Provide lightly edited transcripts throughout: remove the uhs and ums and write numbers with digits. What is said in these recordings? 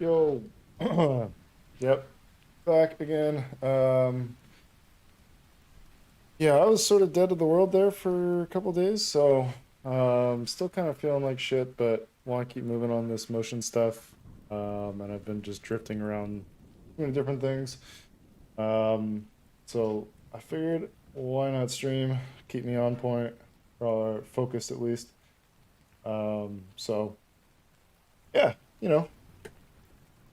Yo, yep, back again. Yeah, I was sort of dead to the world there for a couple days, so still kind of feeling like shit, but want to keep moving on this motion stuff. And I've been just drifting around doing different things. Um, so I figured why not stream, keep me on point or focused at least. So yeah,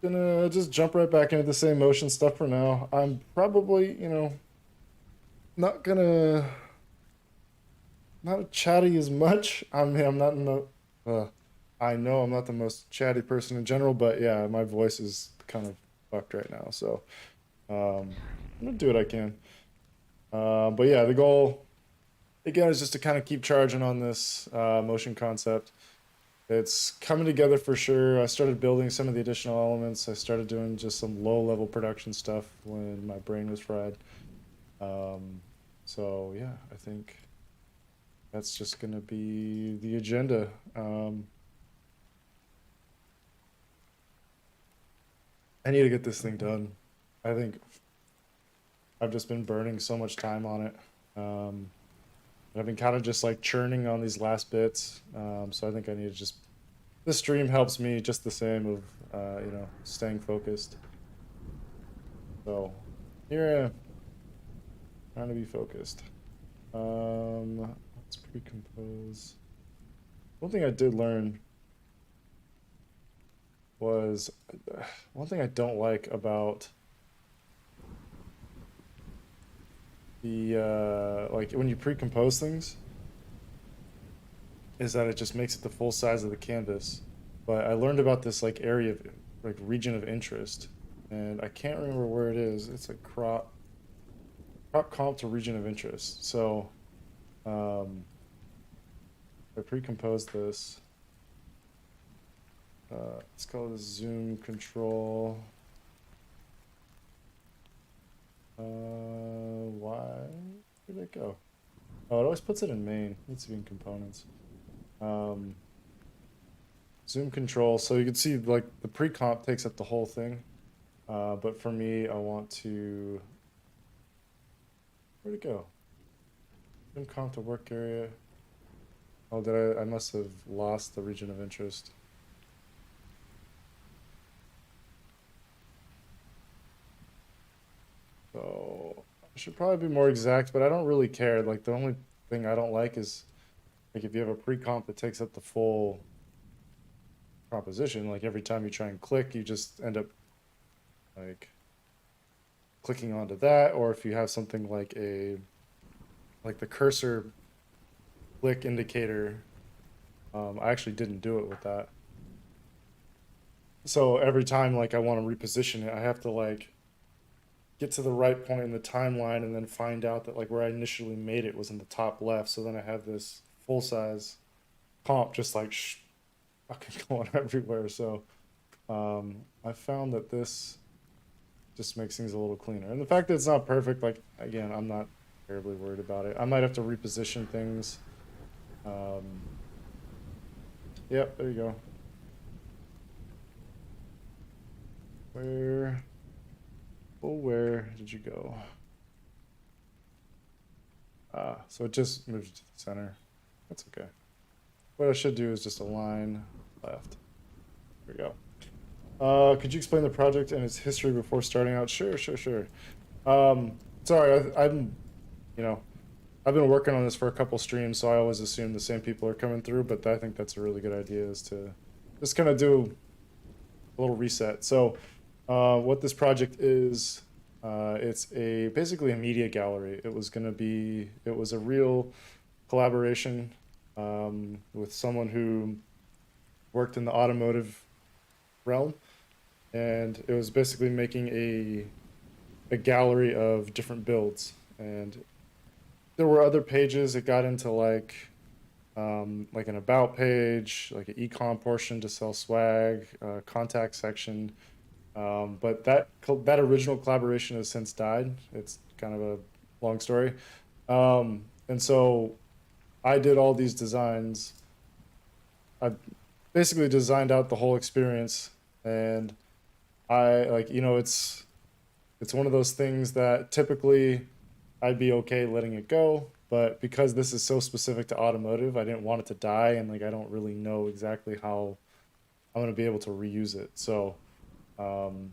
gonna just jump right back into the same motion stuff for now. I'm probably, not gonna not chatty as much. I mean, I'm not in the I know I'm not the most chatty person in general, but yeah, my voice is kind of fucked right now. So I'm gonna do what I can. But yeah, the goal again is just to kind of keep charging on this motion concept. It's coming together for sure. I started building some of the additional elements. I started doing just some low level production stuff when my brain was fried. Um, so yeah, I think that's just gonna be the agenda. I need to get this thing done. I think I've just been burning so much time on it. Um, I've been kind of just like churning on these last bits. So I think I need to just, this stream helps me just the same of, staying focused. So here I am, trying to be focused. Let's pre-compose. One thing I did learn was one thing I don't like about the like when you pre-compose things is that it just makes it the full size of the canvas. But I learned about this like area of like region of interest, and I can't remember where it is. It's a crop comp to region of interest. So I pre-composed this. Let's call this zoom control. Why did it go? Oh, it always puts it in main. It needs to be in components. Um, Zoom control. So you can see like the pre-comp takes up the whole thing. But for me, I want to, where'd it go? Zoom comp to work area. Oh, I must have lost the region of interest. So I should probably be more exact, but I don't really care. Like the only thing I don't like is like if you have a pre-comp that takes up the full composition, like every time you try and click, you just end up like clicking onto that, or if you have something like the cursor click indicator, I actually didn't do it with that. So every time like I want to reposition it, I have to like get to the right point in the timeline and then find out that like where I initially made it was in the top left. So then I have this full size comp just like fucking going everywhere. So I found that this just makes things a little cleaner. And the fact that it's not perfect, like again, I'm not terribly worried about it. I might have to reposition things. Yep, there you go. Where did you go? So it just moved to the center. That's okay. What I should do is just align left. There we go. Could you explain the project and its history before starting out? Sure. Sorry, you know, I've been working on this for a couple streams, so I always assume the same people are coming through, but I think that's a really good idea is to just kind of do a little reset. So, what this project is, it's basically a media gallery. It was a real collaboration with someone who worked in the automotive realm, and it was basically making a gallery of different builds. And there were other pages. It got into like an about page, like an e-com portion to sell swag, contact section. But that original collaboration has since died. It's kind of a long story. And so I did all these designs. I basically designed out the whole experience, and I like, it's one of those things that typically I'd be okay letting it go, but because this is so specific to automotive, I didn't want it to die, and like I don't really know exactly how I'm gonna be able to reuse it. So um,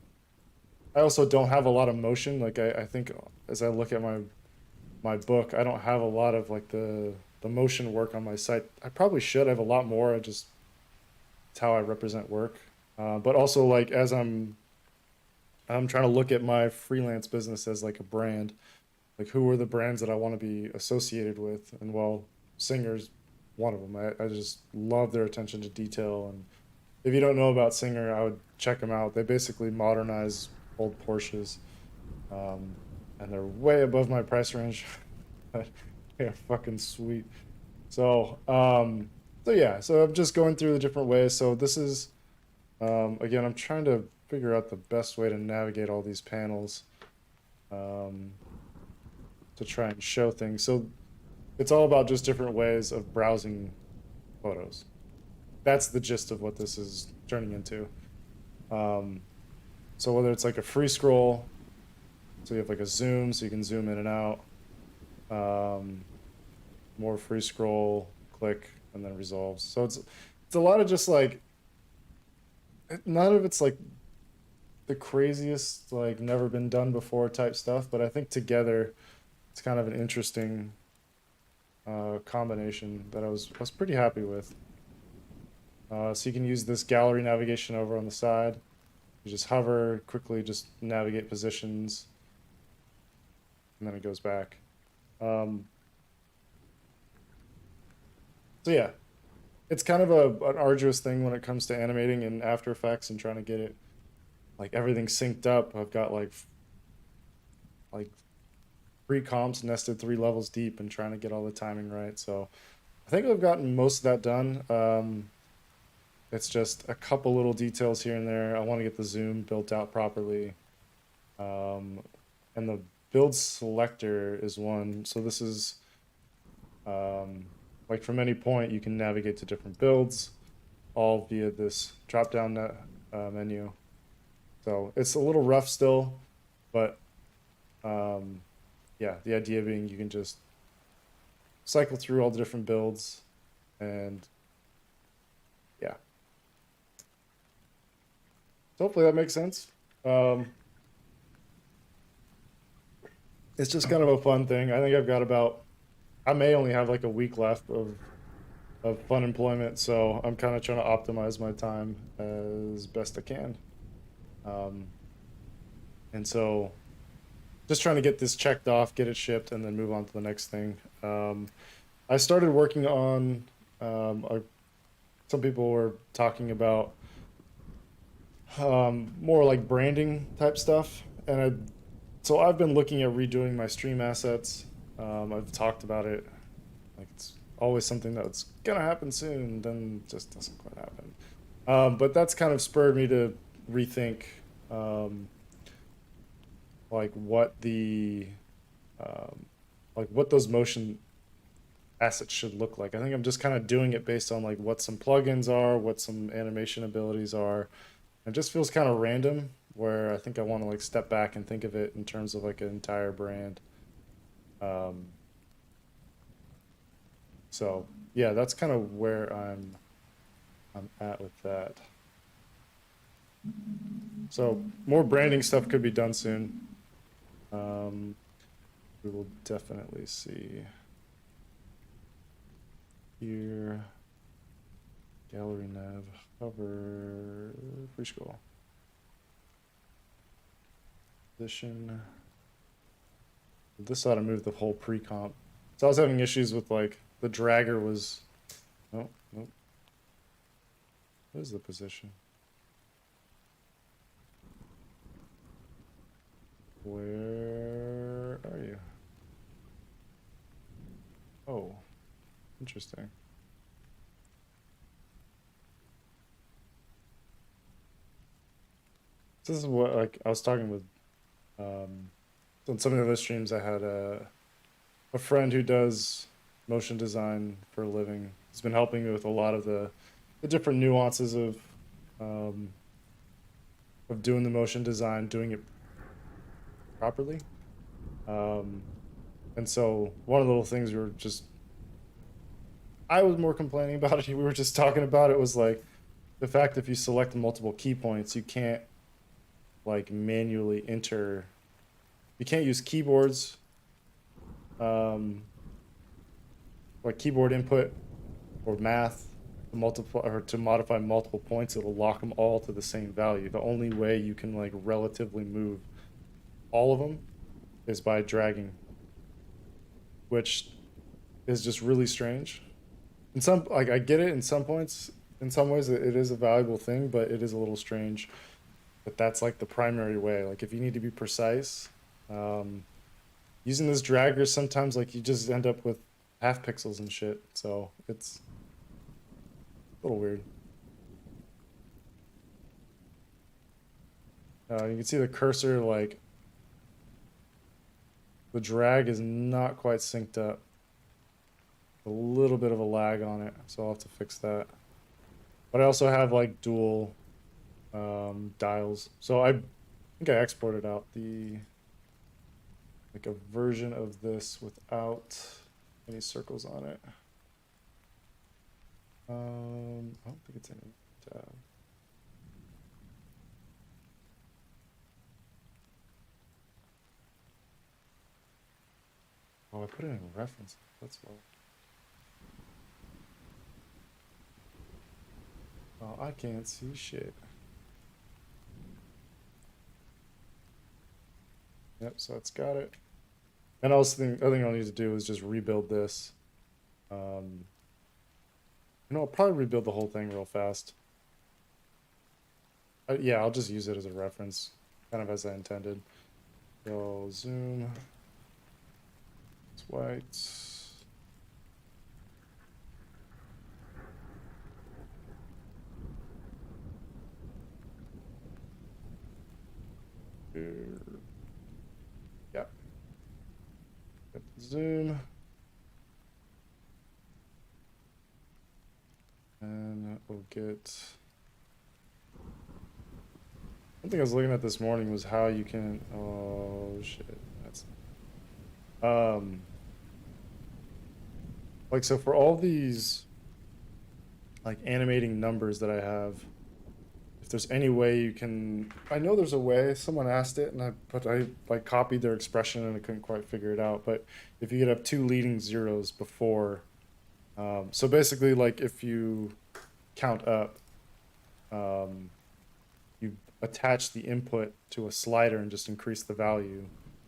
I also don't have a lot of motion. Like I think as I look at my book, I don't have a lot of like the motion work on my site. I probably should have a lot more. I just it's how I represent work. But also like as I'm trying to look at my freelance business as like a brand. Like who are the brands that I want to be associated with? And well, Singer's one of them. I just love their attention to detail. And if you don't know about Singer, I would check them out. They basically modernize old Porsches, um, and they're way above my price range. But they're fucking sweet. So, so yeah, so I'm just going through the different ways. So this is, again, I'm trying to figure out the best way to navigate all these panels, um, to try and show things. So it's all about just different ways of browsing photos. That's the gist of what this is turning into. Um, so whether it's like a free scroll, so you have like a zoom, so you can zoom in and out, um, more free scroll, click, and then resolves. So it's a lot of just like none of it's like the craziest, like never been done before type stuff, but I think together it's kind of an interesting combination that I was pretty happy with. So you can use this gallery navigation over on the side. You just hover, quickly just navigate positions, and then it goes back. Um, so yeah, it's kind of an arduous thing when it comes to animating in After Effects and trying to get it like everything synced up. I've got like three comps nested 3 levels deep and trying to get all the timing right. So I think I've gotten most of that done. It's just a couple little details here and there. I want to get the zoom built out properly. Um, and the build selector is one. So this is um, like from any point, you can navigate to different builds all via this drop down menu. So it's a little rough still, but um, yeah, the idea being you can just cycle through all the different builds and yeah. So hopefully that makes sense. Um, it's just kind of a fun thing. I think I've got about, I may only have like a week left of fun employment, so I'm kind of trying to optimize my time as best I can. Um, and so just trying to get this checked off, get it shipped, and then move on to the next thing. I started working on, some people were talking about more like branding type stuff. So I've been looking at redoing my stream assets. I've talked about it. Like it's always something that's gonna happen soon, then just doesn't quite happen. But that's kind of spurred me to rethink, um, like what the um, like what those motion assets should look like. I think I'm just kind of doing it based on like what some plugins are, what some animation abilities are. It just feels kind of random where I think I want to like step back and think of it in terms of like an entire brand. Um, so yeah, that's kind of where I'm at with that. So more branding stuff could be done soon. Um, we will definitely see here. Gallery nav, hover, free scroll. Position. This ought to move the whole pre-comp. So I was having issues with like the dragger was, oh, nope. What is the position? Where are you? Oh, interesting. This is what like I was talking with on some of the other streams. I had a friend who does motion design for a living. He's been helping me with a lot of the different nuances of um, of doing the motion design, doing it properly. And so one of the little things I was more complaining about it. We were just talking about it was like the fact if you select multiple key points, you can't like manually enter. You can't use keyboards, like keyboard input or math to multiply or to modify multiple points. It'll lock them all to the same value. The only way you can like relatively move all of them is by dragging, which is just really strange. In some, like I get it in some points, in some ways it is a valuable thing, but it is a little strange that that's like the primary way. Like if you need to be precise, um, using this dragger sometimes like you just end up with half pixels and shit. So it's a little weird. You can see the cursor, like the drag is not quite synced up. A little bit of a lag on it, so I'll have to fix that. But I also have like dual dials. So I think I exported out like a version of this without any circles on it. I don't think it's in a tab. Oh, I put it in reference. That's why. Oh, I can't see shit. Yep, so it's got it. And also, the other thing I'll need to do is just rebuild this. I'll probably rebuild the whole thing real fast. Yeah, I'll just use it as a reference, kind of as I intended. So zoom. It's white. Here. Yeah. Get the zoom. And we'll get. One thing I was looking at this morning was how you can. Oh shit, that's. Like so for all these, like animating numbers that I have, if there's any way you can, I know there's a way. Someone asked it, and I like copied their expression, and I couldn't quite figure it out. But if you could have two leading zeros before, so basically, like if you count up, you attach the input to a slider and just increase the value.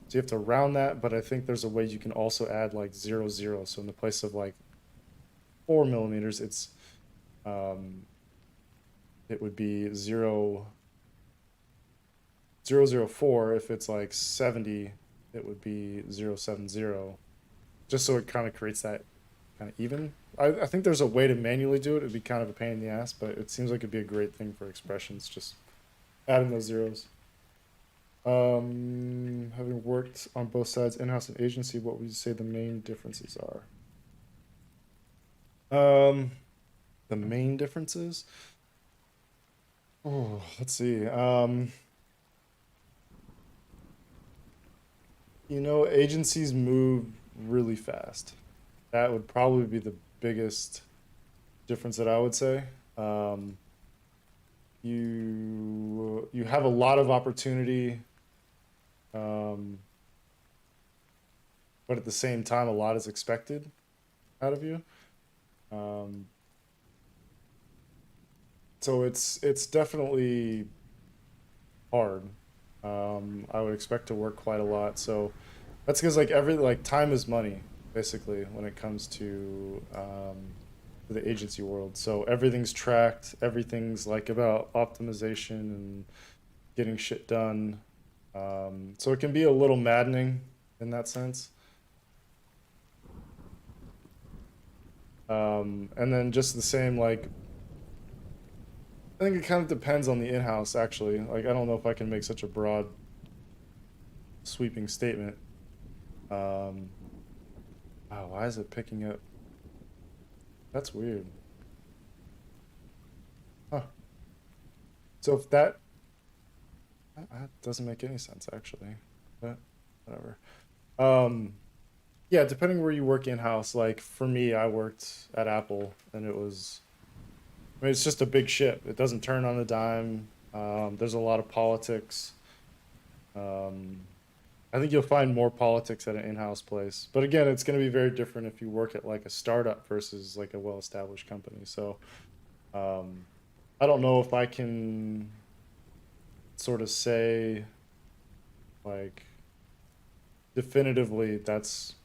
So you have to round that, but I think there's a way you can also add like 0, 0. So in the place of like 4 millimeters, it would be 0, 0, 0, 4. If it's like 70, it would be 0, 7, 0. Just so it kind of creates that kind of even. I think there's a way to manually do it. It'd be kind of a pain in the ass, but it seems like it'd be a great thing for expressions, just adding those zeros. Having worked on both sides, in-house and agency, what would you say the main differences are? The main differences? Oh, let's see. Agencies move really fast. That would probably be the biggest difference that I would say. You have a lot of opportunity, but at the same time, a lot is expected out of you. So it's definitely hard. I would expect to work quite a lot. So that's because like time is money, basically, when it comes to the agency world. So everything's tracked, everything's like about optimization and getting shit done. So it can be a little maddening in that sense. And then just the same, like, I think it kind of depends on the in-house, actually. Like, I don't know if I can make such a broad, sweeping statement. Wow, why is it picking up? That's weird. Huh. So if that That doesn't make any sense actually, but whatever. Um, yeah, depending where you work in-house, like for me, I worked at Apple and it was, I mean, it's just a big ship. It doesn't turn on a dime. There's a lot of politics. Um, I think you'll find more politics at an in-house place. But again, it's going to be very different if you work at like a startup versus like a well-established company. So, um, I don't know if I can sort of say like definitively that's,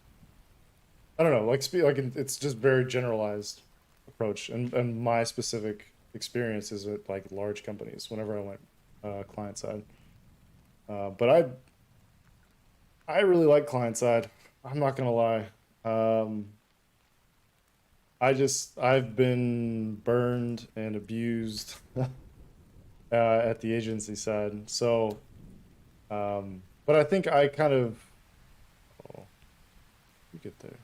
I don't know, like it's just very generalized approach and my specific experience is at like large companies whenever I went client side. But I really like client side. I'm not gonna lie. Um, I've been burned and abused at the agency side. So, but I think I kind of, oh, you get there.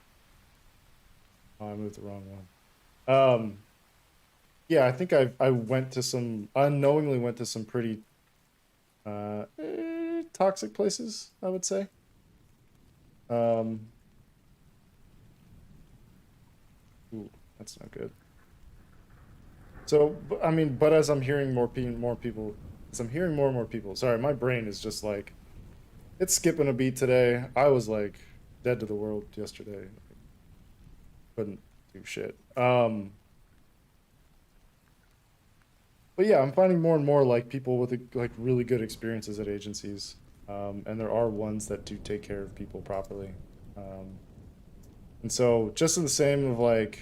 Oh, I moved the wrong one. Yeah, I think I went to some unknowingly went to some pretty toxic places, I would say. Um, ooh, that's not good. So, I mean, but as I'm hearing more people, as I'm hearing more and more people, sorry, my brain is just like it's skipping a beat today. I was like dead to the world yesterday. Couldn't do shit. But yeah, I'm finding more and more like people with like really good experiences at agencies. And there are ones that do take care of people properly. Um, and so just in the same of like,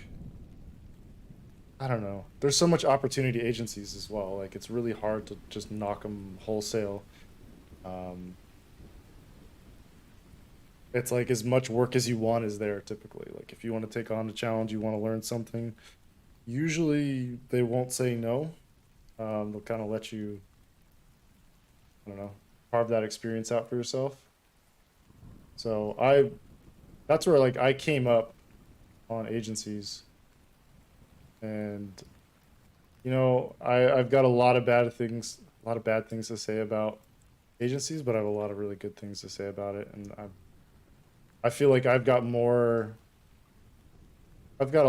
I don't know, there's so much opportunity agencies as well. Like it's really hard to just knock them wholesale. Um, it's like as much work as you want is there typically. Like if you want to take on a challenge, you want to learn something, usually they won't say no. They'll kind of let you, I don't know, carve that experience out for yourself. So that's where like I came up on agencies and I've got a lot of bad things to say about agencies, but I have a lot of really good things to say about it. And I feel like I've got a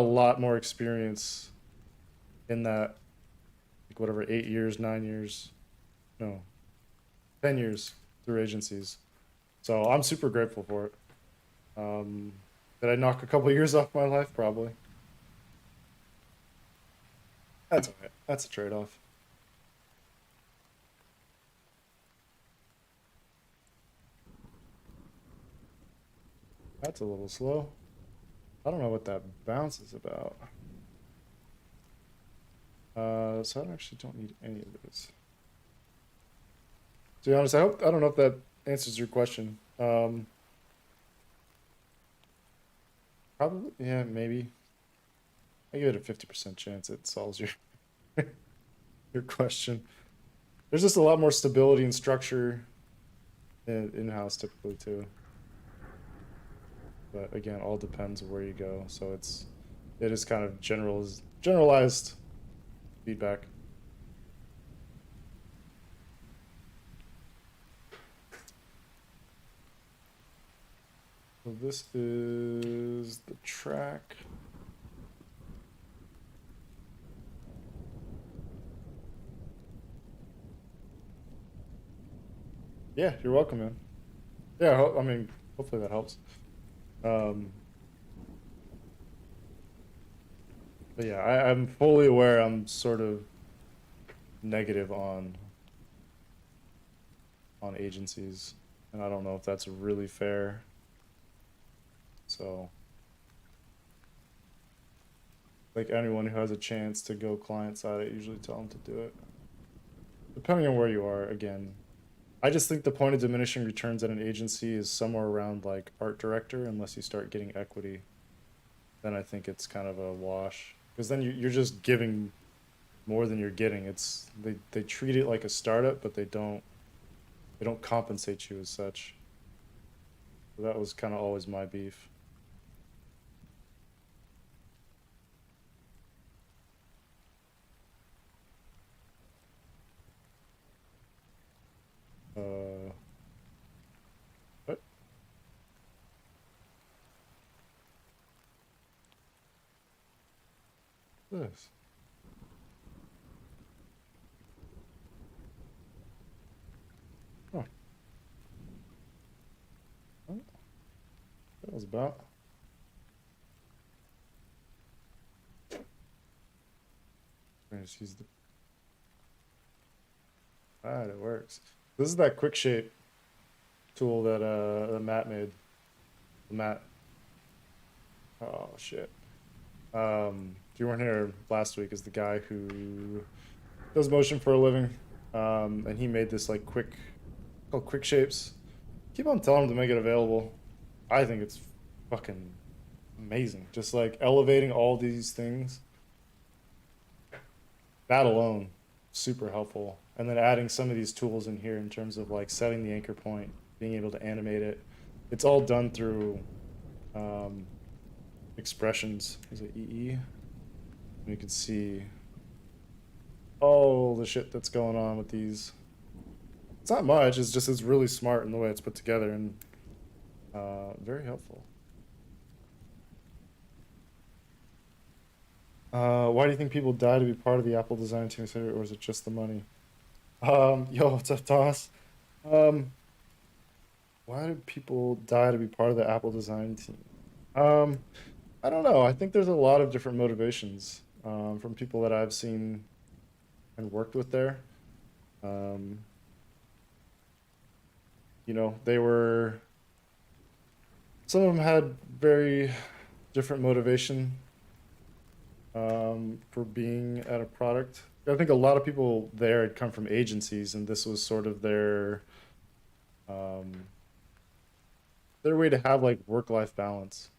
lot more experience in that, like whatever, 8 years, 9 years, no, 10 years through agencies. So I'm super grateful for it. Um, did I knock a couple of years off my life? Probably. That's all right. That's a trade-off. That's a little slow. I don't know what that bounce is about. So I actually don't need any of those. To be honest, I don't know if that answers your question. Probably, yeah, maybe. I give it a 50% chance it solves your question. There's just a lot more stability and structure in-house typically too. But again, all depends where you go. So it is kind of generalized feedback. So this is the track. Yeah, you're welcome, man. Yeah, I mean, hopefully that helps. Um, but yeah, I'm fully aware I'm sort of negative on agencies, and I don't know if that's really fair. So, like anyone who has a chance to go client side, I usually tell them to do it. Depending on where you are, again, I just think the point of diminishing returns at an agency is somewhere around like art director, unless you start getting equity. Then I think it's kind of a wash because then you're just giving more than you're getting. It's they treat it like a startup, but they don't compensate you as such. So that was kind of always my beef. This. Oh, what that was about. I just use the. Ah, it works. This is that quick shape tool that Matt made. Matt. Oh shit. If you weren't here last week, is the guy who does motion for a living. And he made this like called quick shapes. Keep on telling him to make it available. I think it's fucking amazing. Just like elevating all these things. That alone, super helpful. And then adding some of these tools in here in terms of like setting the anchor point, being able to animate it. It's all done through um, expressions. Is it EE? And you can see all the shit that's going on with these. It's not much. It's just it's really smart in the way it's put together and very helpful. Why do you think people die to be part of the Apple design team, or is it just the money? Yo, what's up, Toss? Um, why do people die to be part of the Apple design team? Um, I don't know. I think there's a lot of different motivations from people that I've seen and worked with there. Um, they were some of them had very different motivation for being at a product. I think a lot of people there had come from agencies, and this was sort of um, their way to have like work-life balance.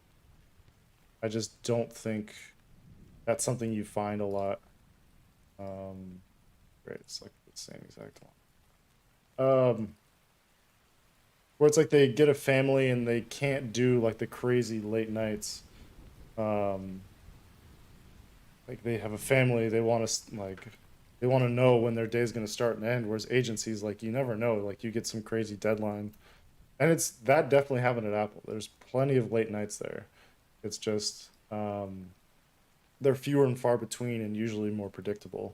I just don't think that's something you find a lot. Um, right, it's like the same exact one. Where it's like they get a family and they can't do like the crazy late nights. Um, like they have a family, they want to like they want to know when their day's going to start and end. Whereas agencies, like you never know, like you get some crazy deadline, and it's that definitely happened at Apple. There's plenty of late nights there. It's just they're fewer and far between and usually more predictable.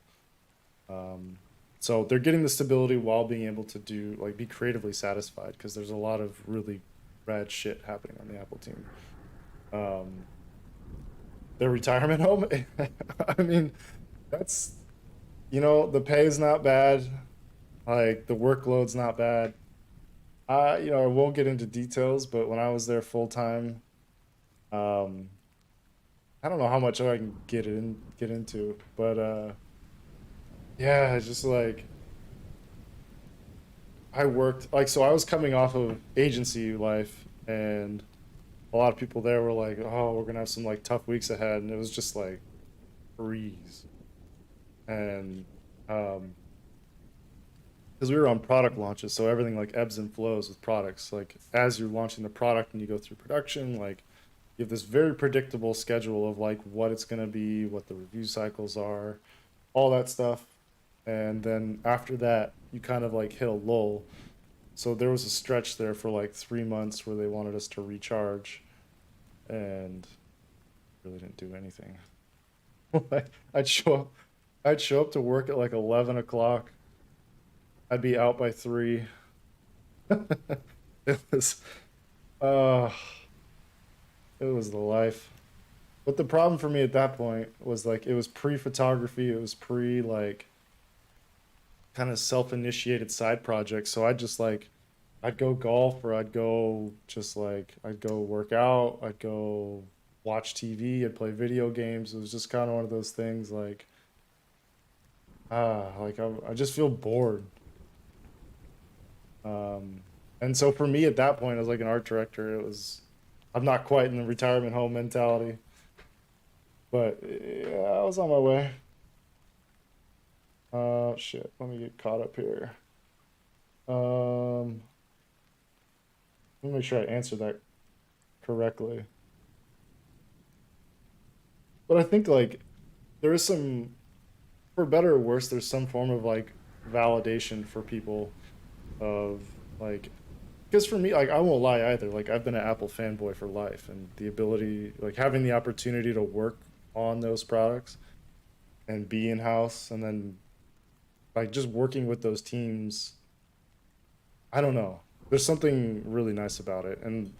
Um, so they're getting the stability while being able to do like be creatively satisfied because there's a lot of really rad shit happening on the Apple team. Um, their retirement home, I mean, that's the pay is not bad, like the workload's not bad. I won't get into details, but when I was there full time, um, I don't know how much I can get into, but yeah, it's just like I worked like so I was coming off of agency life and a lot of people there were like, "Oh, we're gonna have some like tough weeks ahead," and it was just like freeze. And um, because we were on product launches, so everything like ebbs and flows with products. Like as you're launching the product and you go through production, like you have this very predictable schedule of like what it's gonna be, what the review cycles are, all that stuff. And then after that, you kind of like hit a lull. So there was a stretch there for like 3 months where they wanted us to recharge and really didn't do anything. Like, I'd show up, I'd show up to work at like 11 o'clock. I'd be out by 3. It was, uh, it was the life. But the problem for me at that point was like it was pre-photography, it was pre like kind of self-initiated side projects. So I'd just like I'd go golf or I'd go just like I'd go work out, I'd go watch TV, I'd play video games. It was just kind of one of those things like like I just feel bored. Um and so for me at that point as like an art director, it was I'm not quite in the retirement home mentality, but yeah, I was on my way. Shit, let me get caught up here. Let me make sure I answer that correctly. But I think like there is some, for better or worse, there's some form of like validation for people of like, because for me, like I won't lie either. Like I've been an Apple fanboy for life, and the ability, like having the opportunity to work on those products, and be in house, and then like just working with those teams. I don't know. There's something really nice about it, and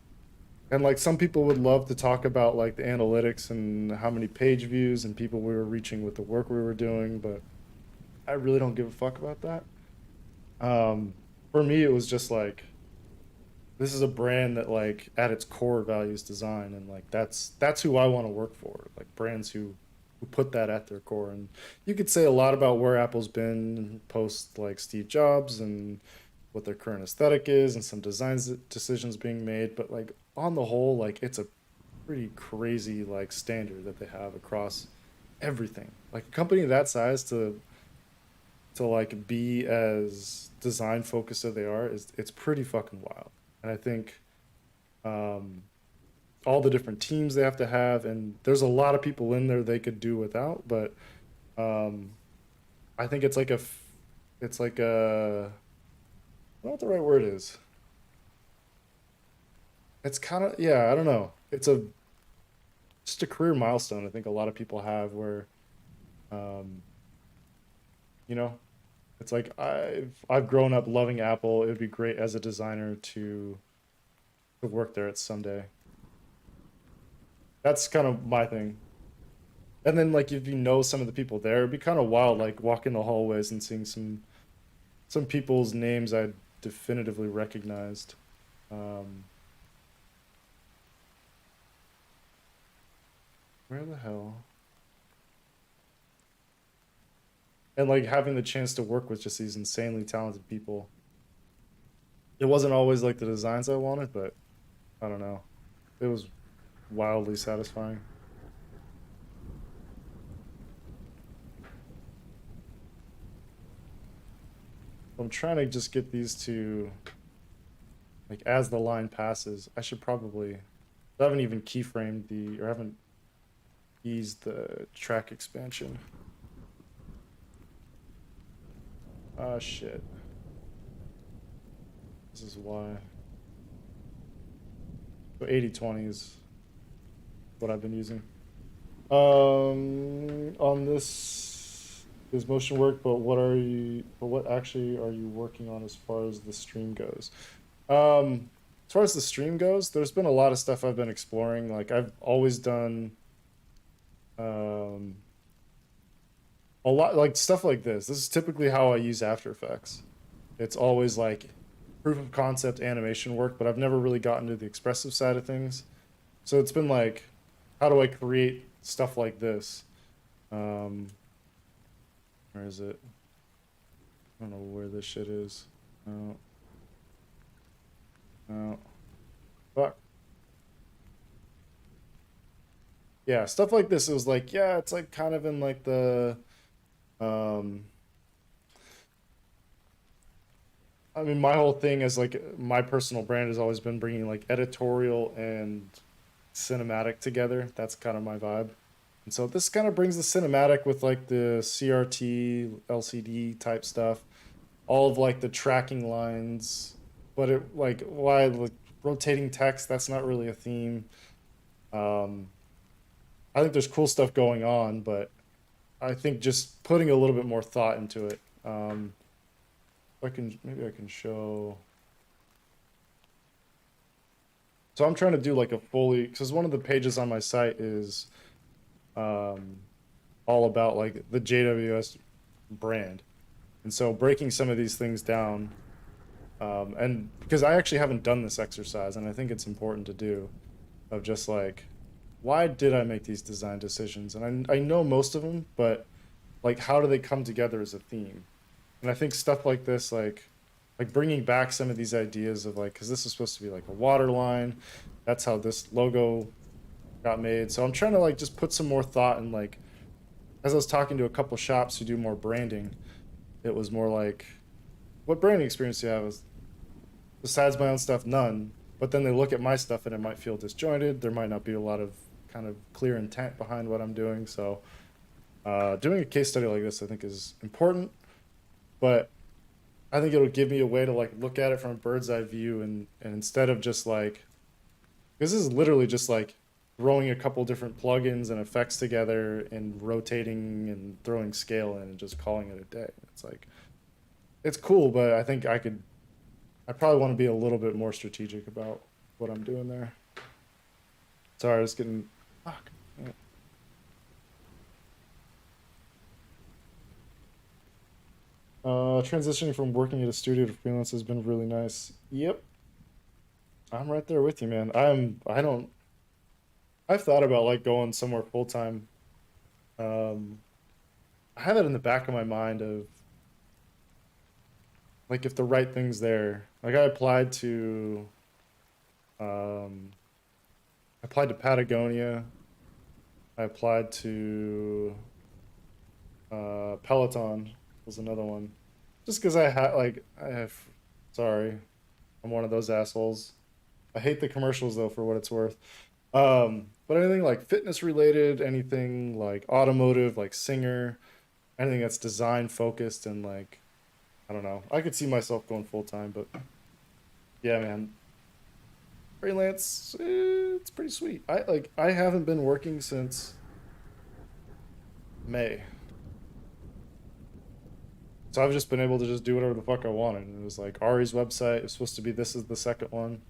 like some people would love to talk about like the analytics and how many page views and people we were reaching with the work we were doing, but I really don't give a fuck about that. For me, it was just like this is a brand that like at its core values design, and like that's who I want to work for. Like brands who put that at their core. And you could say a lot about where Apple's been post like Steve Jobs and what their current aesthetic is and some designs decisions being made, but like on the whole, like it's a pretty crazy like standard that they have across everything. Like a company that size to like be as design focused as they are is it's pretty fucking wild. And I think um all the different teams they have to have, and there's a lot of people in there they could do without, but um I think it's like a, I don't know what the right word is. It's kind of, yeah, I don't know. It's a just a career milestone I think a lot of people have where um you know, it's like I've grown up loving Apple. It would be great as a designer to work there at someday. That's kind of my thing. And then like if you know some of the people there, it'd be kind of wild like walking the hallways and seeing some people's names I definitively recognized. Um where the hell? And like having the chance to work with just these insanely talented people. It wasn't always like the designs I wanted, but I don't know. It was wildly satisfying. I'm trying to just get these to like as the line passes. I should probably I haven't even keyframed the or haven't eased the track expansion. Ah shit. This is why. So 80/20 is what I've been using. On this is motion work, but what actually are you working on as far as the stream goes? As far as the stream goes, there's been a lot of stuff I've been exploring. Like I've always done um a lot like stuff like this. This is typically how I use After Effects. It's always like proof of concept animation work, but I've never really gotten to the expressive side of things. So it's been like, how do I create stuff like this? Um, where is it? I don't know where this shit is. Oh, oh, fuck. Yeah, stuff like this. It was like, yeah, it's like kind of in like um, I mean, my whole thing is like my personal brand has always been bringing like editorial and cinematic together. That's kind of my vibe. And so this kind of brings the cinematic with like the CRT, LCD type stuff, all of like the tracking lines, but it like why like rotating text, that's not really a theme. Um, I think there's cool stuff going on, but I think just putting a little bit more thought into it. I can maybe I can show. So I'm trying to do like a fully because one of the pages on my site is um, all about like the JW.S brand. And so breaking some of these things down, and because I actually haven't done this exercise, and I think it's important to do, of just like, why did I make these design decisions? And I know most of them, but like, how do they come together as a theme? And I think stuff like this, like bringing back some of these ideas of like, because this is supposed to be like a water line, that's how this logo got made. So I'm trying to like just put some more thought and like, as I was talking to a couple shops who do more branding, it was more like, what branding experience do you have? Besides my own stuff, none. But then they look at my stuff and it might feel disjointed. There might not be a lot of kind of clear intent behind what I'm doing. So doing a case study like this, I think, is important. But I think it'll give me a way to like look at it from a bird's eye view, and instead of just like, because this is literally just like throwing a couple different plugins and effects together and rotating and throwing scale in and just calling it a day. It's like, it's cool, but I think I probably want to be a little bit more strategic about what I'm doing there. Sorry, I was getting, fuck. Yeah. Transitioning from working at a studio to freelance has been really nice. Yep, I'm right there with you, man. I've thought about like going somewhere full time. Um, I have it in the back of my mind of like if the right thing's there. Like um I applied to Patagonia. I applied to Peloton was another one. Just because I have sorry, I'm one of those assholes. I hate the commercials though for what it's worth. But anything like fitness related, anything like automotive, like Singer, anything that's design focused and like I don't know. I could see myself going full time, but yeah, man, freelance, it's pretty sweet. I haven't been working since May, so I've just been able to just do whatever the fuck I wanted. And it was like Ari's website. It was supposed to be this is the second one.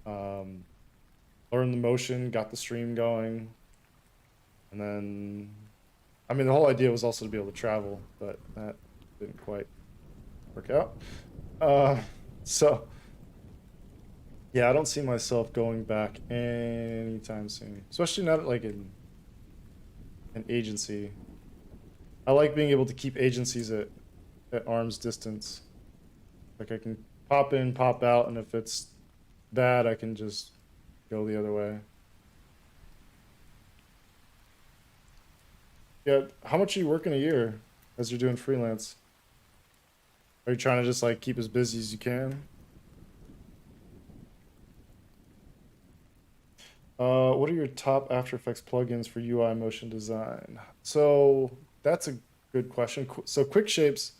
Um, Learned the motion, got the stream going, and then I mean the whole idea was also to be able to travel, but that didn't quite work out. Uh, so yeah, I don't see myself going back anytime soon, especially not like in an agency. I like being able to keep agencies at arm's distance. Like I can pop in, pop out, and if it's bad, I can just go the other way. Yeah, how much are you working a year as you're doing freelance? Are you trying to just like keep as busy as you can? What are your top After Effects plugins for UI motion design? So that's a good question. So Quick Shapes,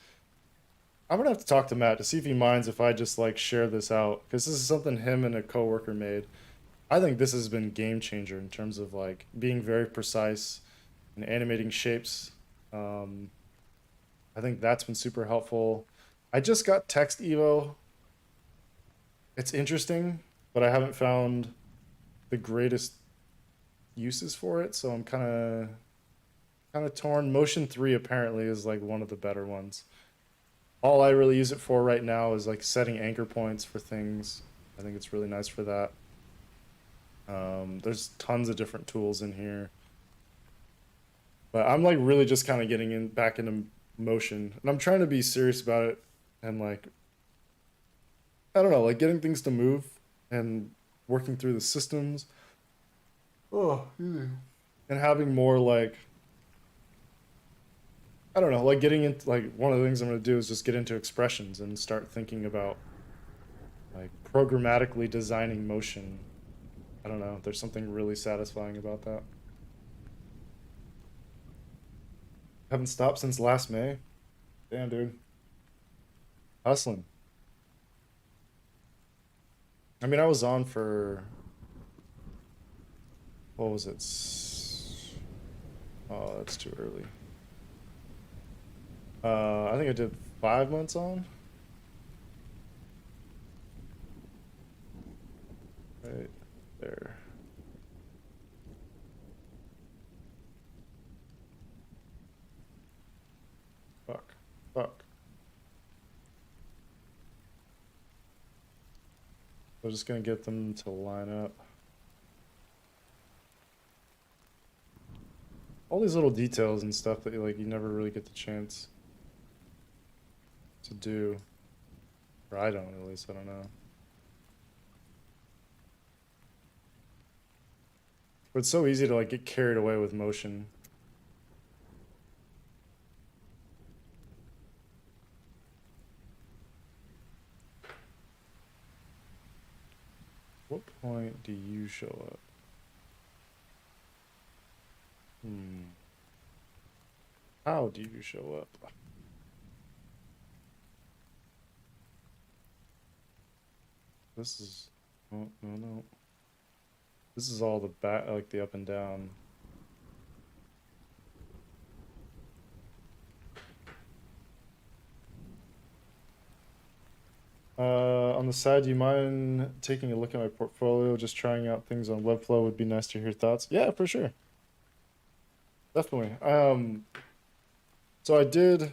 I'm gonna have to talk to Matt to see if he minds if I just like share this out because this is something him and a coworker made. I think this has been game changer in terms of like being very precise and animating shapes. Um, I think that's been super helpful. I just got Text Evo. It's interesting, but I haven't found the greatest uses for it, so I'm kind of torn. Motion 3 apparently is like one of the better ones. All I really use it for right now is like setting anchor points for things. I think it's really nice for that. There's tons of different tools in here, but I'm like really just kind of getting in back into motion, and I'm trying to be serious about it and like I don't know, like getting things to move and working through the systems. Oh, yeah. And having more like I don't know, like getting into like one of the things I'm gonna do is just get into expressions and start thinking about like programmatically designing motion. I don't know. There's something really satisfying about that. Haven't stopped since last May. Damn, dude. Hustling. I mean, I was on for what was it? Oh, that's too early. I think I did 5 months on. Right there. Fuck. Fuck. I'm just gonna get them to line up. All these little details and stuff that like you never really get the chance to do. Or I don't at least, I don't know. But it's so easy to like get carried away with motion. What point do you show up? How do you show up? This is, oh, no, no. This is all the back, like the up and down. On the side, do you mind taking a look at my portfolio? Just trying out things on Webflow would be nice to hear thoughts. Yeah, for sure. Definitely. So I did.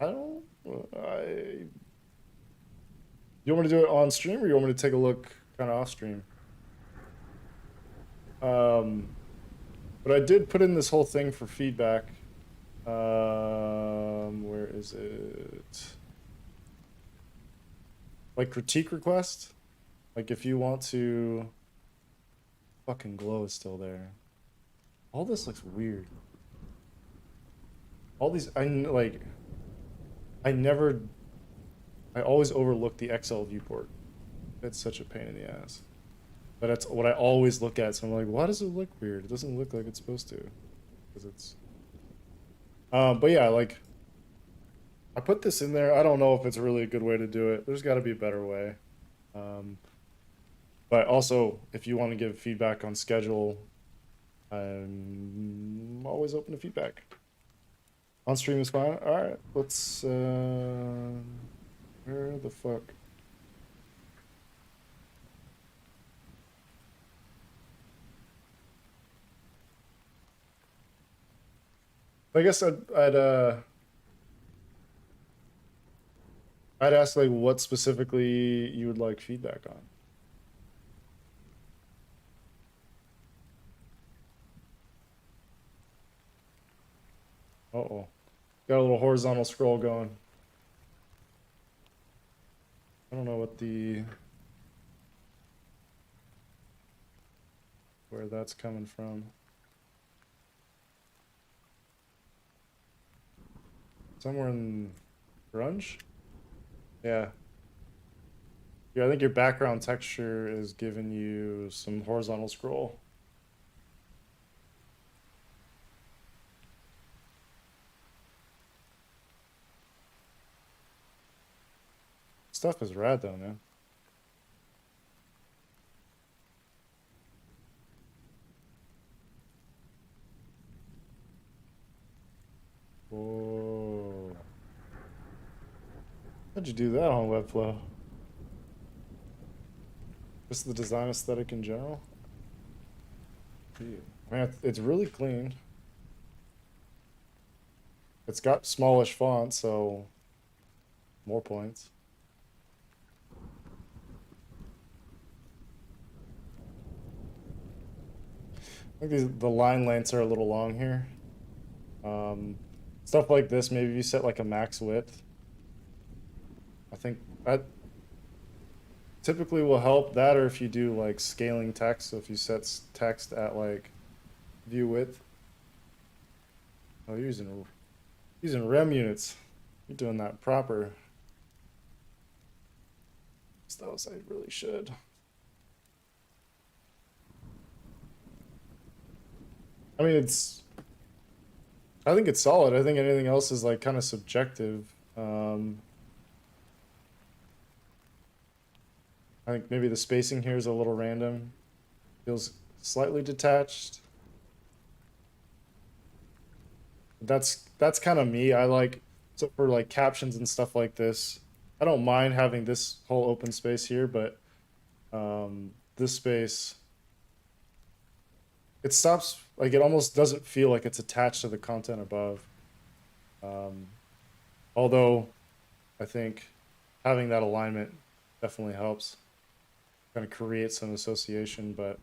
I don't. I. You want me to do it on stream, or you want me to take a look kind of off stream? Um, but I did put in this whole thing for feedback. Where is it? Like critique request. Like if you want to. Fucking glow is still there. All this looks weird. All these, like. I never. I always overlook the XL viewport. It's such a pain in the ass. But that's what I always look at. So I'm like, why does it look weird? It doesn't look like it's supposed to. Because it's. But yeah, like. I put this in there. I don't know if it's really a good way to do it. There's got to be a better way. Um, but also, if you want to give feedback on schedule, I'm always open to feedback. On stream is fine. All right, let's. Where the fuck? I guess I'd ask like what specifically you would like feedback on. Uh-oh. Got a little horizontal scroll going. I don't know where that's coming from. Somewhere in grunge? Yeah. Yeah, I think your background texture is giving you some horizontal scroll. Stuff is rad though, man. Whoa. How'd you do that on Webflow? Just the design aesthetic in general? Dude, man, it's really clean. It's got smallish font, so more points. I think the line lengths are a little long here. Stuff like this, maybe if you set like a max width. I think that typically will help that, or if you do like scaling text, so if you set text at like view width. Oh, you're using rem units. You're doing that proper. Those I really should. I mean, I think it's solid. I think anything else is like kind of subjective. I think maybe the spacing here is a little random. Feels slightly detached. That's kind of me. I like, so for like captions and stuff like this, I don't mind having this whole open space here, but this space, it stops, like it almost doesn't feel like it's attached to the content above. Although I think having that alignment definitely helps kind of create some association, but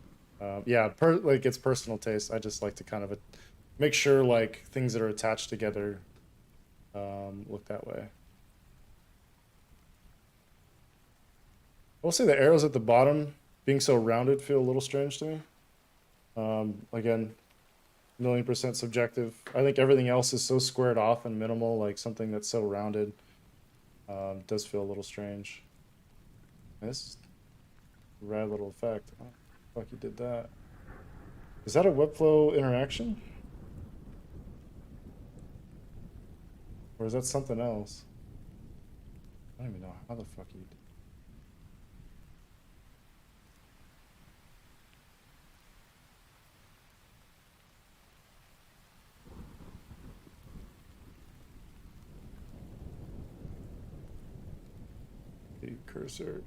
yeah, like it's personal taste. I just like to kind of make sure like things that are attached together look that way. I will say the arrows at the bottom being so rounded feel a little strange to me. Again, 1,000,000% subjective. I think everything else is so squared off and minimal, like something that's so rounded does feel a little strange. This is a rad little effect. Oh, fuck, you did that. Is that a Webflow interaction? Or is that something else? I don't even know how the fuck you. cursor.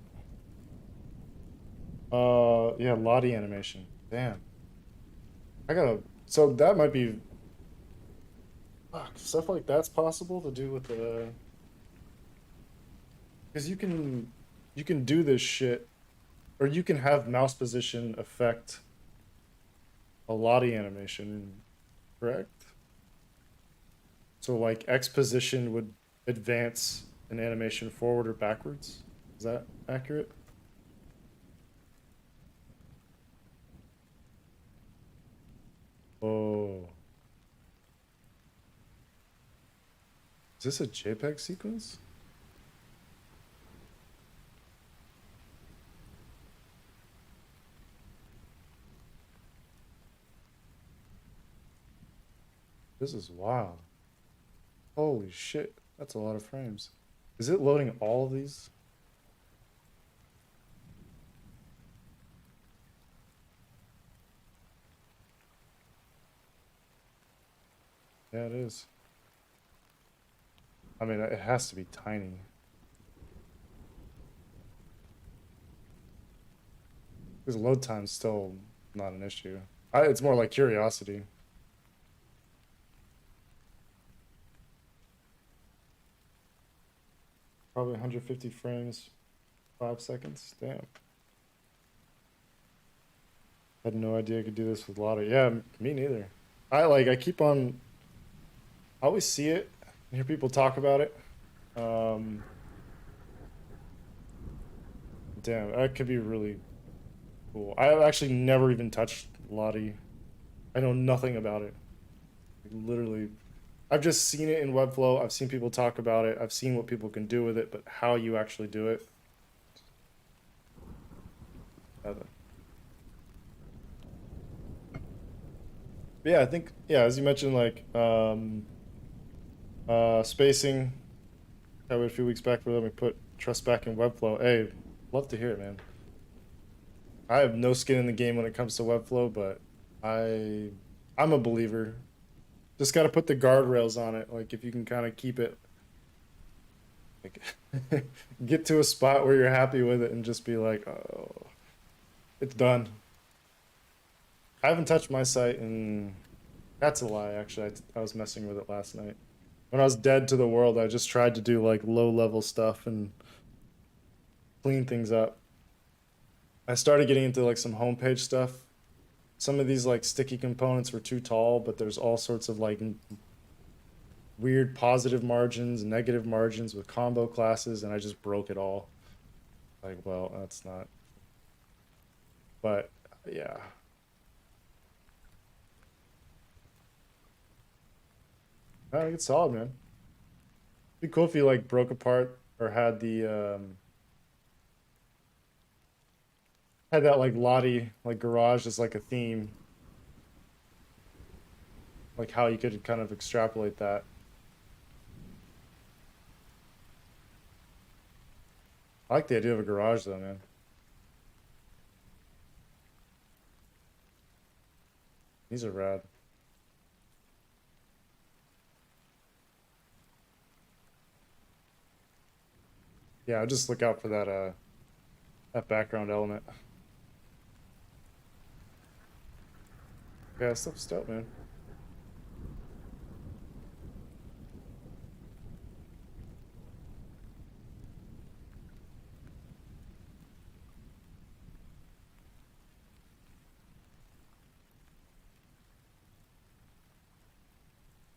Yeah, Lottie animation. Damn. I gotta. So that might be. Fuck, stuff like that's possible to do with the. Because you can do this shit, or you can have mouse position affect a Lottie animation, correct? So like X position would advance an animation forward or backwards. Is that accurate? Oh, is this a JPEG sequence? This is wild. Holy shit, that's a lot of frames. Is it loading all of these? Yeah, it is. I mean, it has to be tiny. Because load time's still not an issue. It's more like curiosity. Probably 150 frames, 5 seconds. Damn. Had no idea I could do this with Lottie. Yeah, me neither. I keep on. I always see it, hear people talk about it. Um, Damn, that could be really cool. I've actually never even touched Lottie. I know nothing about it. Like, literally, I've just seen it in Webflow. I've seen people talk about it. I've seen what people can do with it, but how you actually do it, haven't. But yeah, I think yeah, as you mentioned, like spacing. I wait a few weeks back for them. We put trust back in Webflow. Hey, love to hear it, man. I have no skin in the game when it comes to Webflow, but I I'm a believer. Just got to put the guardrails on it. Like if you can kind of keep it like get to a spot where you're happy with it and just be like, "Oh, it's done." I haven't touched my site and that's a lie actually. I was messing with it last night. When I was dead to the world, I just tried to do like low level stuff and clean things up. I started getting into like some homepage stuff. Some of these like sticky components were too tall, but there's all sorts of like weird positive margins, negative margins with combo classes, and I just broke it all. Like, well, that's not. But yeah, I think it's solid, man. Be cool if you like broke apart or had that like Lottie like garage as like a theme, like how you could kind of extrapolate that. I like the idea of a garage though, man. These are rad. Yeah, I'll just look out for that background element. Yeah, stuff's dope, man.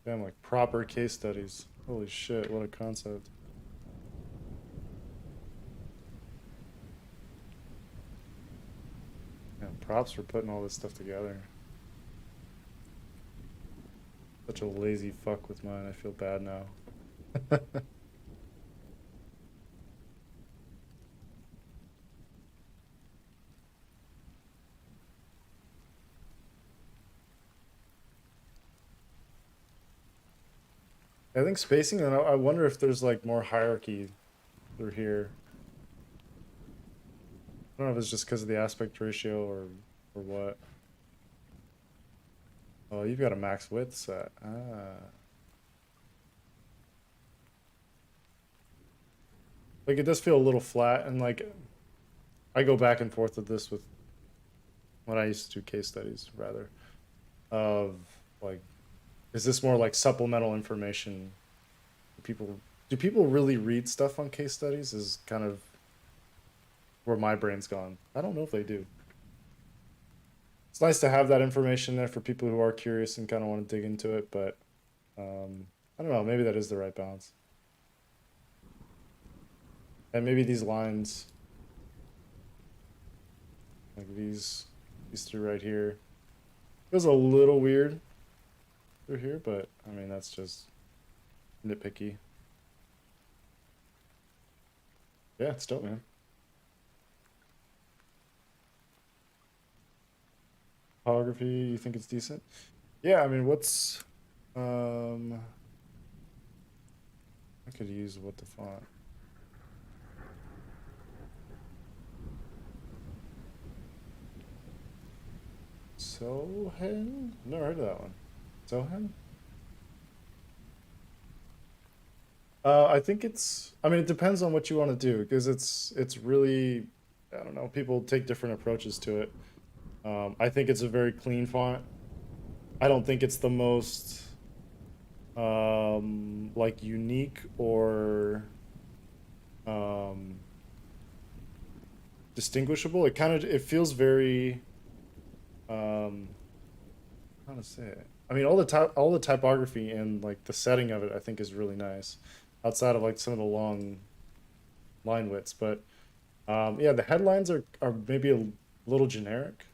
Damn, like proper case studies. Holy shit, what a concept. Man, props for putting all this stuff together. Such a lazy fuck with mine. I feel bad now. I think spacing, and I wonder if there's like more hierarchy through here. I don't know if it's just because of the aspect ratio or what. Oh, you've got a max width set. Ah. Like it does feel a little flat, and like I go back and forth with this with when I used to do case studies rather of like, is this more like supplemental information? People do people really read stuff on case studies? Is kind of where my brain's gone. I don't know if they do. It's nice to have that information there for people who are curious and kind of want to dig into it, but I don't know. Maybe that is the right balance. And maybe these lines, like these three right here, feels a little weird through here, but I mean that's just nitpicky. Yeah, it's dope, man. Topography, you think it's decent? Yeah, I mean, what's um I could use what the font. Sohen? Never heard of that one. Sohen? I think I mean, it depends on what you want to do because it's really, I don't know, people take different approaches to it. I think it's a very clean font. I don't think it's the most like unique or um distinguishable. It feels very how to say it. I mean, all the typography and like the setting of it, I think is really nice. Outside of like some of the long line widths, but yeah, the headlines are maybe a little generic,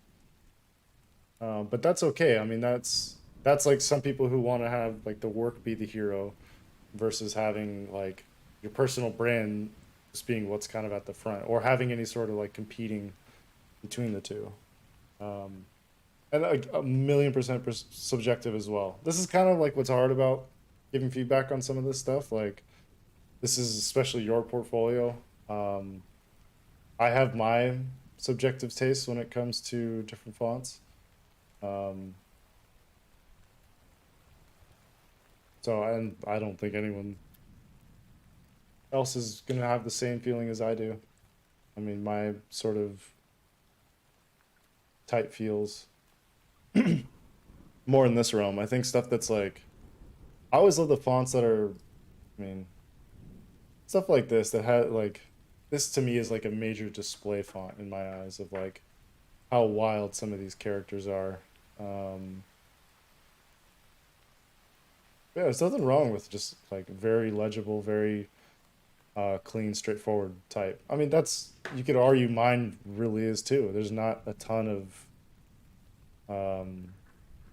but that's okay. I mean, that's like some people who want to have like the work be the hero versus having like your personal brand just being what's kind of at the front or having any sort of like competing between the two. Um, and like a million percent subjective as well. This is kind of like what's hard about giving feedback on some of this stuff. Like this is especially your portfolio. Um, I have my subjective tastes when it comes to different fonts. Um, and I don't think anyone else is gonna have the same feeling as I do. I mean, my sort of type feels more in this realm. I think stuff that's like, I always love the fonts that are, I mean, stuff like this that had like, this to me is like a major display font in my eyes of like how wild some of these characters are. Um, yeah, there's nothing wrong with just like very legible, very clean, straightforward type. I mean, you could argue mine really is too. There's not a ton of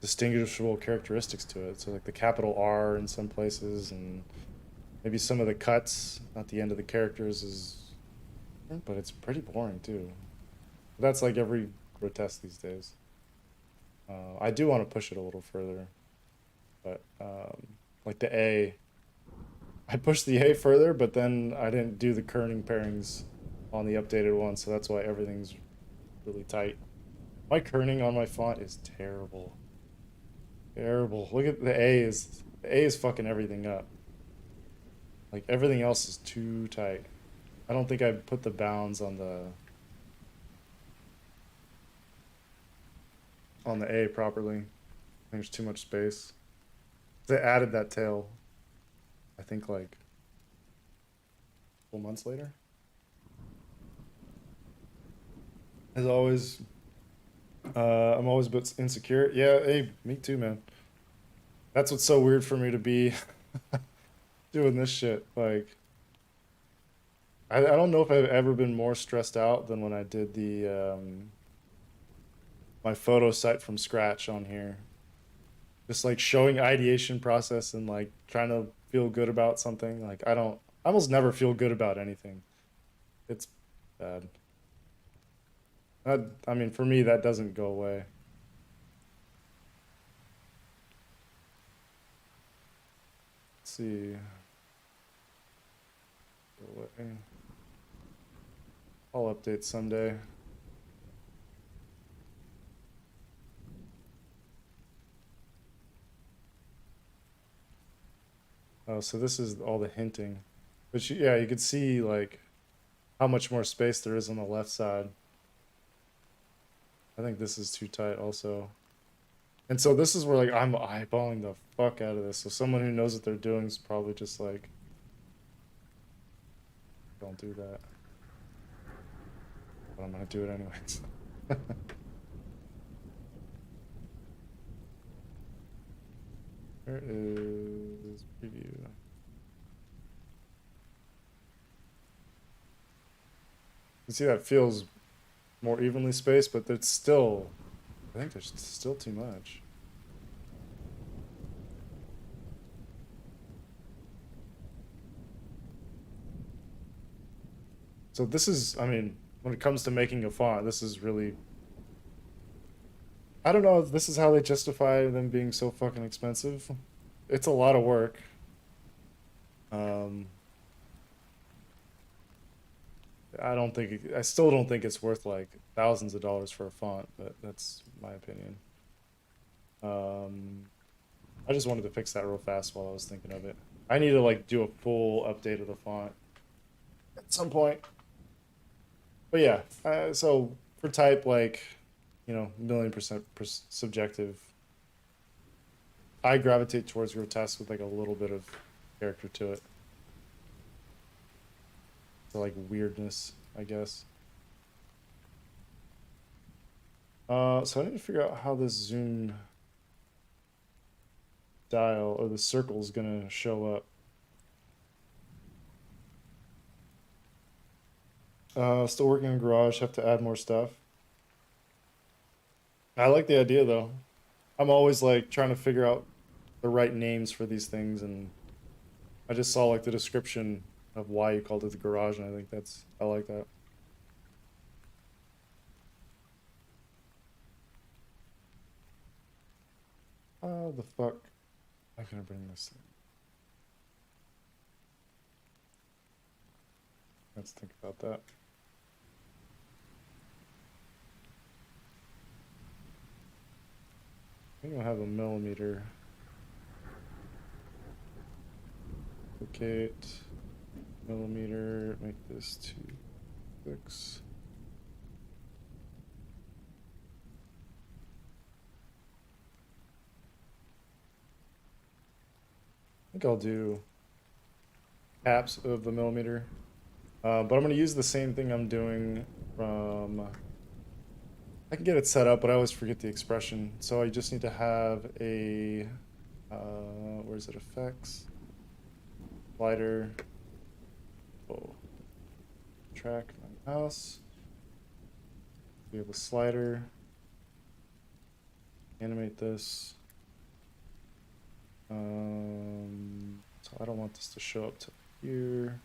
distinguishable characteristics to it. So like the capital R in some places, and maybe some of the cuts at the end of the characters is, but it's pretty boring too. That's like every grotesque these days. I do want to push it a little further, but like the A, I pushed the A further, but then I didn't do the kerning pairings on the updated one, so that's why everything's really tight. My kerning on my font is terrible. Terrible. Look at the A is fucking everything up. Like everything else is too tight. I don't think I put the bounds on the A properly. There's too much space. They added that tail, I think like a couple months later. As always, I'm always a bit insecure. Yeah, hey, me too, man. That's what's so weird for me to be doing this shit. Like, I don't know if I've ever been more stressed out than when I did the my photo site from scratch on here. Just like showing ideation process and like trying to feel good about something. Like I almost never feel good about anything. It's bad. I mean, for me, that doesn't go away. Let's see. I'll update someday. Oh, so this is all the hinting. But yeah, you could see like how much more space there is on the left side. I think this is too tight also. And so this is where like I'm eyeballing the fuck out of this. So someone who knows what they're doing is probably just like, don't do that. But I'm gonna do it anyways. Where is preview? You see that feels more evenly spaced, but it's still, I think there's still too much. So this is, I mean, when it comes to making a font, this is really, I don't know if this is how they justify them being so fucking expensive. It's a lot of work. I don't think, I still don't think it's worth like thousands of dollars for a font, but that's my opinion. I just wanted to fix that real fast while I was thinking of it. I need to like do a full update of the font at some point. But yeah, so for type, like, you know, million% subjective. I gravitate towards grotesque with like a little bit of character to it. So like weirdness, I guess. So I need to figure out how this zoom dial or the circle is gonna show up. Still working on Garage, have to add more stuff. I like the idea though. I'm always like trying to figure out the right names for these things, and I just saw like the description of why you called it the Garage, and I think that's, I like that. How the fuck am I gonna bring this thing? Let's think about that. I think I'll have a millimeter. Duplicate, millimeter, make this 2.6. I think I'll do caps of the millimeter. But I'm going to use the same thing I'm doing from, I can get it set up, but I always forget the expression. So I just need to have a, where's it, effects, slider, oh, track my mouse. We have a slider, animate this. So I don't want this to show up to here.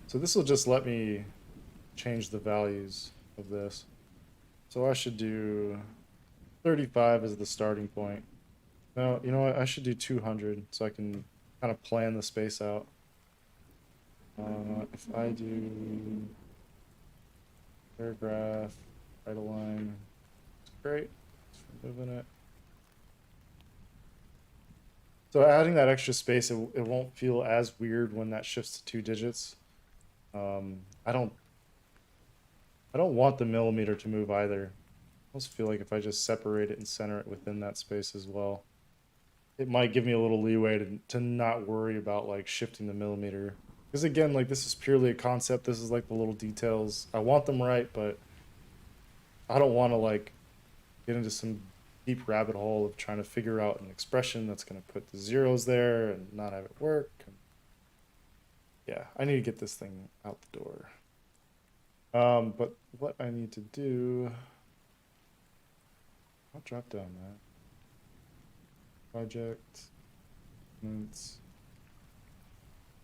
So this will just let me change the values of this. So I should do 35 as the starting point. No, you know what? I should do 200 so I can kind of plan the space out. If I do paragraph, right align, it's great. Just removing it. So adding that extra space, it won't feel as weird when that shifts to 2 digits. I don't want the millimeter to move either. I almost feel like if I just separate it and center it within that space as well, it might give me a little leeway to not worry about like shifting the millimeter. Because again, like this is purely a concept. This is like the little details. I want them right, but I don't want to like get into some deep rabbit hole of trying to figure out an expression that's going to put the zeros there and not have it work. Yeah, I need to get this thing out the door. But what I need to do, I'll drop down that. Project,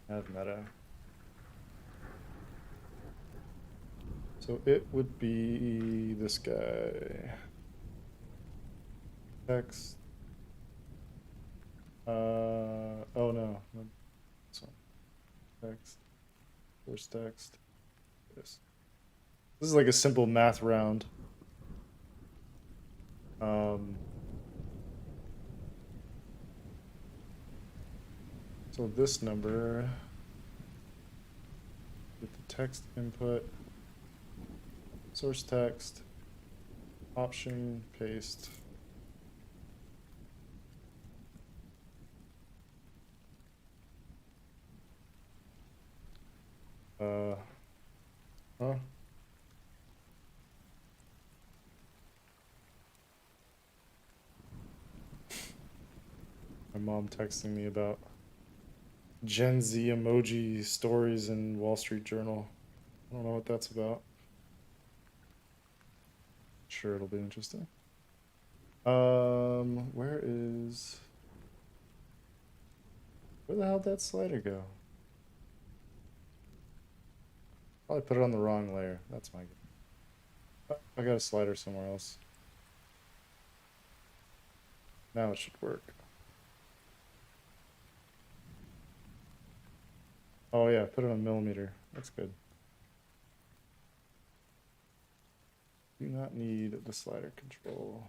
add meta. So it would be this guy. Text. Oh no, this one. Text. First text. This is like a simple math round. So this number text input, source text, option, paste. Huh? My mom texting me about Gen Z emoji stories in Wall Street Journal. I don't know what that's about. Sure, it'll be interesting. Where the hell did that slider go? Probably put it on the wrong layer. That's my guess. I got a slider somewhere else. Now it should work. Oh yeah, put it on millimeter. That's good. Do not need the slider control.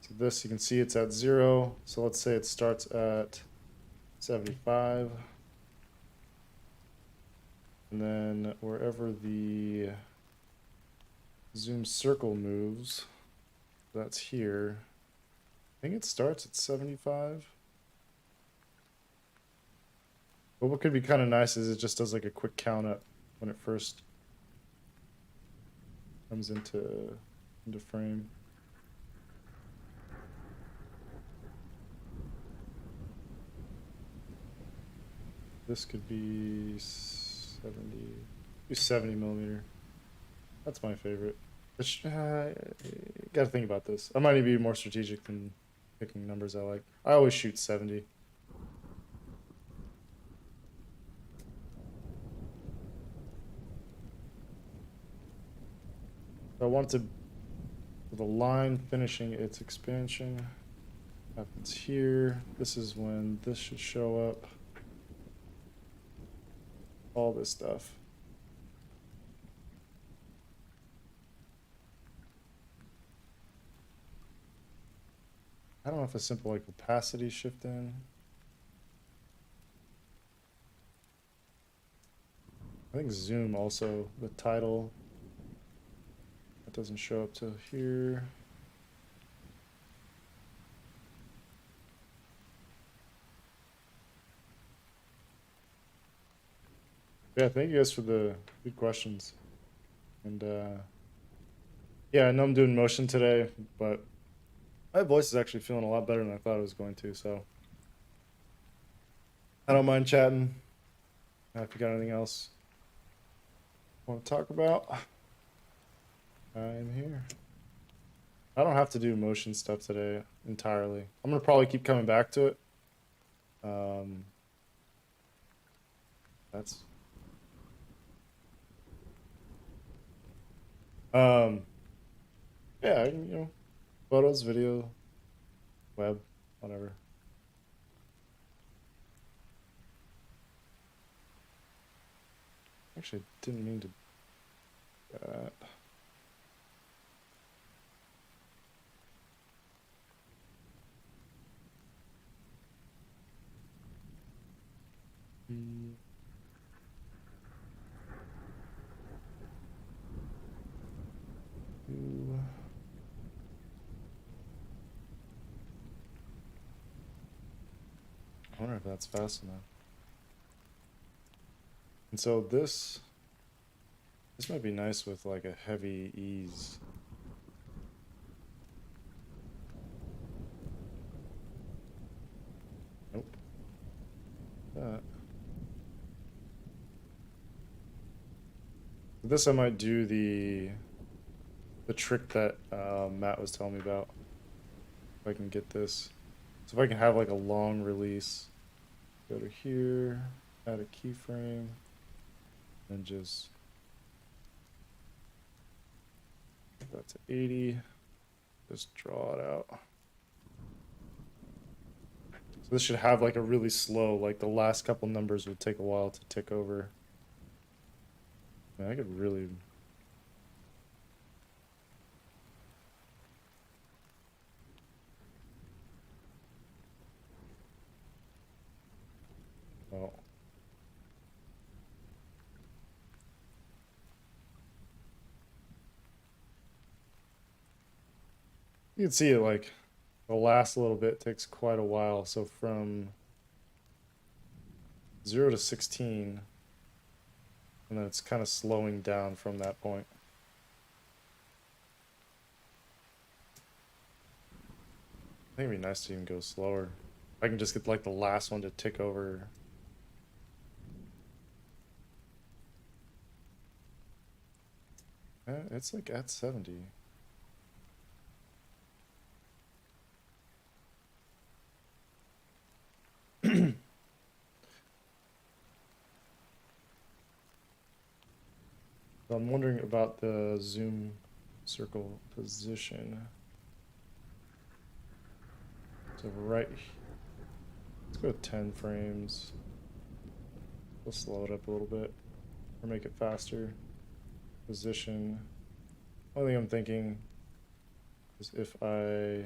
So this, you can see it's at 0. So let's say it starts at 75. And then wherever the zoom circle moves, that's here. I think it starts at 75. But what could be kind of nice is it just does like a quick count up when it first comes into frame. This could be 70 millimeter. That's my favorite. Gotta think about this. I might need to be more strategic than picking numbers I like. I always shoot 70. I want to, the line finishing its expansion happens here. This is when this should show up. All this stuff. I don't know if a simple like opacity shift in. I think zoom also, the title, that doesn't show up till here. Yeah, thank you guys for the good questions. And yeah, I know I'm doing motion today, but my voice is actually feeling a lot better than I thought it was going to, so I don't mind chatting. If you got anything else you want to talk about, I'm here. I don't have to do motion stuff today entirely. I'm gonna probably keep coming back to it. That's yeah, you know, photos, video, web, whatever. Actually, didn't mean to do that. I wonder if that's fast enough. And so this might be nice with like a heavy ease. Nope. That. This I might do the trick that Matt was telling me about. If I can get this. So if I can have like a long release, go to here, add a keyframe, and just put that to 80. Just draw it out. So this should have like a really slow, like the last couple numbers would take a while to tick over. Man, I could really. Oh. You can see it like the last little bit takes quite a while. So from 0 to 16, and then it's kind of slowing down from that point. I think it'd be nice to even go slower. I can just get like the last one to tick over. It's like at 70. I'm wondering about the zoom circle position. So right, let's go 10 frames. We'll slow it up a little bit or make it faster. Position. Only thing I'm thinking is if I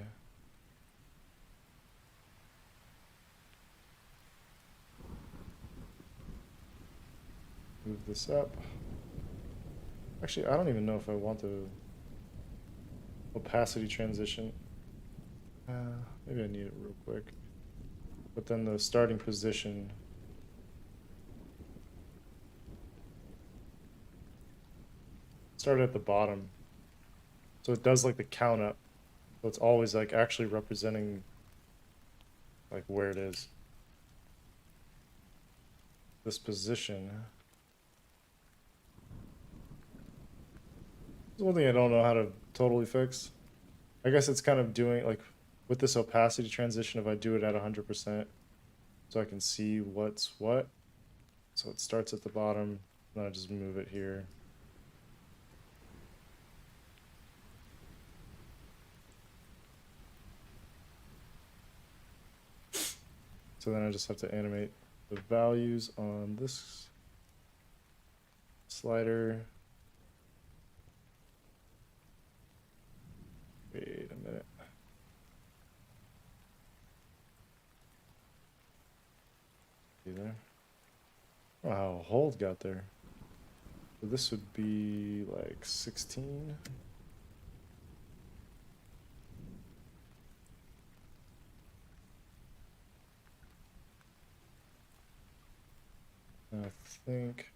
move this up. Actually, I don't even know if I want the opacity transition. Maybe I need it real quick. But then the starting position. Start at the bottom. So it does like the count up. So it's always like actually representing like where it is. This position. There's one thing I don't know how to totally fix. I guess it's kind of doing like with this opacity transition, if I do it at 100%, so I can see what's what. So it starts at the bottom, and I just move it here. So then I just have to animate the values on this slider. Wait a minute. See there? Oh, how a hold got there. So this would be like 16. And I think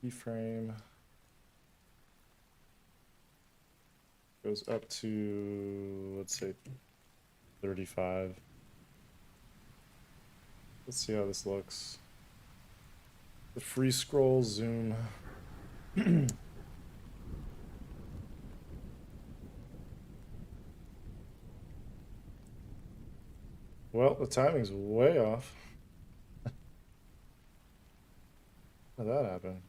keyframe goes up to, let's say, 35. Let's see how this looks. The free scroll zoom. Well, the timing's way off. How did that happen?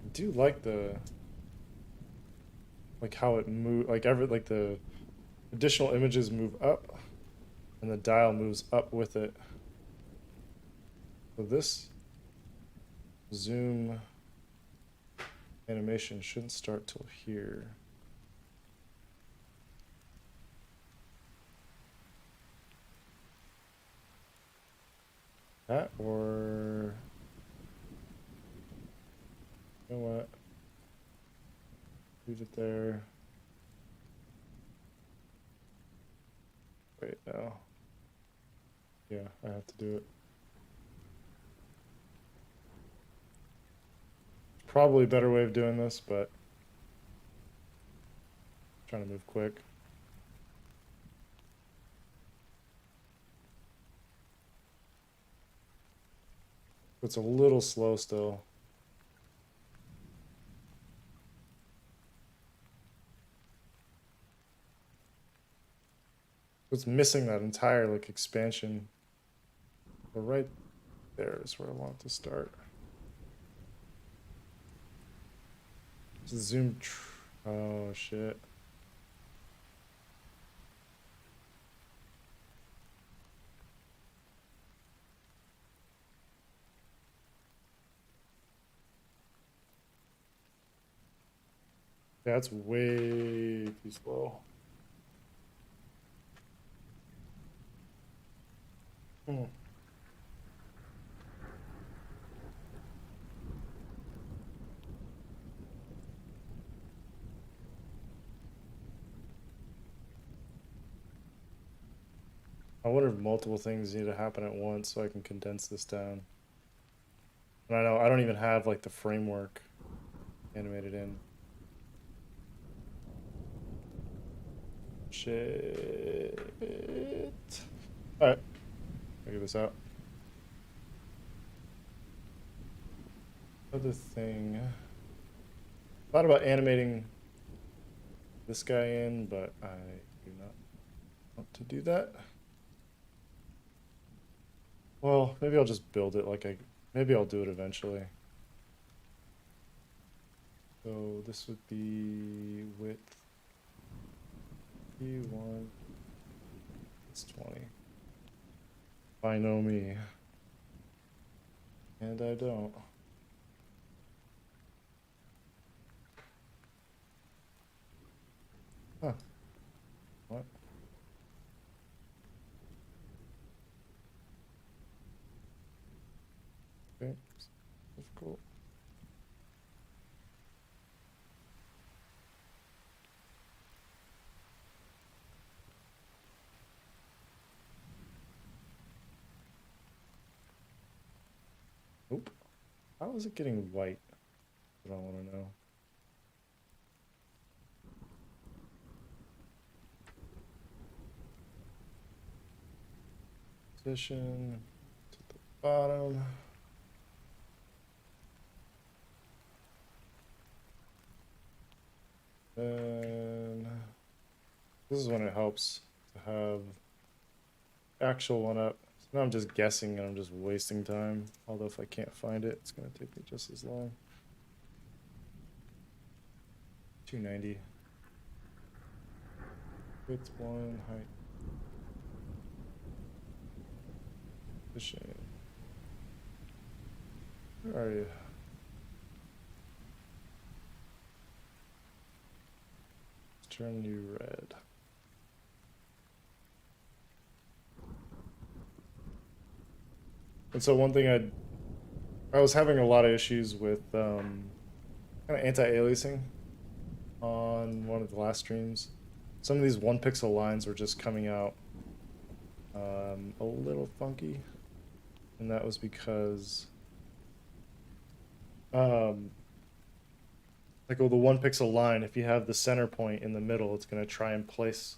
I do like how it move, like the additional images move up and the dial moves up with it. So this zoom animation shouldn't start till here. That or, you know what? Leave it there. Wait, no. Yeah, I have to do it. Probably a better way of doing this, but I'm trying to move quick. It's a little slow still. It's missing that entire like expansion. But right there is where I want to start. Zoom. Oh shit. That's way too slow. Hmm. I wonder if multiple things need to happen at once so I can condense this down. And I know I don't even have like the framework animated in. Shit. All right, figure this out. Other thing. Thought about animating this guy in, but I do not want to do that. Well, maybe I'll just build it maybe I'll do it eventually. So this would be width E1, it's 20. If I know me. And I don't. Huh. What? Okay. Difficult. Nope. How is it getting white? I don't want to know. Position to the bottom. And this is when it helps to have actual one up. So now I'm just guessing and I'm just wasting time. Although if I can't find it, it's gonna take me just as long. 290. Width 1, height. Position. Where are you? Let's turn you red. And so one thing I was having a lot of issues with kind of anti-aliasing on one of the last streams. Some of these 1 pixel lines were just coming out a little funky, and that was because like with the 1 pixel line, if you have the center point in the middle, it's going to try and place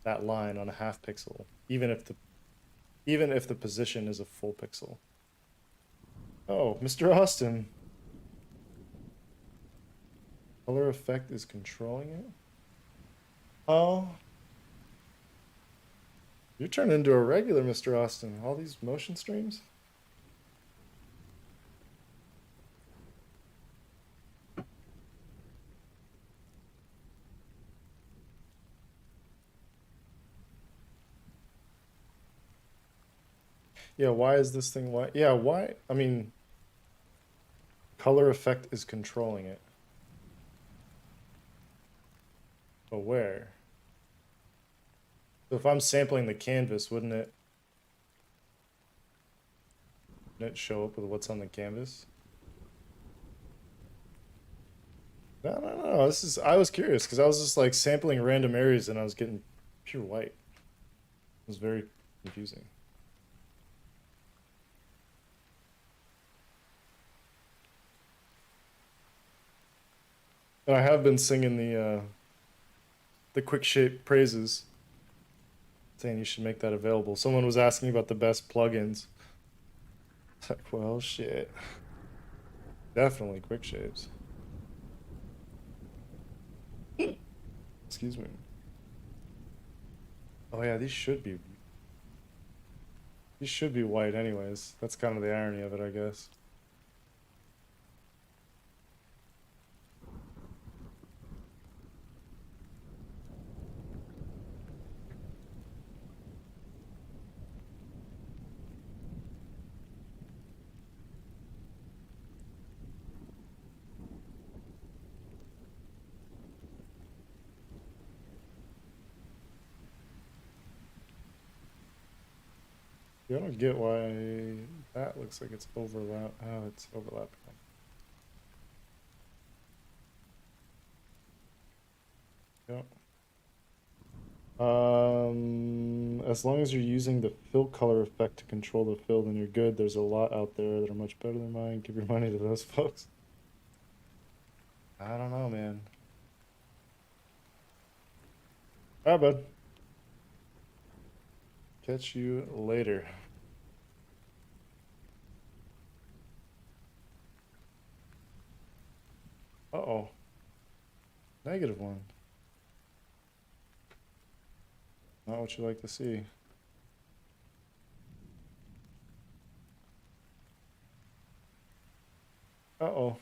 that line on a 1/2 pixel, even if the position is a full pixel. Oh, Mr. Austin. Color effect is controlling it? Oh. You're turning into a regular, Mr. Austin. All these motion streams? Yeah, why is this thing white? Yeah, why? I mean, color effect is controlling it. But where? So if I'm sampling the canvas, wouldn't it show up with what's on the canvas? No. I was curious because I was just like sampling random areas and I was getting pure white. It was very confusing. And I have been singing the quick shape praises, saying you should make that available. Someone was asking about the best plugins. It's like, well, shit. Definitely quick shapes. Excuse me. Oh yeah, these should be white anyways. That's kind of the irony of it, I guess. I don't get why that looks like it's overlap. Oh, it's overlapping. Yep. As long as you're using the fill color effect to control the fill, then you're good. There's a lot out there that are much better than mine. Give your money to those folks. I don't know, man. Ah, bud. Catch you later. Uh-oh. -1. Not what you like to see. Uh-oh.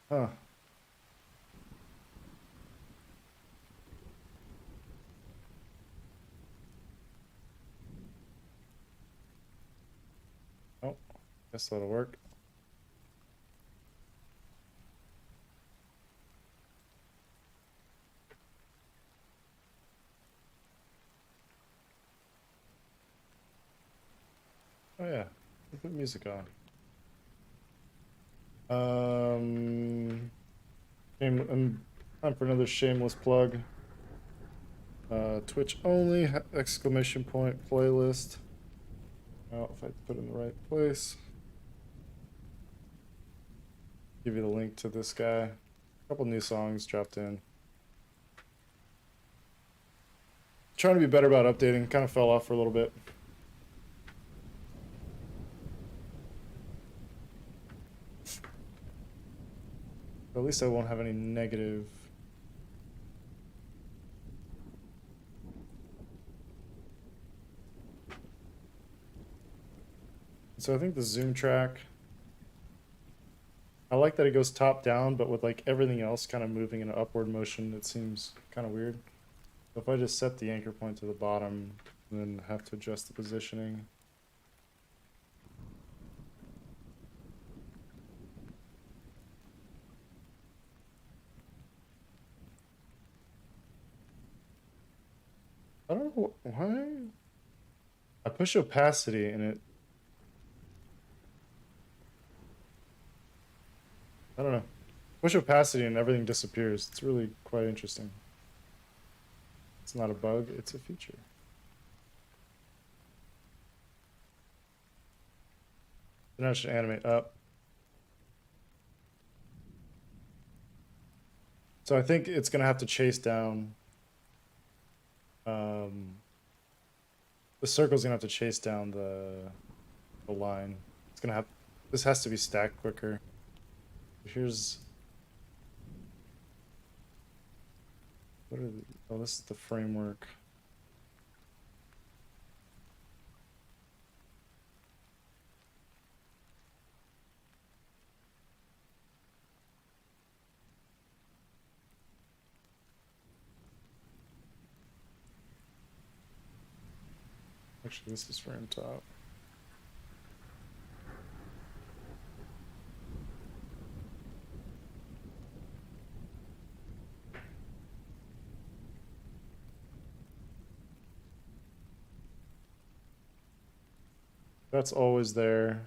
Huh. Oh, guess that'll work. Oh yeah, put music on. Time for another shameless plug. Twitch only, exclamation point, playlist. Oh, if I put it in the right place. Give you the link to this guy. A couple new songs dropped in. Trying to be better about updating. Kind of fell off for a little bit. But at least I won't have any negative. So I think the zoom track, I like that it goes top down, but with like everything else kind of moving in an upward motion, it seems kind of weird. So if I just set the anchor point to the bottom and then have to adjust the positioning. I don't know why. I push opacity and it, I don't know. Push opacity and everything disappears. It's really quite interesting. It's not a bug, it's a feature. Then I should animate up. So I think it's gonna have to chase down. The circle's gonna have to chase down the line. It's gonna have. This has to be stacked quicker. Here's. What are the? Oh, this is the framework. Actually, this is frame top. That's always there.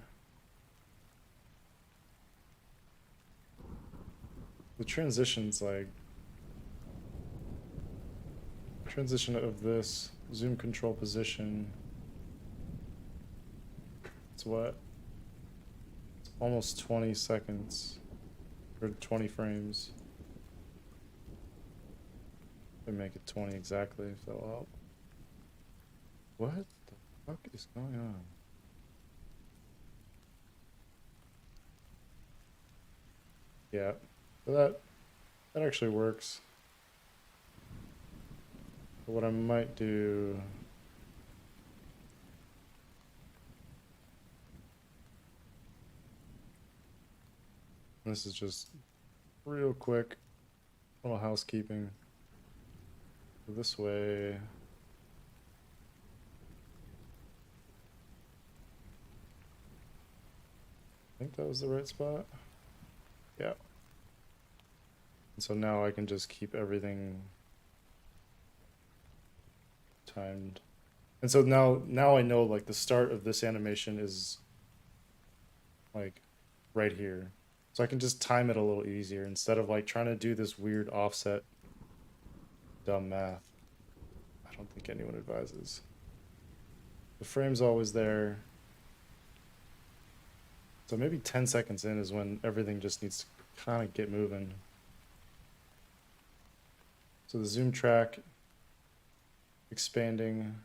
The transition's like transition of this zoom control position. It's what? It's almost 20 seconds or 20 frames. They make it 20 exactly if that'll help. What the fuck is going on? Yeah, so that actually works. But what I might do, this is just real quick, little housekeeping. This way. I think that was the right spot. Yeah. And so now I can just keep everything timed. And so now I know like the start of this animation is like right here. So I can just time it a little easier instead of like trying to do this weird offset dumb math. I don't think anyone advises. The frame's always there. So maybe 10 seconds in is when everything just needs to kind of get moving. So the zoom track expanding.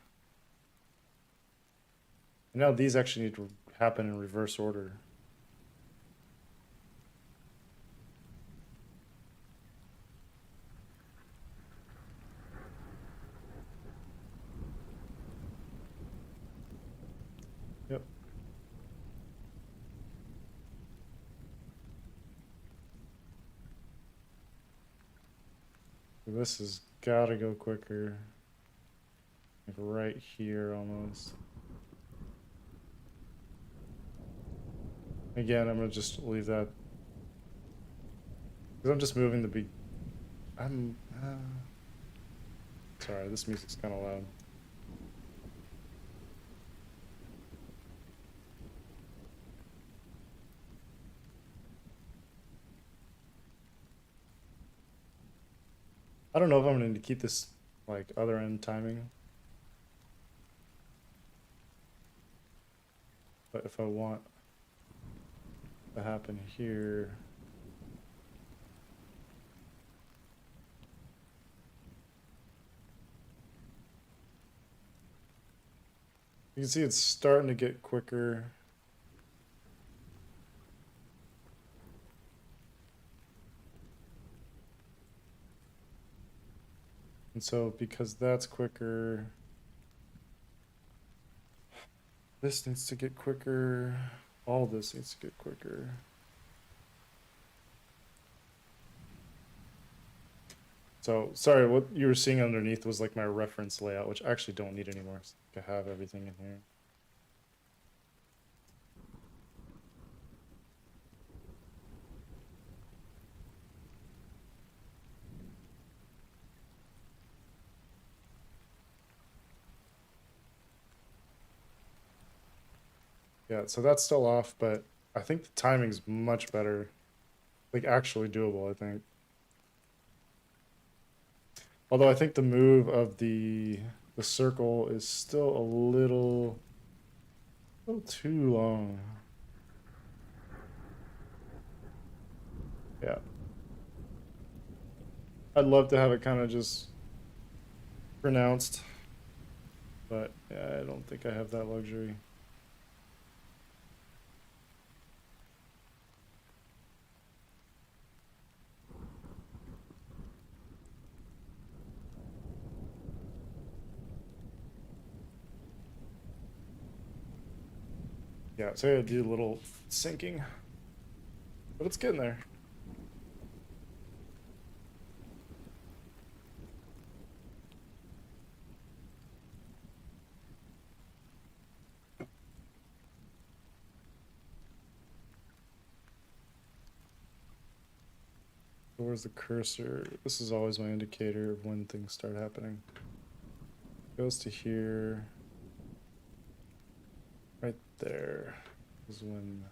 And now these actually need to happen in reverse order. Yep. This has got to go quicker. Like right here almost. Again, I'm gonna just leave that because I'm just moving the beat. I'm sorry, this music's kind of loud. I don't know if I'm going to keep this like other end timing, but if I want to happen here, you can see it's starting to get quicker. And so because that's quicker, this needs to get quicker. All this needs to get quicker. So sorry, what you were seeing underneath was like my reference layout, which I actually don't need anymore. I have everything in here. Yeah, so that's still off, but I think the timing's much better. Like actually doable, I think. Although I think the move of the circle is still a little too long. Yeah. I'd love to have it kind of just pronounced, but yeah, I don't think I have that luxury. Yeah, so I gotta do a little syncing, but it's getting there. So where's the cursor? This is always my indicator of when things start happening. Goes to here. Right there is when.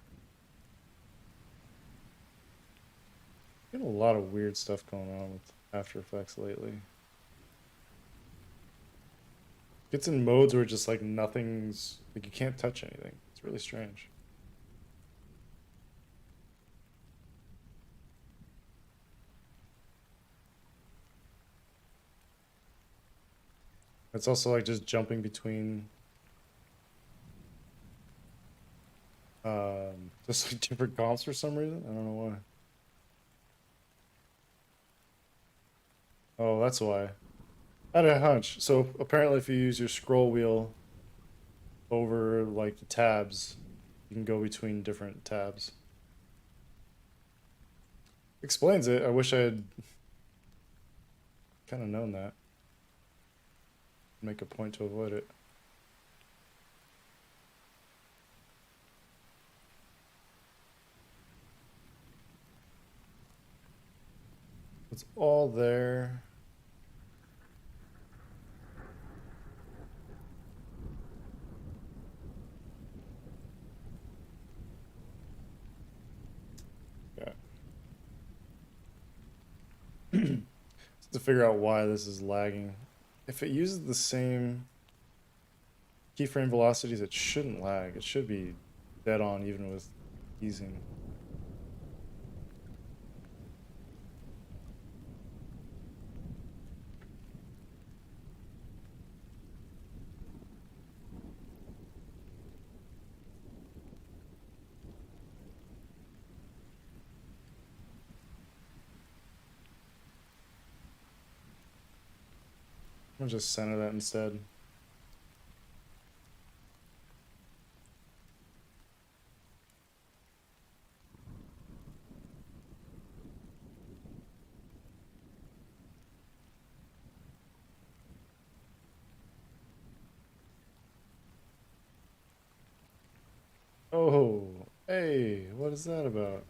Getting a lot of weird stuff going on with After Effects lately. Gets in modes where just like nothing's like you can't touch anything. It's really strange. It's also like just jumping between just like different comps for some reason. I don't know why. Oh, that's why. I had a hunch. So apparently if you use your scroll wheel over like the tabs, you can go between different tabs. Explains it. I wish I had kind of known that. Make a point to avoid it. It's all there. To figure out why this is lagging. If it uses the same keyframe velocities, it shouldn't lag. It should be dead on even with easing. I'm gonna just center that instead. Oh, hey, what is that about?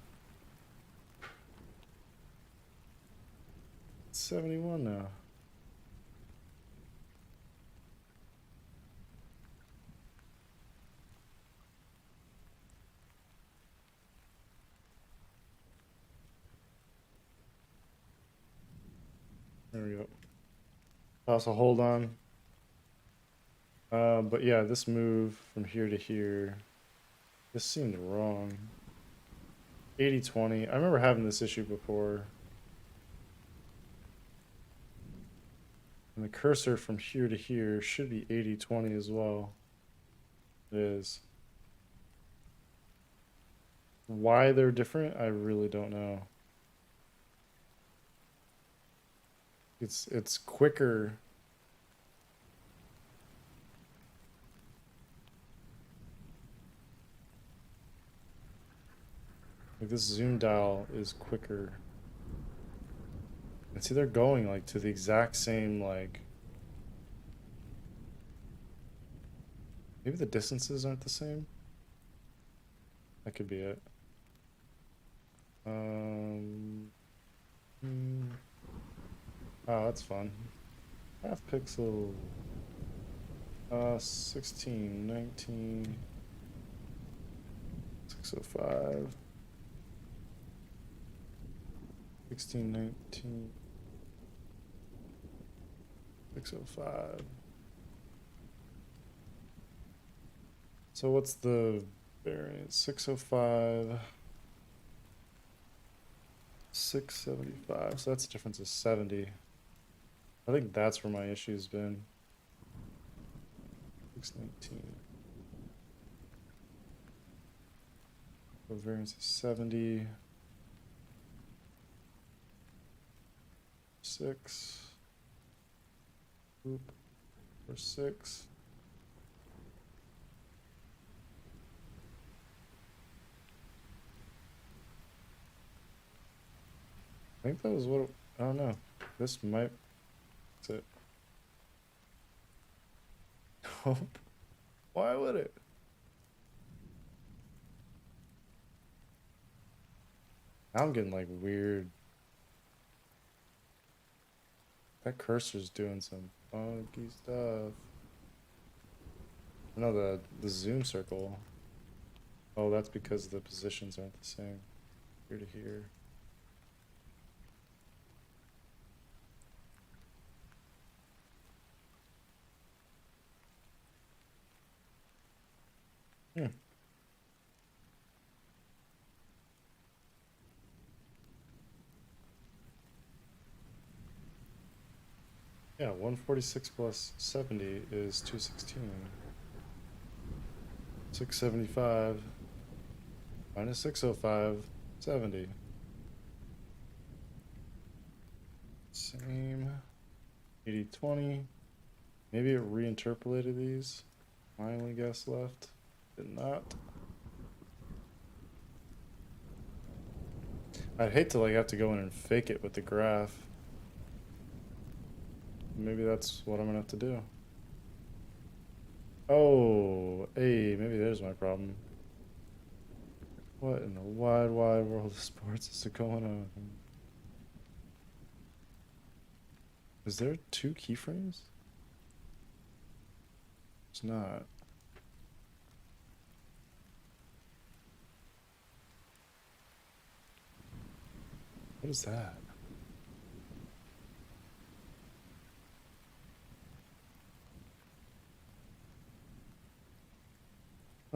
It's 71 now. There we go. Also, hold on. But yeah, this move from here to here, this seemed wrong. 80-20. I remember having this issue before. And the cursor from here to here should be 80-20 as well. It is. Why they're different, I really don't know. It's quicker. Like this zoom dial is quicker. And see, they're going like to the exact same, like, maybe the distances aren't the same. That could be it. Oh, that's fun. Half pixel. 16, 19, 605. 16, 19, 605. So what's the variance? 605, 675. So that's a difference of 70. I think that's where my issue's been. 619. So variance is 70. 6. Oop. Or 6. I think that was what, I don't know. This might, that's it. Nope. Why would it? Now I'm getting like weird. That cursor's doing some funky stuff. No, the zoom circle. Oh, that's because the positions aren't the same. Here to here. Hmm. Yeah, 146 plus 70 is 216. 675 minus 605, 70. Same. 80-20. Maybe it reinterpolated these. My only guess left. Did not. I'd hate to like have to go in and fake it with the graph. Maybe that's what I'm gonna have to do. Oh, hey, maybe there's my problem. What in the wide, wide world of sports is going on? Is there 2 keyframes? It's not. What is that?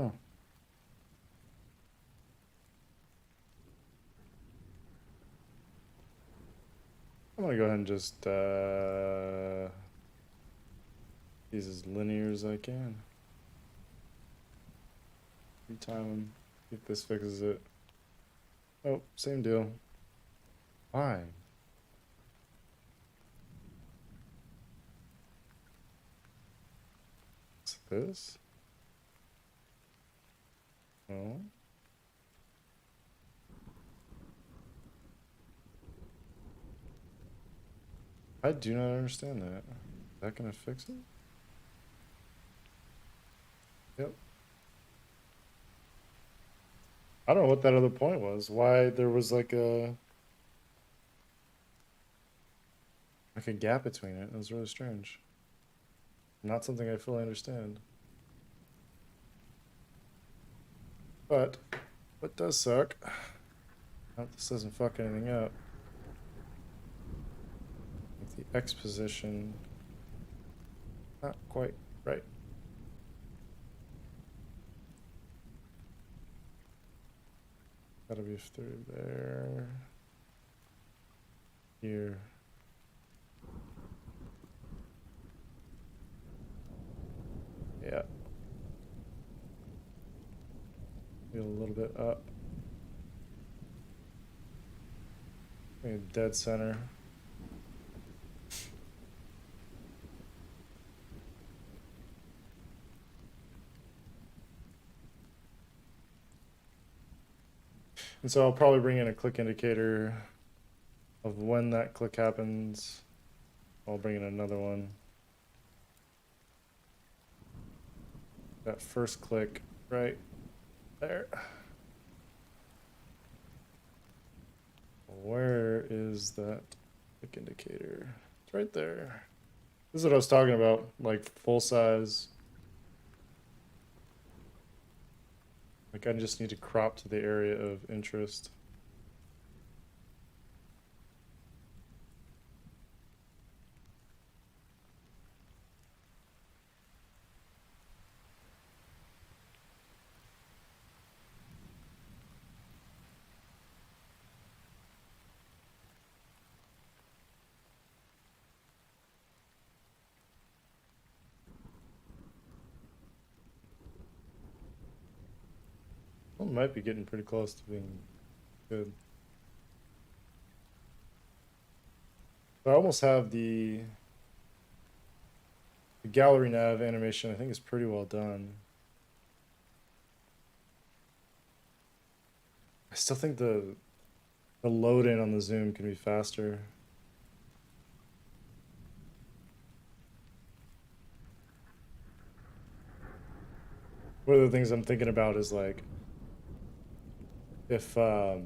Oh. I'm gonna go ahead and just these as linear as I can. Retime them. See if this fixes it. Oh, same deal. Why? What's this? No. I do not understand that. Is that gonna fix it? Yep. I don't know what that other point was. Why there was like a gap between it. It was really strange. Not something I fully understand. But what does suck? I hope this doesn't fuck anything up. Like the X position. Not quite right. Gotta be through there. Here. Yeah. Feel a little bit up. Maybe dead center. And so I'll probably bring in a click indicator of when that click happens. I'll bring in another one. That first click right there. Where is that click indicator? It's right there. This is what I was talking about, like full size. Like I just need to crop to the area of interest. Well, it might be getting pretty close to being good. I almost have the gallery nav animation. I think is pretty well done. I still think the load in on the zoom can be faster. One of the things I'm thinking about is like if there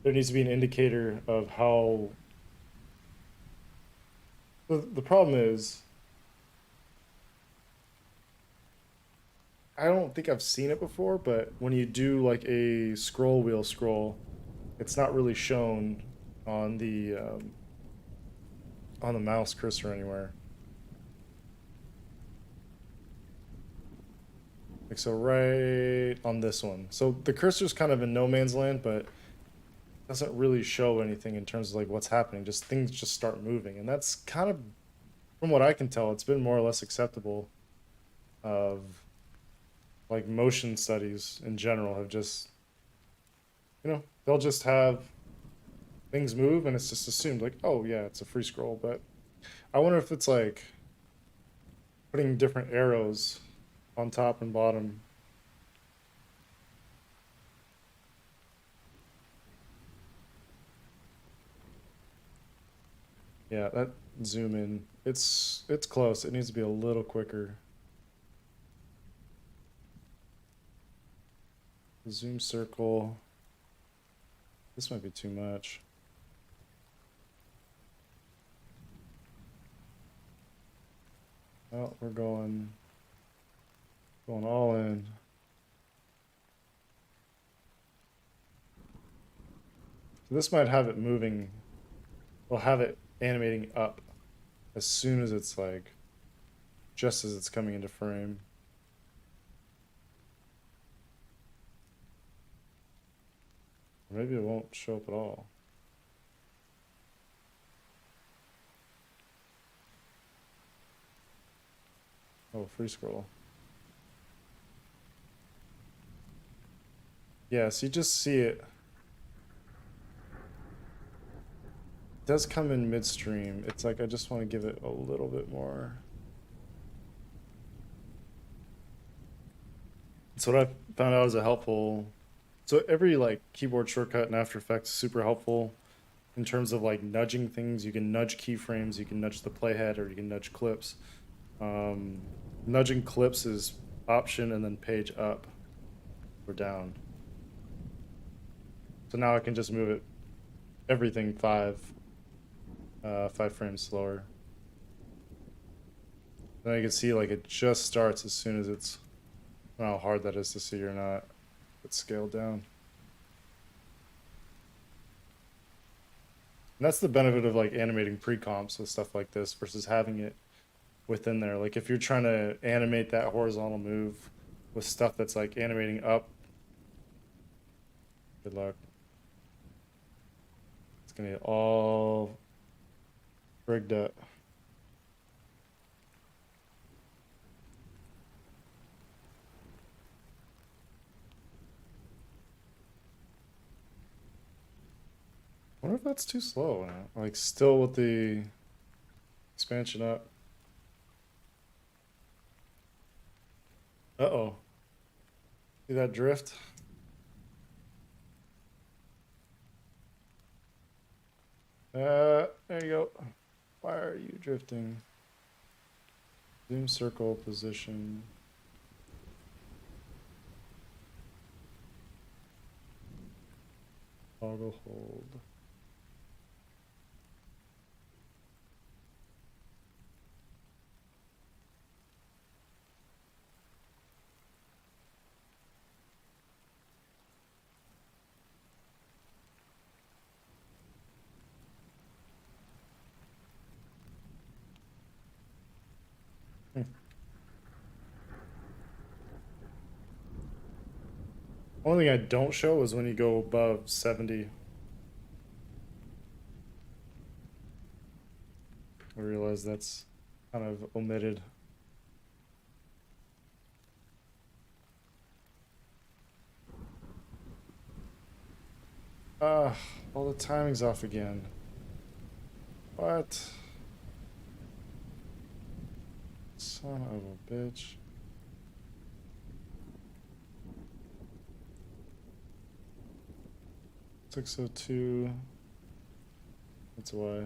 needs to be an indicator of how the problem is I don't think I've seen it before, but when you do like a scroll wheel scroll, it's not really shown on the mouse cursor anywhere. Like so right on this one. So the cursor's kind of in no man's land, but doesn't really show anything in terms of like what's happening. Just things just start moving. And that's kind of, from what I can tell, it's been more or less acceptable of like motion studies in general have just, you know, they'll just have things move and it's just assumed like, oh yeah, it's a free scroll. But I wonder if it's like putting different arrows on top and bottom. Yeah, that zoom in, it's close. It needs to be a little quicker. Zoom circle. This might be too much. Oh, we're going all in. So this might have it moving. We'll have it animating up as soon as it's like, just as it's coming into frame. Maybe it won't show up at all. Oh, free scroll. Yeah, so you just see it. It does come in midstream. It's like I just want to give it a little bit more. So what I found out is a helpful. So every like keyboard shortcut in After Effects is super helpful in terms of like nudging things. You can nudge keyframes, you can nudge the playhead, or you can nudge clips. Nudging clips is option and then page up or down. So now I can just move it everything 5 frames slower. Then you can see like it just starts as soon as it's, I don't know how hard that is to see or not. It's scaled down. And that's the benefit of like animating pre-comps with stuff like this versus having it within there. Like if you're trying to animate that horizontal move with stuff that's like animating up, good luck. It's gonna get all rigged up. I wonder if that's too slow now. Like still with the expansion up. Uh-oh. See that drift? There you go. Why are you drifting? Zoom circle position. Toggle hold. Only thing I don't show is when you go above 70. I realize that's kind of omitted. Ah, all the timing's off again. What? Son of a bitch. $602. That's why.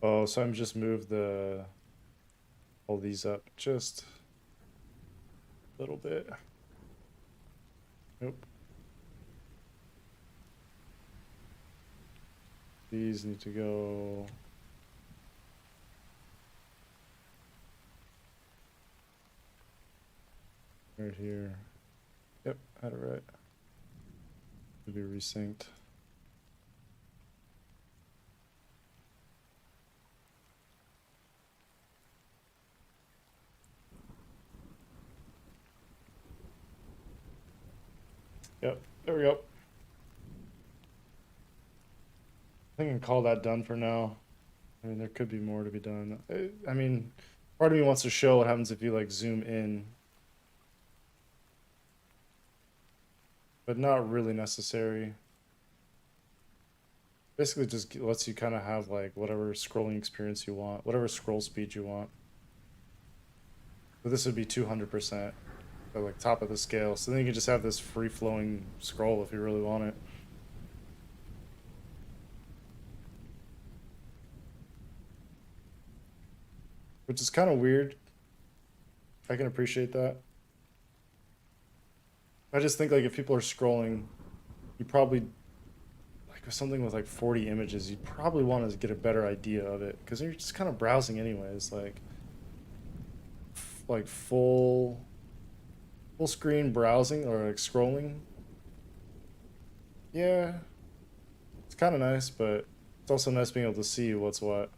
Oh, so I'm just moved all these up just a little bit. Nope. These need to go. Right here. Yep, had it right. Should be resynced. Yep, there we go. I think I can call that done for now. I mean, there could be more to be done. I mean, part of me wants to show what happens if you like zoom in, but not really necessary. Basically, just lets you kind of have like whatever scrolling experience you want, whatever scroll speed you want. So this would be 200%, at like top of the scale. So then you can just have this free-flowing scroll if you really want it. Which is kind of weird. I can appreciate that. I just think like if people are scrolling, you probably like with something with like 40 images, you probably want to get a better idea of it because you're just kind of browsing anyways. Like like full screen browsing or like scrolling. Yeah, it's kind of nice, but it's also nice being able to see what's what.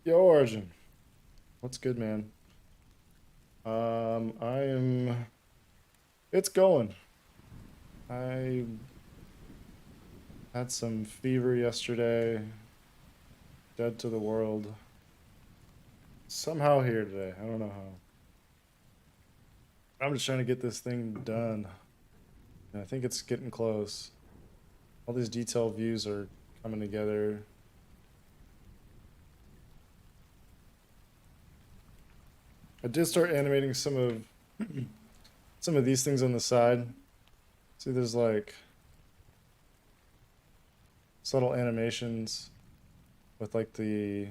Yo, Origin, what's good, man? I am. It's going. I had some fever yesterday. Dead to the world. Somehow here today. I don't know how. I'm just trying to get this thing done. And I think it's getting close. All these detail views are coming together. I did start animating some of these things on the side. See, there's like subtle animations with like the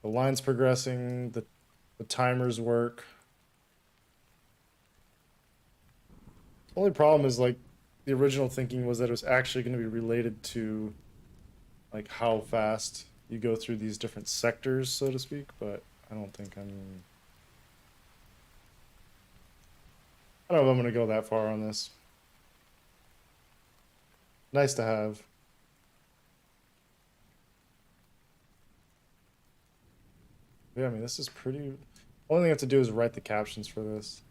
lines progressing, the timers work. Only problem is like the original thinking was that it was actually going to be related to like how fast you go through these different sectors, so to speak, but I don't think I don't know if I'm going to go that far on this. Nice to have. Yeah, I mean, this is pretty. Only thing I have to do is write the captions for this.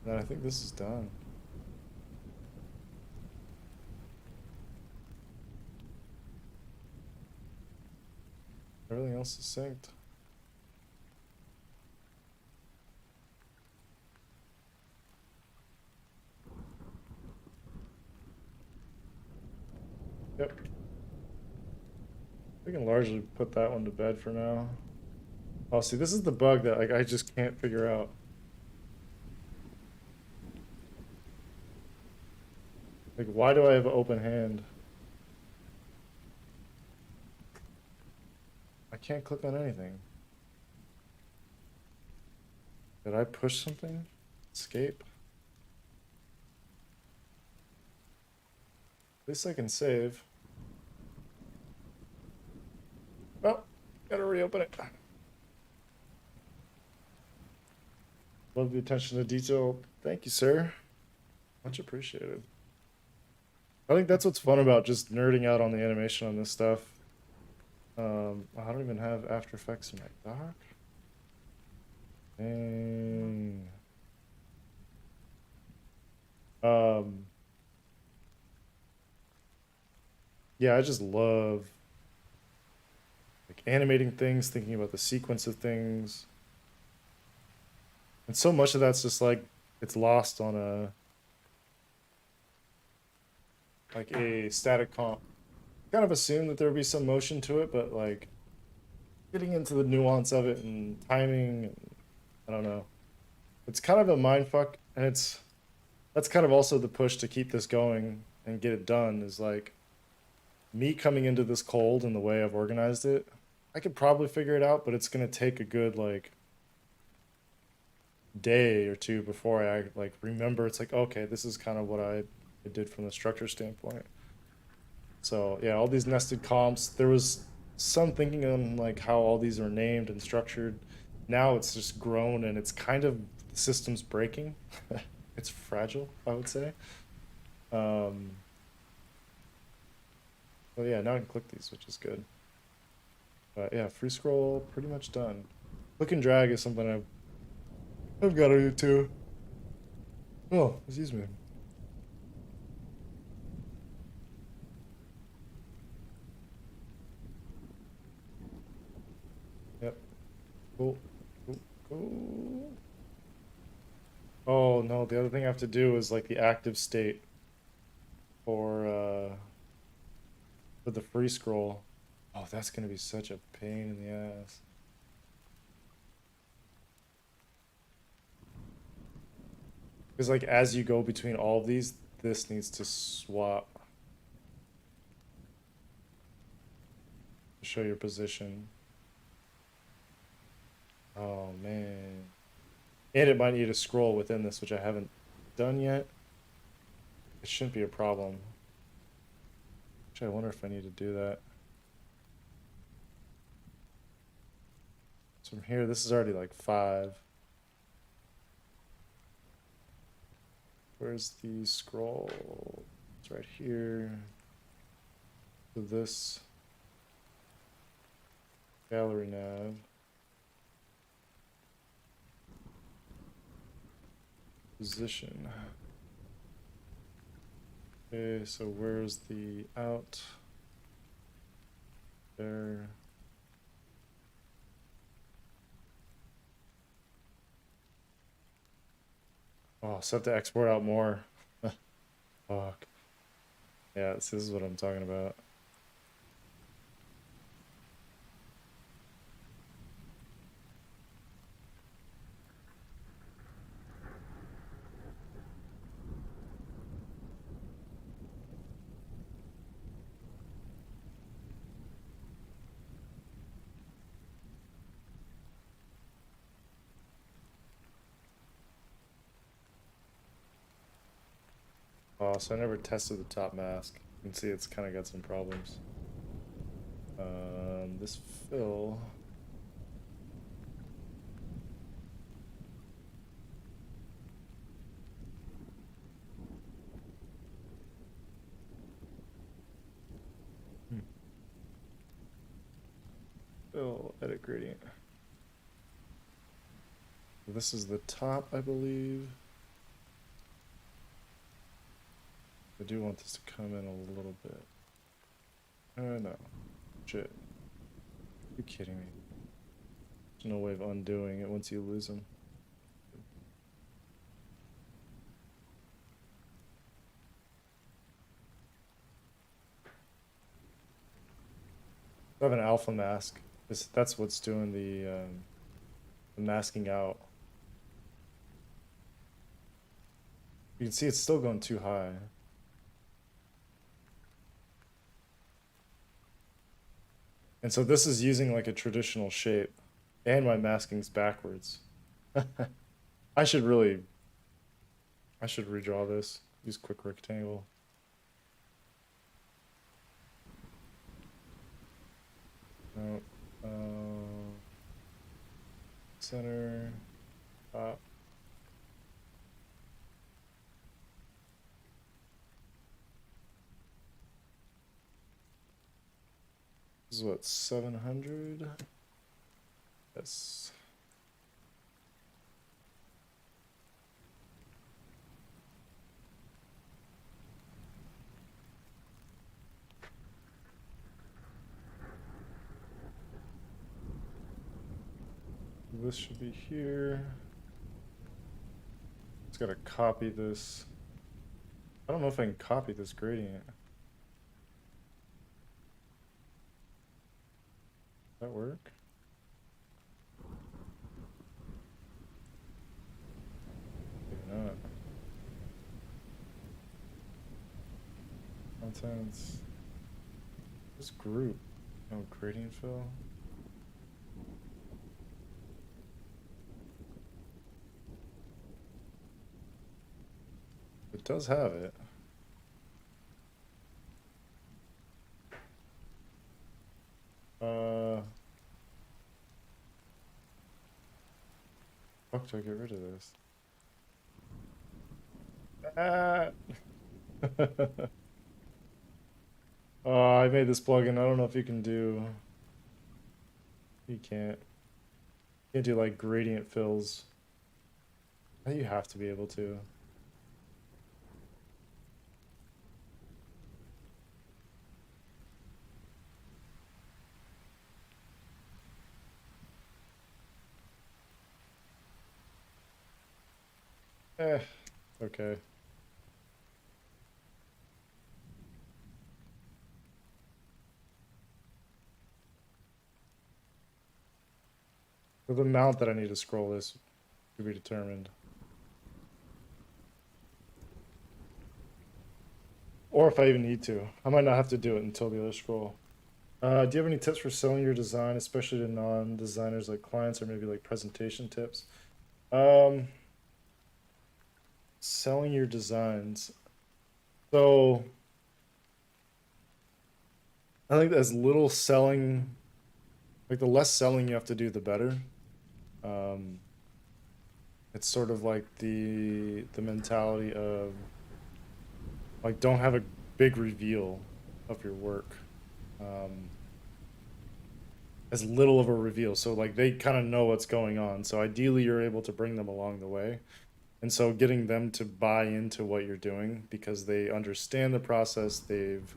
And then I think this is done. Everything else is synced. Yep. We can largely put that one to bed for now. Oh, see, this is the bug that like I just can't figure out. Like, why do I have an open hand? I can't click on anything. Did I push something? Escape? At least I can save. Oh, gotta reopen it. Love the attention to detail. Thank you, sir. Much appreciated. I think that's what's fun about just nerding out on the animation on this stuff. I don't even have After Effects in my dock. Dang. Um, yeah, I just love like animating things, thinking about the sequence of things. And so much of that's just like it's lost on a static comp. Kind of assume that there would be some motion to it, but like getting into the nuance of it and timing, and, I don't know. It's kind of a mind fuck, and that's kind of also the push to keep this going and get it done is like me coming into this cold and the way I've organized it. I could probably figure it out, but it's gonna take a good like day or two before I like remember it's like okay, this is kind of what I did from the structure standpoint. So yeah, all these nested comps. There was some thinking on like how all these are named and structured. Now it's just grown and it's kind of the system's breaking. It's fragile, I would say. Um, so yeah, now I can click these, which is good. But yeah, free scroll pretty much done. Click and drag is something I've got to do too. Oh, excuse me. Yep. Cool. Cool. Cool. Oh no, the other thing I have to do is like the active state for the free scroll. Oh, that's gonna be such a pain in the ass. Because like as you go between all of these, this needs to swap to show your position. Oh man. And it might need to scroll within this, which I haven't done yet. it shouldn't be a problem. Actually, I wonder if I need to do that. So from here, this is already like 5. Where's the scroll? It's right here. So this gallery nav. Position. Okay, so where's the out? There. Oh, so I have to export out more. Fuck. Yeah, this is what I'm talking about. Oh, so I never tested the top mask. You can see it's kind of got some problems. This fill. Fill, edit gradient. This is the top, I believe. I do want this to come in a little bit. No. Shit. You kidding me? There's no way of undoing it once you lose them. I have an alpha mask. That's what's doing the masking out. You can see it's still going too high. And so this is using like a traditional shape, and my masking's backwards. I should redraw this. Use quick rectangle. No. Center. Top. This is what, 700? Yes. This should be here. It's got to copy this. I don't know if I can copy this gradient. Does that work? Maybe not. Contents. This group. No gradient fill. It does have it. Fuck, do I get rid of this? Ah! Oh, I made this plugin. I don't know if you can do. You can't. You can't do like gradient fills. I think you have to be able to. Okay. So the amount that I need to scroll this to be determined. Or if I even need to. I might not have to do it until the other scroll. Do you have any tips for selling your design, especially to non-designers like clients, or maybe like presentation tips? Selling your designs. So I think as little selling, like the less selling you have to do, the better. Um, it's sort of like the mentality of like don't have a big reveal of your work. Um, as little of a reveal, so like they kind of know what's going on. So ideally, you're able to bring them along the way. And so getting them to buy into what you're doing because they understand the process, they've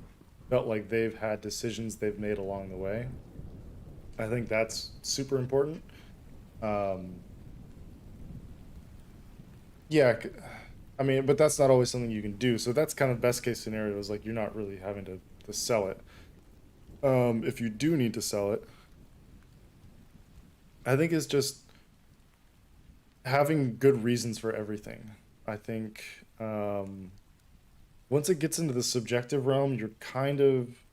felt like they've had decisions they've made along the way. I think that's super important. Um, yeah, I mean, but that's not always something you can do. So that's kind of best case scenario is like you're not really having to sell it. If you do need to sell it, I think it's just having good reasons for everything. I think once it gets into the subjective realm, you're kind of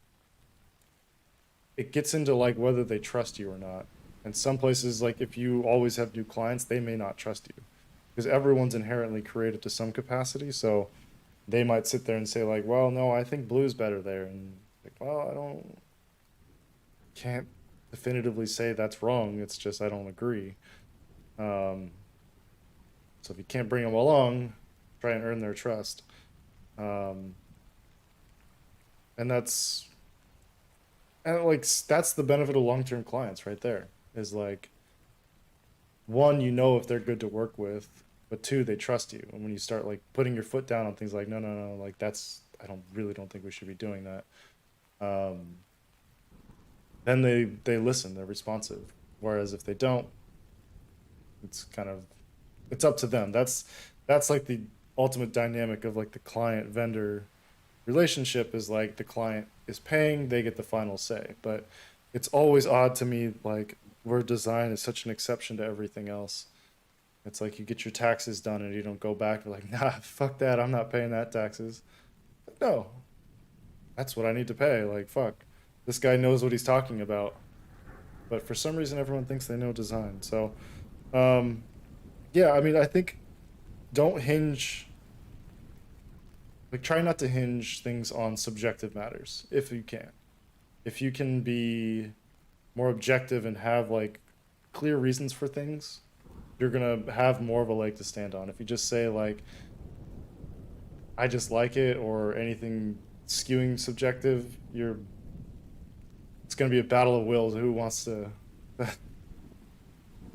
it gets into like whether they trust you or not. And some places, like if you always have new clients, they may not trust you because everyone's inherently creative to some capacity. So they might sit there and say like, "Well, no, I think blue's better there," and like, "Well, I don't can't definitively say that's wrong. It's just I don't agree." Um, so if you can't bring them along, try and earn their trust. Um, and that's the benefit of long-term clients right there. Is like one, you know if they're good to work with, but two, they trust you. And when you start like putting your foot down on things like, no, no, no, like that's I don't think we should be doing that. Um, then they listen, they're responsive. Whereas if they don't, it's kind of it's up to them. That's like the ultimate dynamic of like the client vendor relationship is like the client is paying, they get the final say. But it's always odd to me like where design is such an exception to everything else. It's like you get your taxes done and you don't go back and like, nah, fuck that, I'm not paying that taxes. No, that's what I need to pay. Like, fuck. This guy knows what he's talking about. But for some reason everyone thinks they know design. So um yeah, I mean I think don't hinge like try not to hinge things on subjective matters if you can. If you can be more objective and have like clear reasons for things, you're gonna have more of a leg to stand on. If you just say like I just like it or anything skewing subjective, you're it's going to be a battle of wills. Who wants to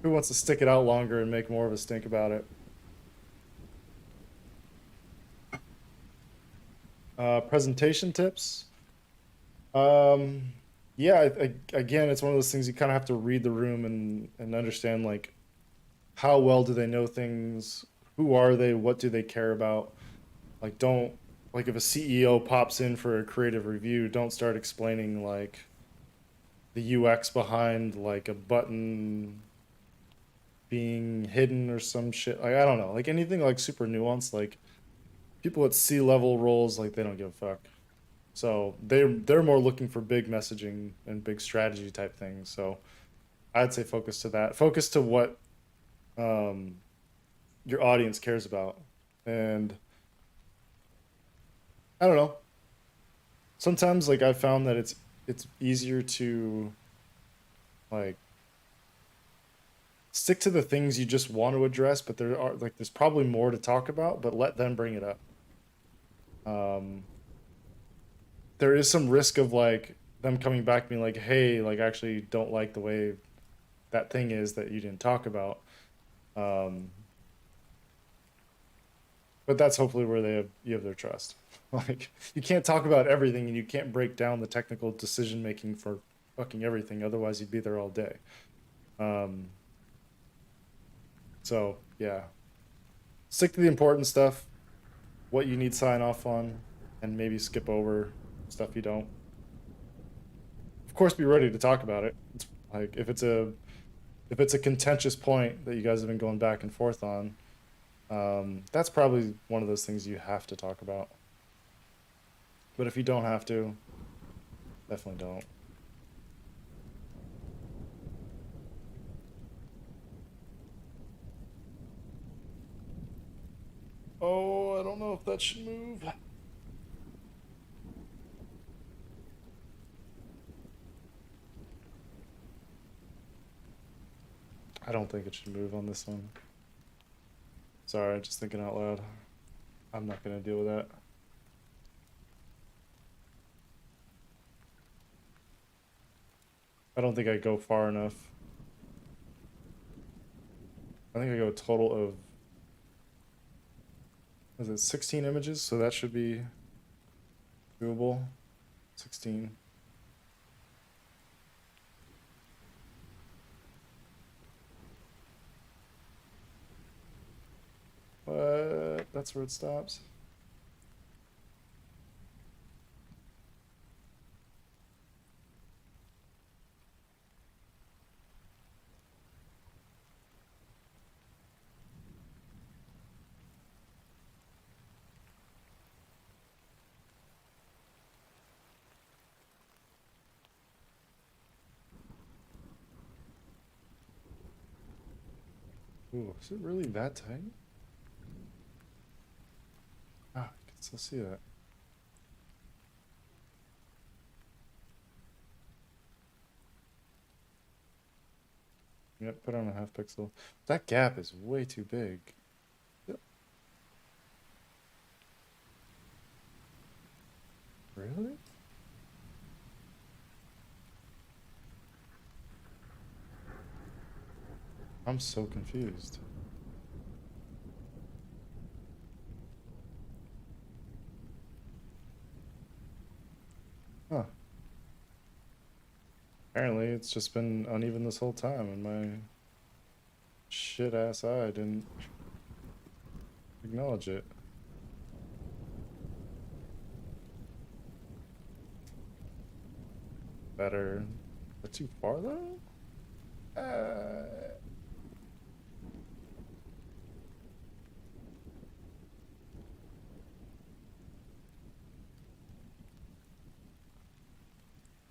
who wants to stick it out longer and make more of a stink about it? Presentation tips. Um, yeah, again, it's one of those things you kind of have to read the room and understand like how well do they know things? Who are they? What do they care about? Like, don't like if a CEO pops in for a creative review, don't start explaining like the UX behind like a button being hidden or some shit. Like I don't know, like anything like super nuanced. Like people at C-level roles, like they don't give a fuck. So they're more looking for big messaging and big strategy type things. So I'd say focus to that. Focus to what um, your audience cares about. And I don't know. Sometimes like I've found that it's easier to like stick to the things you just want to address, but there's probably more to talk about, but let them bring it up. Um, there is some risk of like them coming back being like, hey, like I actually don't like the way that thing is that you didn't talk about. Um, but that's hopefully where you have their trust. Like you can't talk about everything and you can't break down the technical decision making for fucking everything. Otherwise, you'd be there all day. Um, so yeah, stick to the important stuff, what you need sign off on, and maybe skip over stuff you don't. Of course, be ready to talk about it. It's like if it's a contentious point that you guys have been going back and forth on, that's probably one of those things you have to talk about. But if you don't have to, definitely don't. Oh, I don't know if that should move. I don't think it should move on this one. Sorry, just thinking out loud. I'm not gonna deal with that. I don't think I go far enough. I think I go a total of, was it 16 images? So that should be doable. 16. What? That's where it stops. Ooh, is it really that tight? Ah, I can still see that. Yep, put on a half pixel. That gap is way too big. Yep. Really? I'm so confused. Huh. Apparently, it's just been uneven this whole time, and my shit ass eye didn't acknowledge it. Better. But too far though?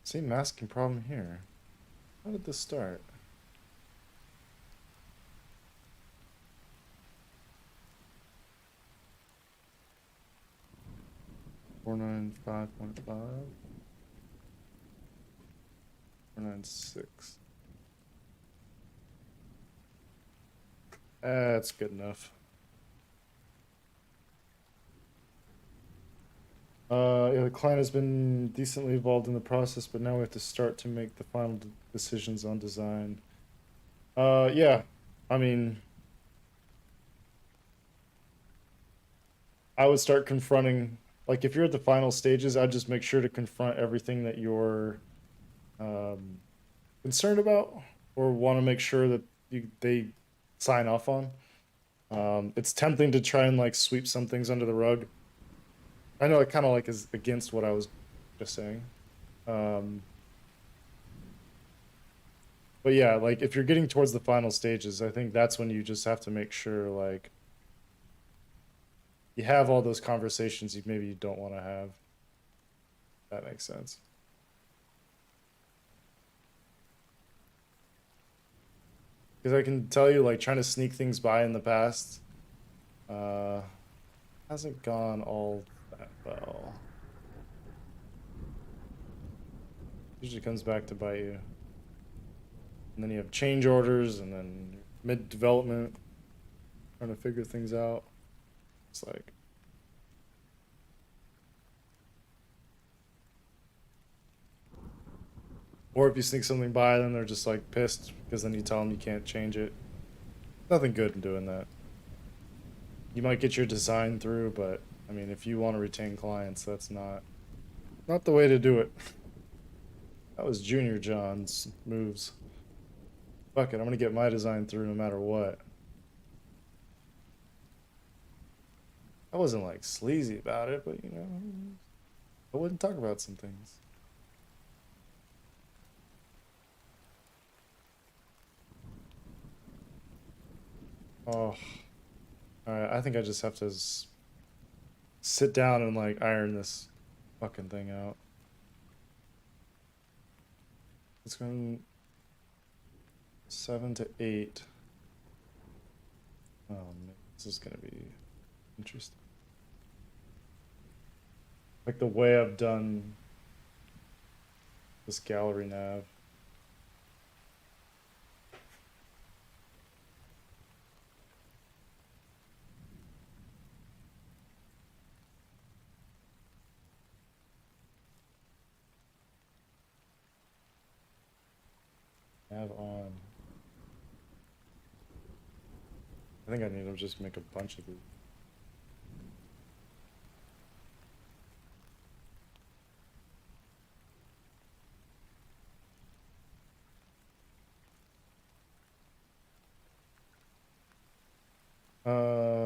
Same masking problem here. How did this start? .495.5. 496. That's good enough. Yeah, the client has been decently involved in the process, but now we have to start to make the final decisions on design. Yeah, I mean, I would start confronting, like, if you're at the final stages, I'd just make sure to confront everything that you're concerned about or want to make sure that they sign off on. It's tempting to try and like sweep some things under the rug. I know it kind of like is against what I was just saying. But yeah, like if you're getting towards the final stages, I think that's when you just have to make sure like you have all those conversations you maybe you don't want to have. That makes sense. Because I can tell you, like trying to sneak things by in the past, uh, hasn't gone all that well. Usually comes back to bite you. And then you have change orders, and then mid development, trying to figure things out. It's like, or if you sneak something by, then they're just like pissed because then you tell them you can't change it. Nothing good in doing that. You might get your design through, but I mean, if you want to retain clients, that's not the way to do it. That was Junior John's moves. Fuck it, I'm gonna get my design through no matter what. I wasn't like sleazy about it, but you know, I wouldn't talk about some things. Oh, all right. I think I just have to sit down and like iron this fucking thing out. It's going 7 to 8. Oh man, this is gonna be interesting. Like the way I've done this gallery nav. I think I need to just make a bunch of these. Um,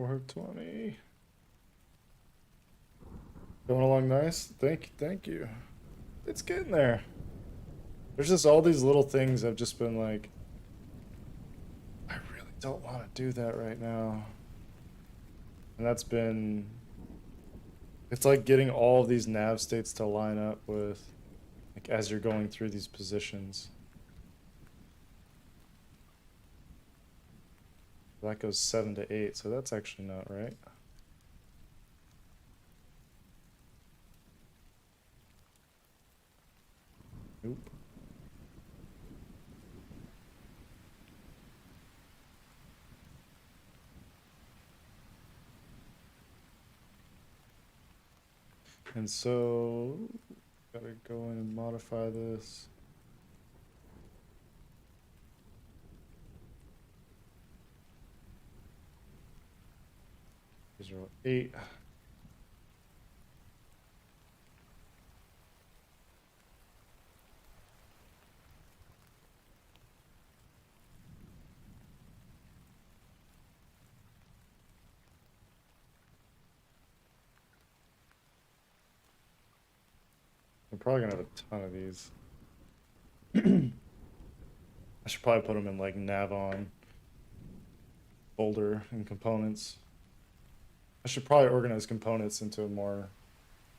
420. Going along nice. Thank you. It's getting there. There's just all these little things I've just been like, I really don't want to do that right now. And that's been, it's like getting all of these nav states to line up with, like, as you're going through these positions. That goes 7 to 8, so that's actually not right. Nope. And so, gotta go in and modify this. 08. I'm probably gonna have a ton of these. I should probably put them in like nav on folder and components. I should probably organize components into a more,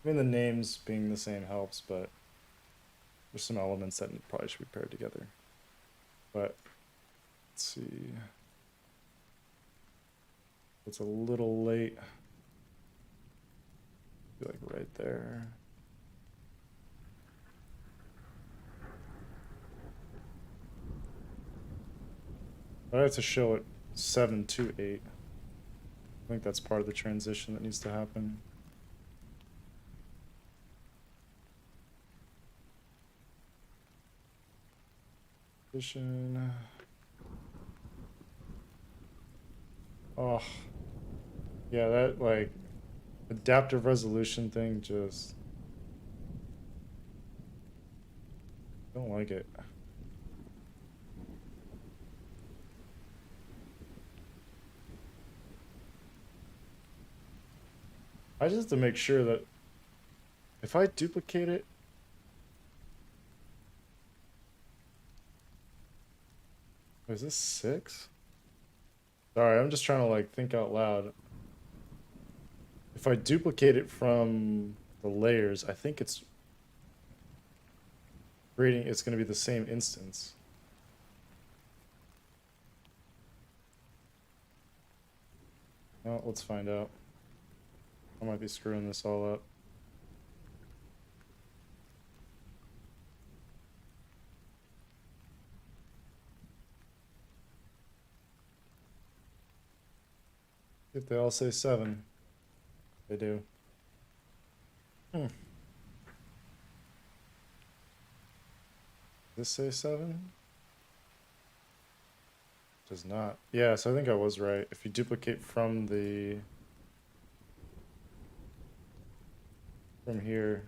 I mean, the names being the same helps, but there's some elements that probably should be paired together. But let's see. It's a little late. Like right there. I have to show it 7 to 8. I think that's part of the transition that needs to happen. Position. Oh, yeah, that like adaptive resolution thing just don't like it. I just have to make sure that if I duplicate it, is this 6? Sorry, I'm just trying to like think out loud. If I duplicate it from the layers, I think it's creating, it's going to be the same instance. Well, let's find out. I might be screwing this all up. If they all say 7, they do. Does this say 7? Does not. Yeah, so I think I was right. If you duplicate from here,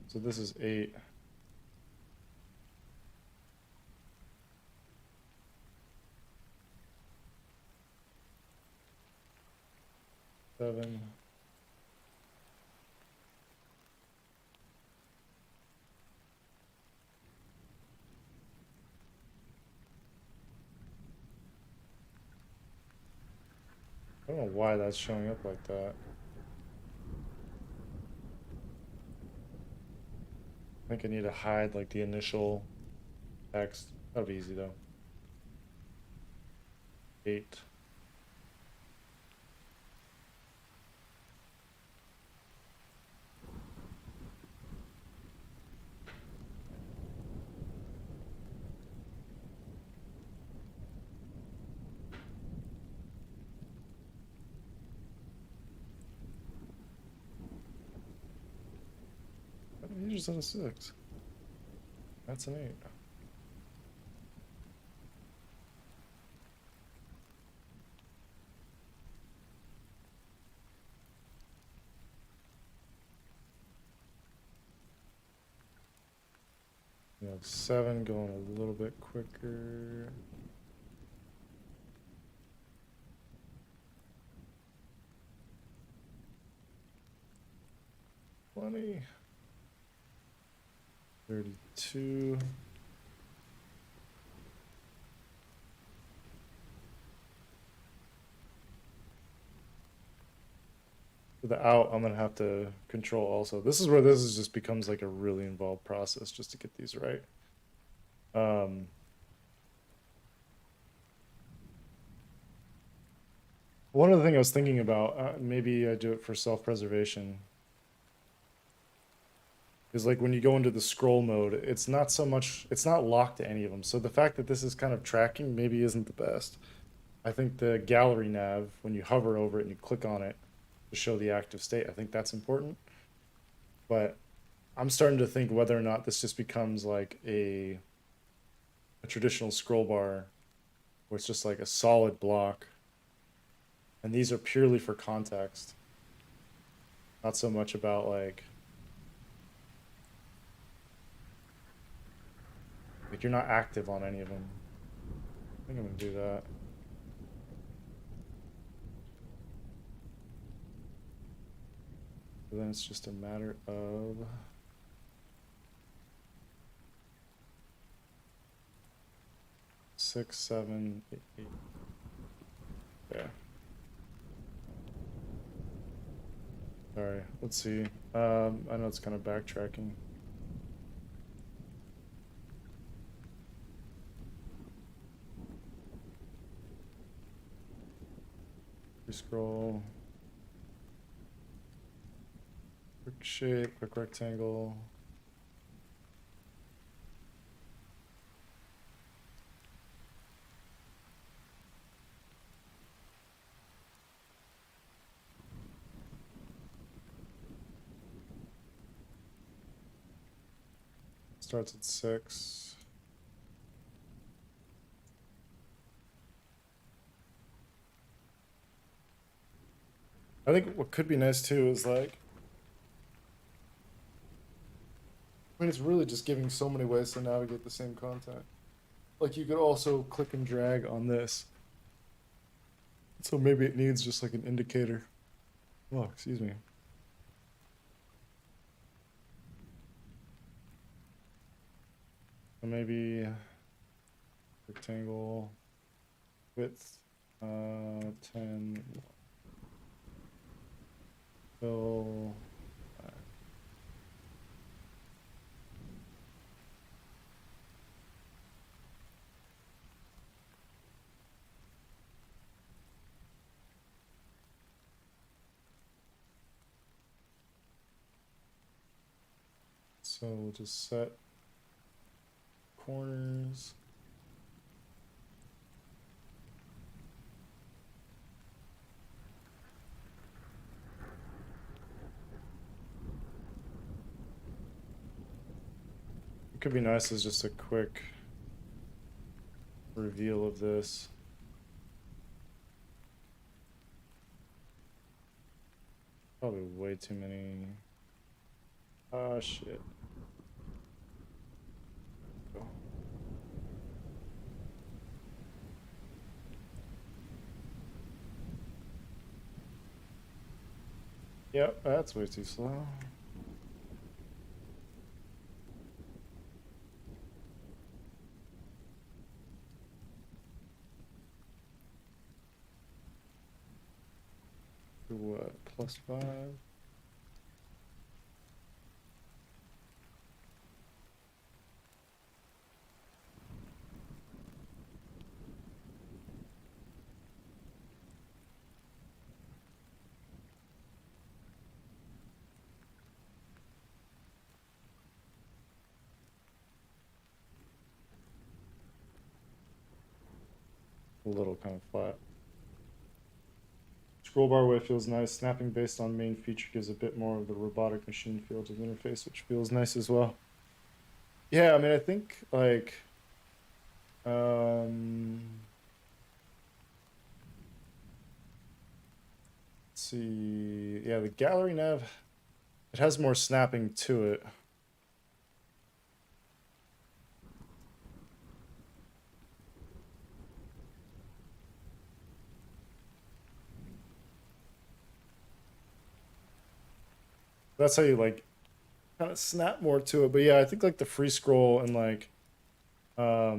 so this is 8. Seven. I don't know why that's showing up like that. I think I need to hide like the initial text. That'll be easy though. 8. just had a 6. That's an 8. You have 7 going a little bit quicker. $20. 32. For the out, I'm gonna have to control also. This is where this is just becomes like a really involved process just to get these right. One other thing I was thinking about, maybe I do it for self-preservation, is like when you go into the scroll mode, it's not so much, it's not locked to any of them. So the fact that this is kind of tracking maybe isn't the best. I think the gallery nav, when you hover over it and you click on it to show the active state, I think that's important. But I'm starting to think whether or not this just becomes like a traditional scroll bar where it's just like a solid block. And these are purely for context. Not so much about like you're not active on any of them. I think I'm gonna do that. So then it's just a matter of six, 7, 8. Yeah. Sorry, let's see. I know it's kind of backtracking. Scroll. Quick shape, quick rectangle. Starts at 6. I think what could be nice too is like, I mean, it's really just giving so many ways to navigate the same content. Like you could also click and drag on this. So maybe it needs just like an indicator. Oh, excuse me. So maybe rectangle width 10 fill. So we'll just set corners. It could be nice as just a quick reveal of this. Probably way too many. Ah, shit. Oh. Yep, that's way too slow. What, +5? A little kind of flat. scroll bar way feels nice. Snapping based on main feature gives a bit more of the robotic machine feel to the interface, which feels nice as well. Yeah, I mean, I think like, let's see. Yeah, the gallery nav, it has more snapping to it. That's how you like kind of snap more to it. But yeah, I think like the free scroll and like, I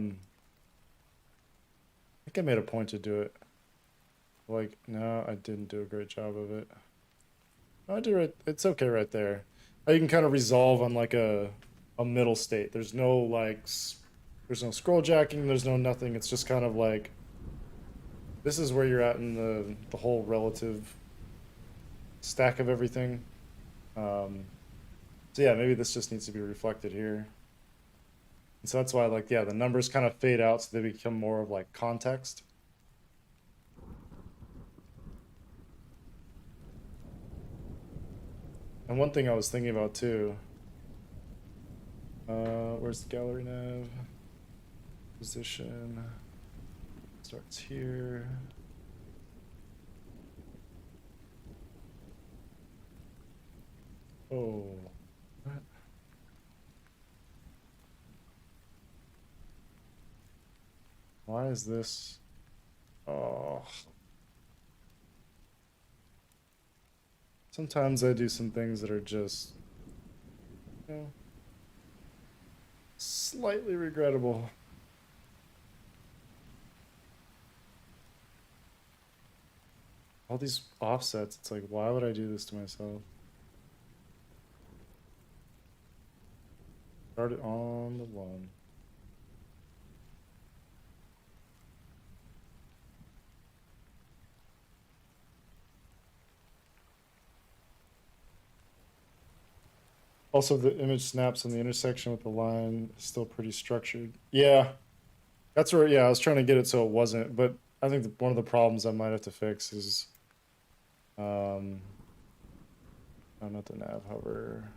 think I made a point to do it. Like, no, I didn't do a great job of it. I do it. It's okay right there. You can kind of resolve on like a middle state. There's no like, there's no scroll jacking. There's no nothing. It's just kind of like, this is where you're at in the whole relative stack of everything. So yeah, maybe this just needs to be reflected here. And so that's why like, yeah, the numbers kind of fade out so they become more of like context. And one thing I was thinking about too, where's the gallery nav? Position starts here. Oh, what? Why is this? Oh, sometimes I do some things that are just, you know, slightly regrettable. All these offsets, it's like, why would I do this to myself? Start it on the one. Also, the image snaps on the intersection with the line is still pretty structured. Yeah, that's where, yeah, I was trying to get it so it wasn't, but I think one of the problems I might have to fix is, oh, not the nav hover.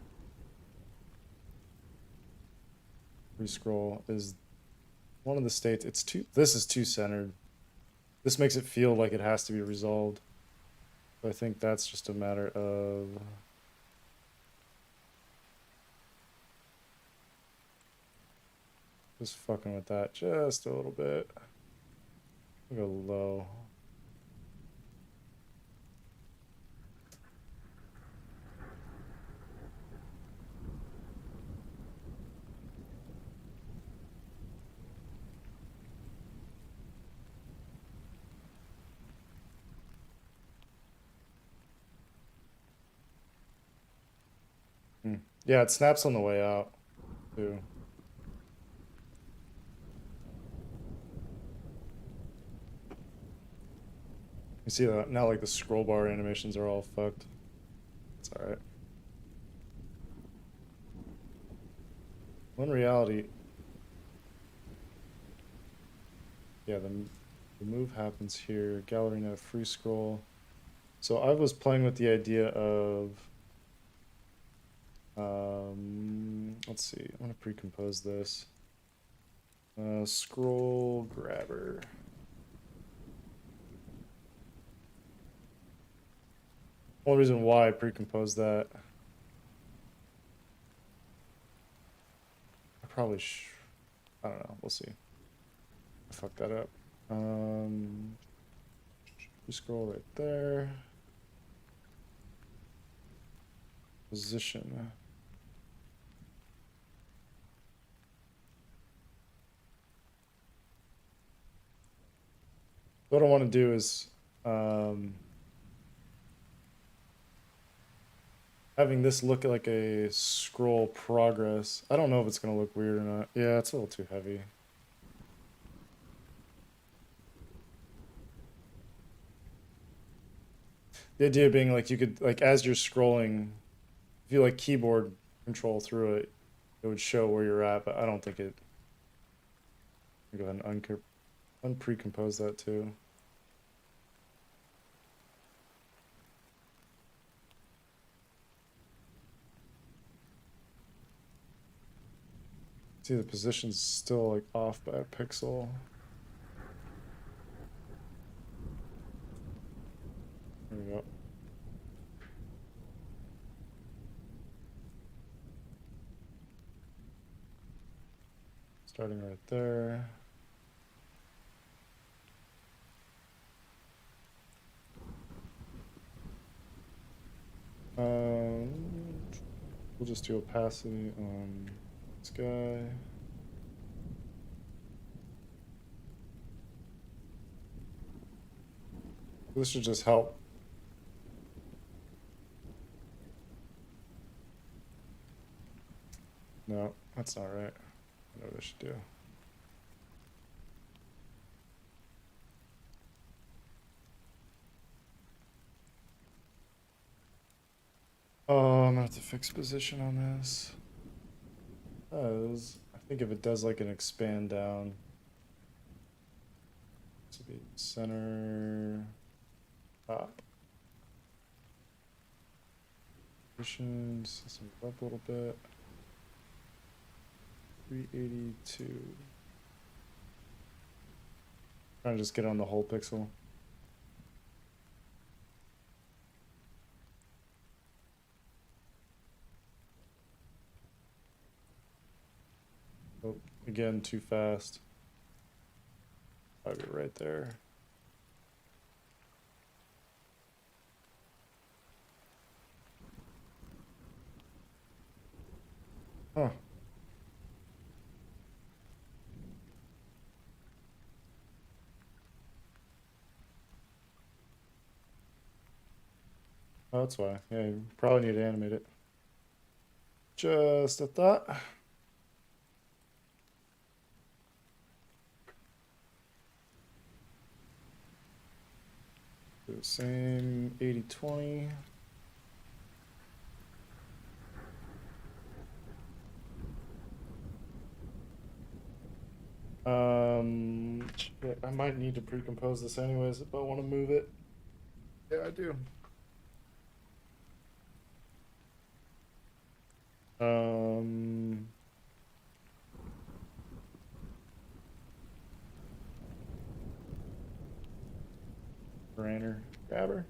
Rescroll is one of the states. It's too, this is too centered. This makes it feel like it has to be resolved. So I think that's just a matter of just fucking with that just a little bit. I'll go low. Yeah, it snaps on the way out too. You see that now, like the scroll bar animations are all fucked. It's all right. Well, in reality, yeah, the move happens here. Gallery nav free scroll. So I was playing with the idea of, let's see, I'm gonna pre-compose this. Scroll grabber. Only reason why I pre-composed that, I probably I don't know, we'll see. I fucked that up. Scroll right there. Position. What I want to do is having this look like a scroll progress. I don't know if it's gonna look weird or not. Yeah, it's a little too heavy. The idea being like you could like as you're scrolling, if you like keyboard control through it, it would show where you're at, but I don't think it. Go ahead and unpre-compose that too. See, the position's still like off by a pixel. There we go. Starting right there. We'll just do opacity on this guy. This should just help. No, that's not right. I know what I should do. Oh, I'm gonna have to fix position on this. Because I think if it does like an expand down, this will be center top. Positions, let's move up a little bit. 382. Trying to just get on the whole pixel. Oh, again, too fast. I'll be right there. Huh. Oh, that's why. Yeah, you probably need to animate it. Just a thought. Do the same 80-20. Shit, I might need to pre-compose this anyways if I want to move it. Yeah, I do. Brainer grabber.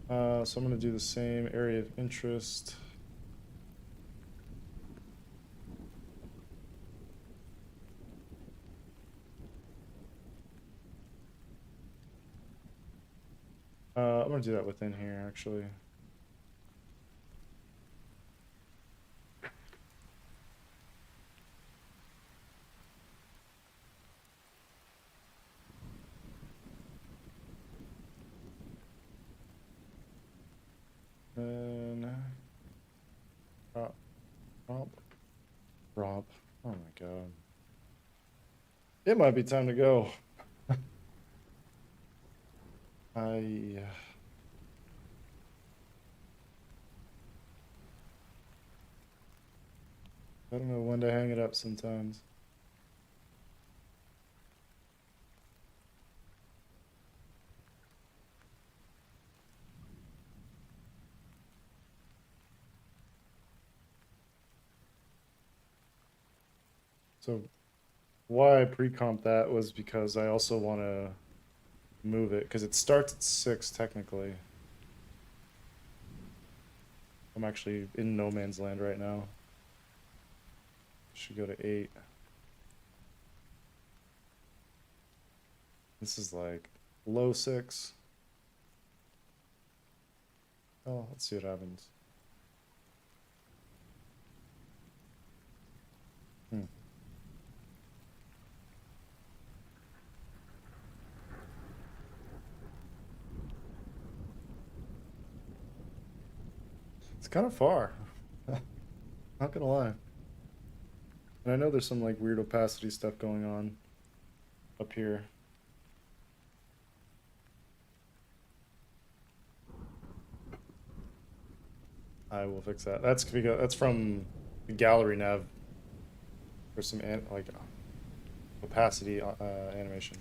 So I'm gonna do the same area of interest. I'm gonna do that within here actually. Then romp. Oh my god. It might be time to go. I don't know when to hang it up sometimes. So why I pre-comp that was because I also want to move it because it starts at 6 technically. I'm actually in no man's land right now. Should go to 8. This is like low 6. Oh, let's see what happens. It's kind of far. Not gonna lie. And I know there's some like weird opacity stuff going on up here. I will fix that. That's because that's from the gallery nav for some like opacity animation.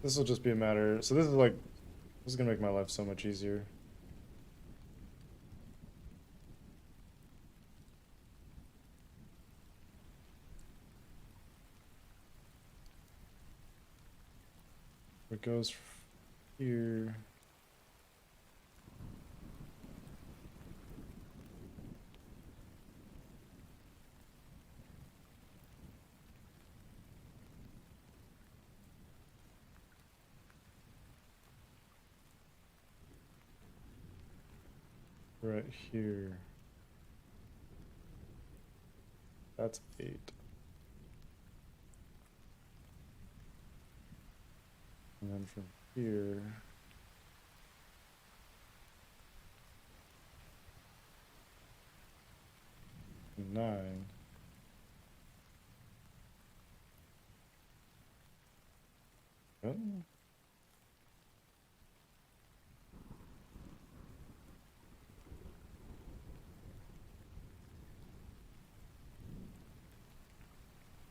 This will just be a matter. So this is gonna make my life so much easier. It goes here. Right here. That's 8. And then from here, 9. Oh.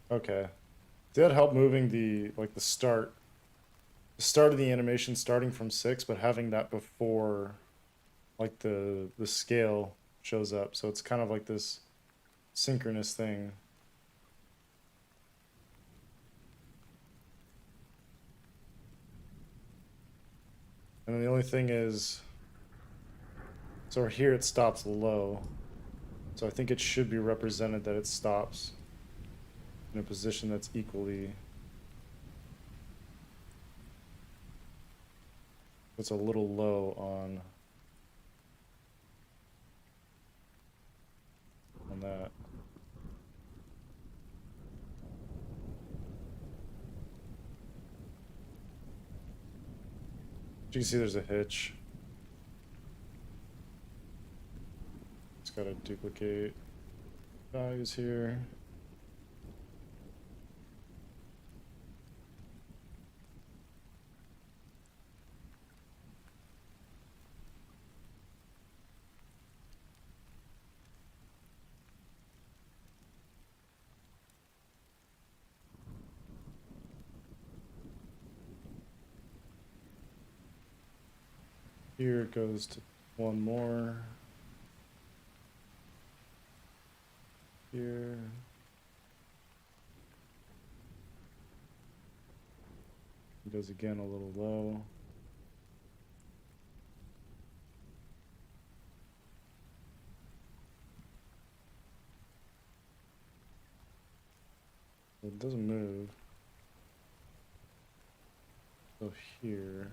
Okay. Did that help moving the the start of the animation starting from 6, but having that before like the scale shows up. So it's kind of like this synchronous thing. And then the only thing is, so here it stops low. So I think it should be represented that it stops in a position that's equally, it's a little low on that. You can see there's a hitch. It's got to duplicate values here. Here it goes to one more. Here. It goes again a little low. It doesn't move. So here.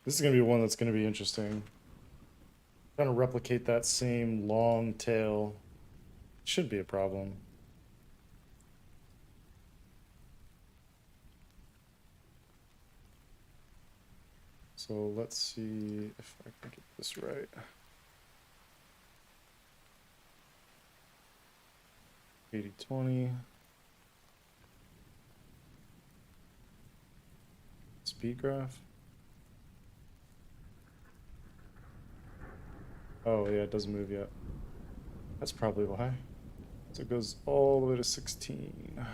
This is going to be one that's going to be interesting. Trying to replicate that same long tail should be a problem. So let's see if I can get this right. $80.20. Speed graph. Oh yeah, it doesn't move yet. That's probably why. So it goes all the way to 16.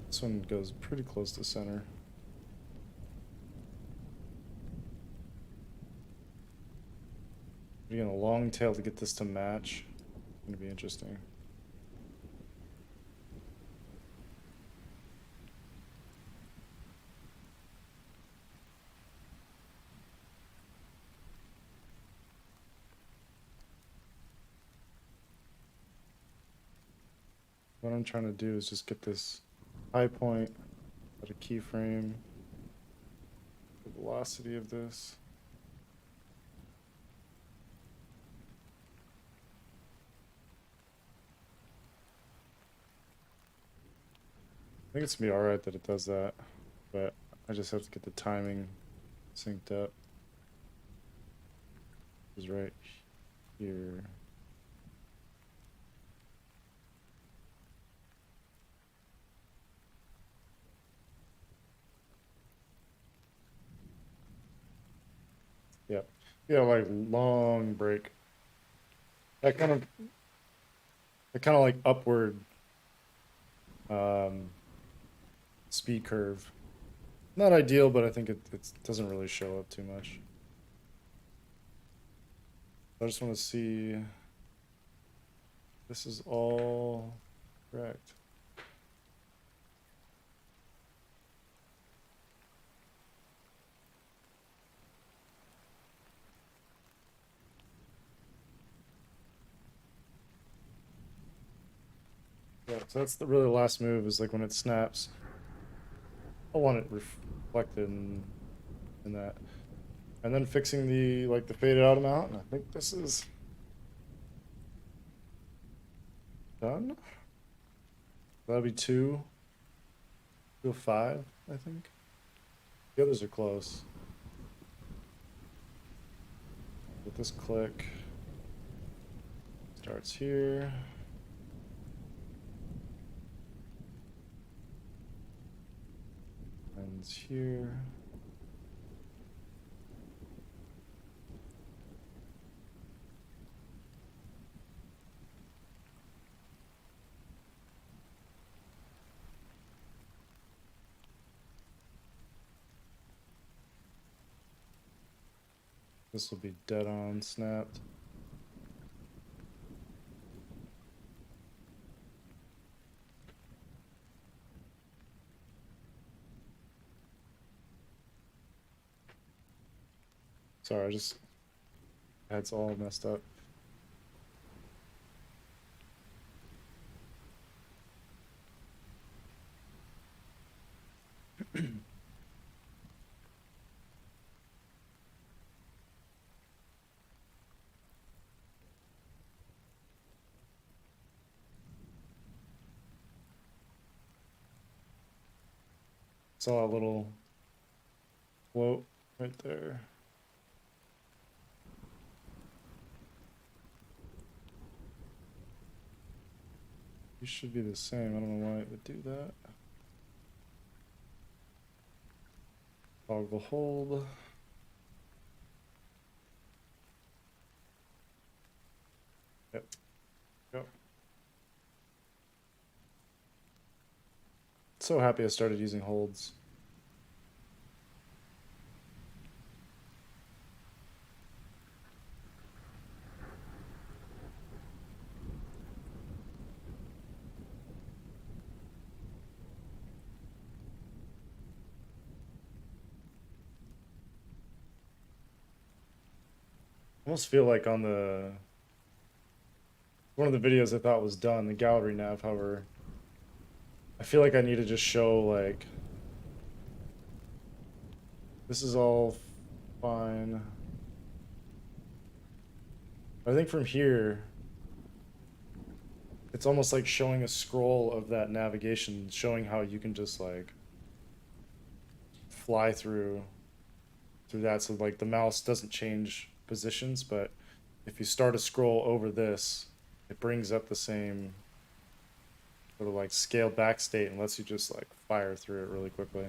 This one goes pretty close to center. Again, a long tail to get this to match. It's gonna be interesting. What I'm trying to do is just get this high point at a keyframe, the velocity of this. I think it's gonna be alright that it does that, but I just have to get the timing synced up. It's right here. Yep. Yeah, like long break. that kind of like upward um, speed curve. Not ideal, but I think it doesn't really show up too much. I just want to see this is all correct. Yeah, so that's the really last move is like when it snaps. I want it reflected in that. And then fixing the like the faded out amount. And I think this is done. That'll be 2 to 5, I think. The others are close. But this click starts here. Ends here. This will be dead on snapped. Sorry, I just had all messed up. Saw a little float right there. These should be the same. I don't know why it would do that. Toggle hold. Yep. Go. So happy I started using holds. I almost feel like on the one of the videos I thought was done, the gallery nav, however, I feel like I need to just show like this is all fine. I think from here it's almost like showing a scroll of that navigation, showing how you can just like fly through that, so like the mouse doesn't change positions, but if you start a scroll over this, it brings up the same sort of like scaled back state and lets you just like fire through it really quickly.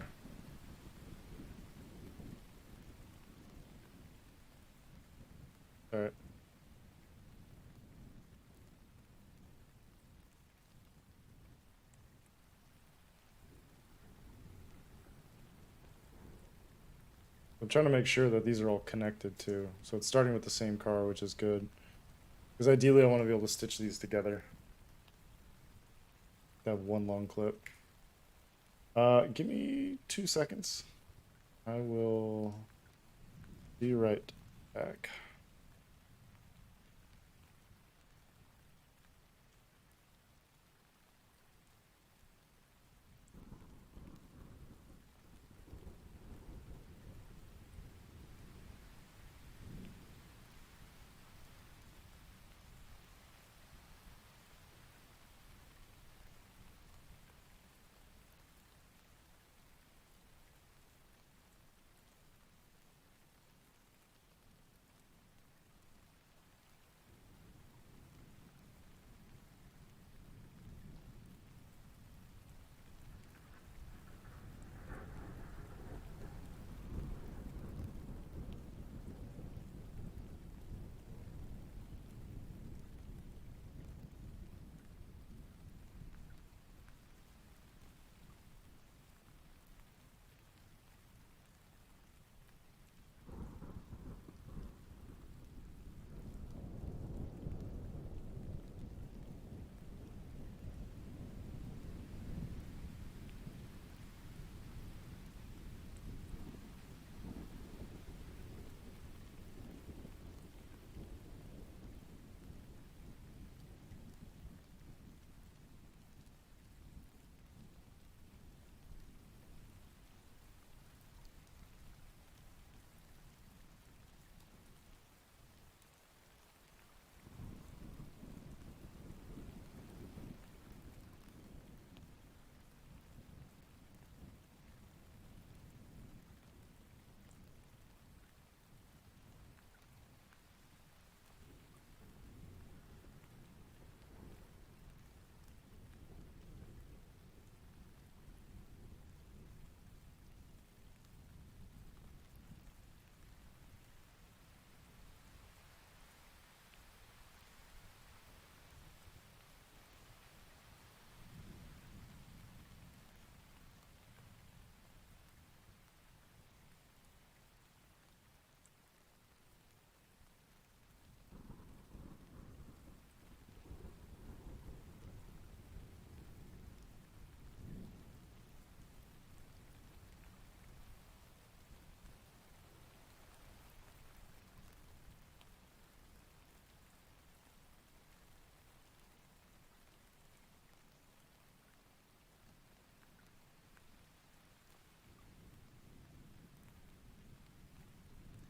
All right. I'm trying to make sure that these are all connected too. So it's starting with the same car, which is good. Because ideally I want to be able to stitch these together. Have one long clip. Give me 2 seconds. I will be right back.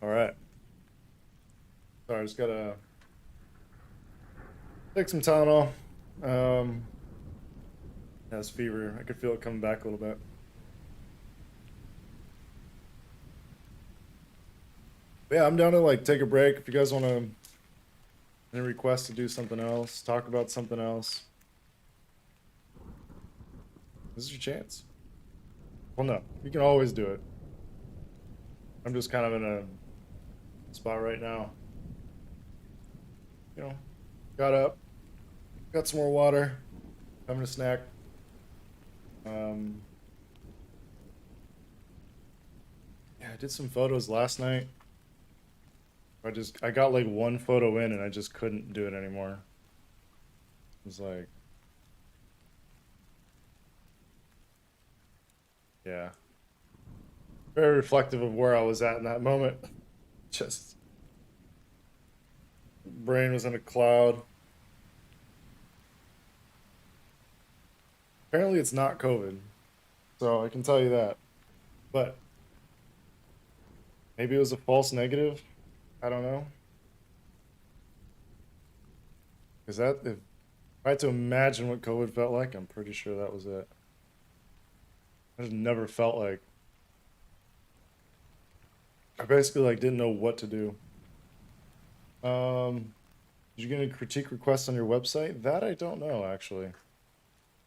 All right. Sorry, I just gotta take some Tylenol. Has fever. I could feel it coming back a little bit. But yeah, I'm down to like take a break. If you guys want to, any requests to do something else, talk about something else, this is your chance. Well, no, you can always do it. I'm just kind of in a spot right now. You know, got up, got some more water, having a snack. Um, yeah, I did some photos last night. I got like one photo in and I just couldn't do it anymore. It was like, yeah, very reflective of where I was at in that moment. Just brain was in a cloud. Apparently, it's not COVID, so I can tell you that. But maybe it was a false negative. I don't know. Because that, if I had to imagine what COVID felt like, I'm pretty sure that was it. I just never felt like I basically like didn't know what to do. Did you get any critique requests on your website? That I don't know actually.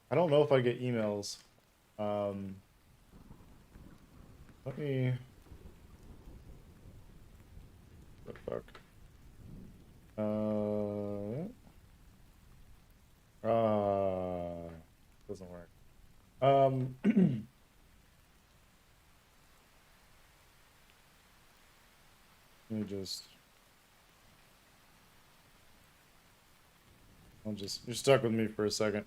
I don't know if I get emails. Um, let me. What the fuck? Doesn't work. Let me just. You're stuck with me for a second.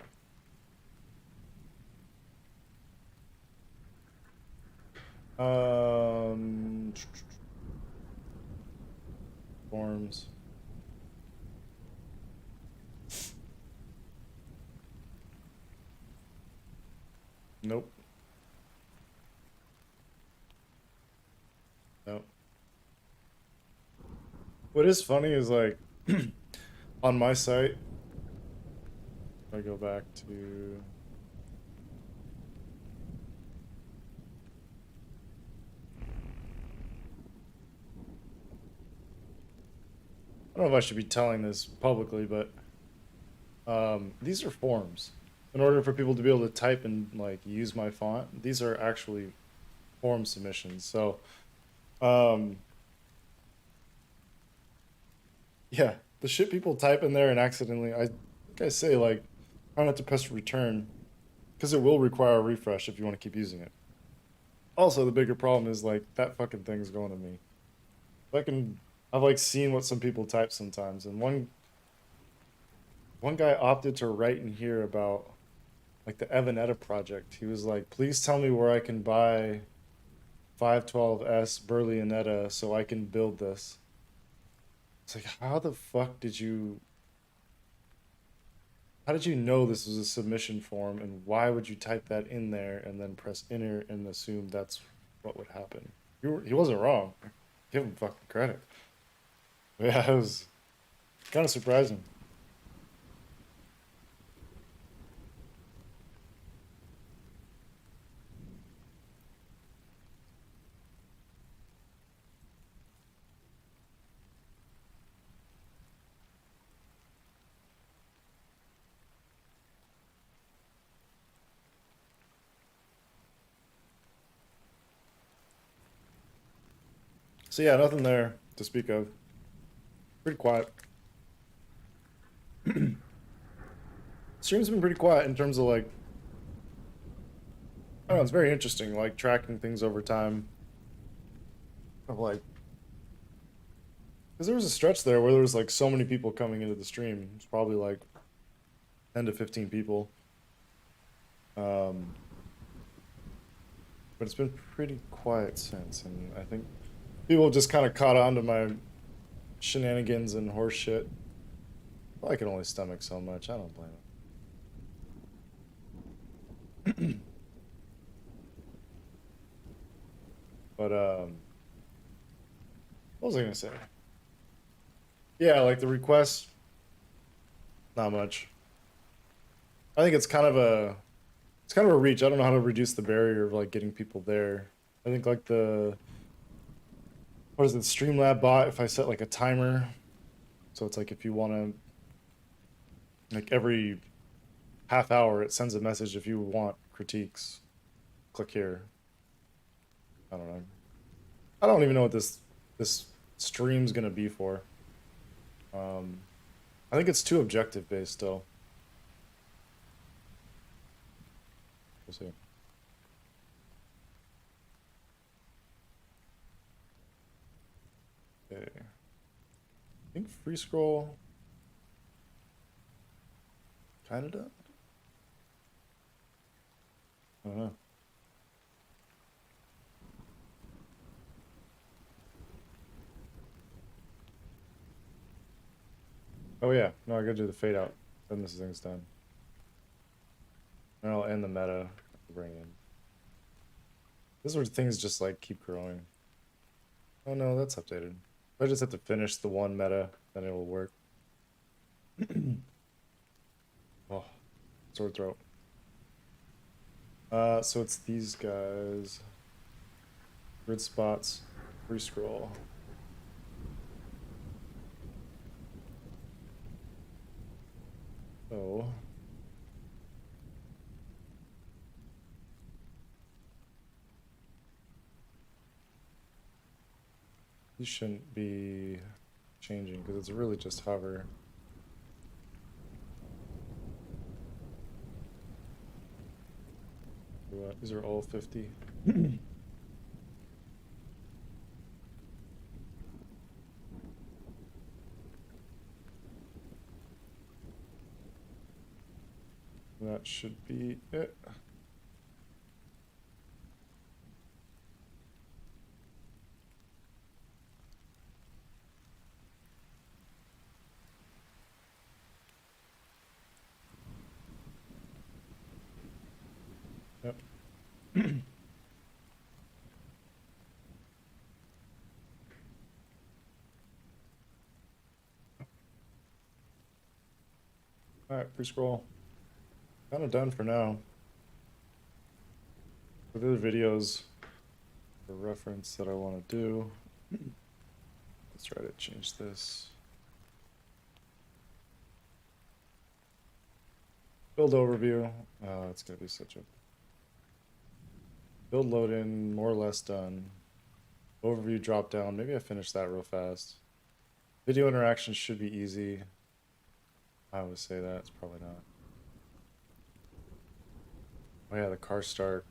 Forms. Nope. Nope. What is funny is like on my site, if I go back to I don't know if I should be telling this publicly, but these are forms. In order for people to be able to type and like use my font, these are actually form submissions. So, um, yeah, the shit people type in there and accidentally, I think I say like, try not to press return because it will require a refresh if you want to keep using it. Also, the bigger problem is like that fucking thing's going to me. I've like seen what some people type sometimes, and one guy opted to write in here about like the Evanetta project. He was like, please tell me where I can buy 512S Berlinetta so I can build this. It's like, how did you know this was a submission form and why would you type that in there and then press enter and assume that's what would happen? He wasn't wrong. Give him fucking credit. Yeah, it was kind of surprising. So yeah, nothing there to speak of. Pretty quiet. Stream's been pretty quiet in terms of like, I don't know, it's very interesting, like tracking things over time. Of like, because there was a stretch there where there was like so many people coming into the stream. It's probably like 10 to 15 people. Um, but it's been pretty quiet since, and I think people just kind of caught on to my shenanigans and horse shit. Well, I can only stomach so much. I don't blame it. But What was I gonna say? Yeah, like the requests, not much. I think it's kind of a reach. I don't know how to reduce the barrier of like getting people there. I think like the what is it, Streamlab bot, if I set like a timer, so it's like if you want to like every half hour it sends a message if you want critiques, click here. I don't know. I don't even know what this stream's gonna be for. I think it's too objective based still. We'll see. Okay. I think free scroll kind of done. I don't know. Oh yeah, no, I gotta do the fade out. Then this thing's done. And I'll end the meta to bring in. This is where things just like keep growing. Oh no, that's updated. I just have to finish the one meta, then it will work. Oh, sore throat. So it's these guys. Grid spots, free scroll. Oh. These shouldn't be changing because it's really just hover. These are all 50. That should be it. Yep. All right, free scroll. Kind of done for now. For the other videos for reference that I want to do, let's try to change this. Build overview. Oh, it's gonna be such a build load in, more or less done. Overview drop down. Maybe I finish that real fast. Video interactions should be easy. I would say that. It's probably not. Oh yeah, the car start.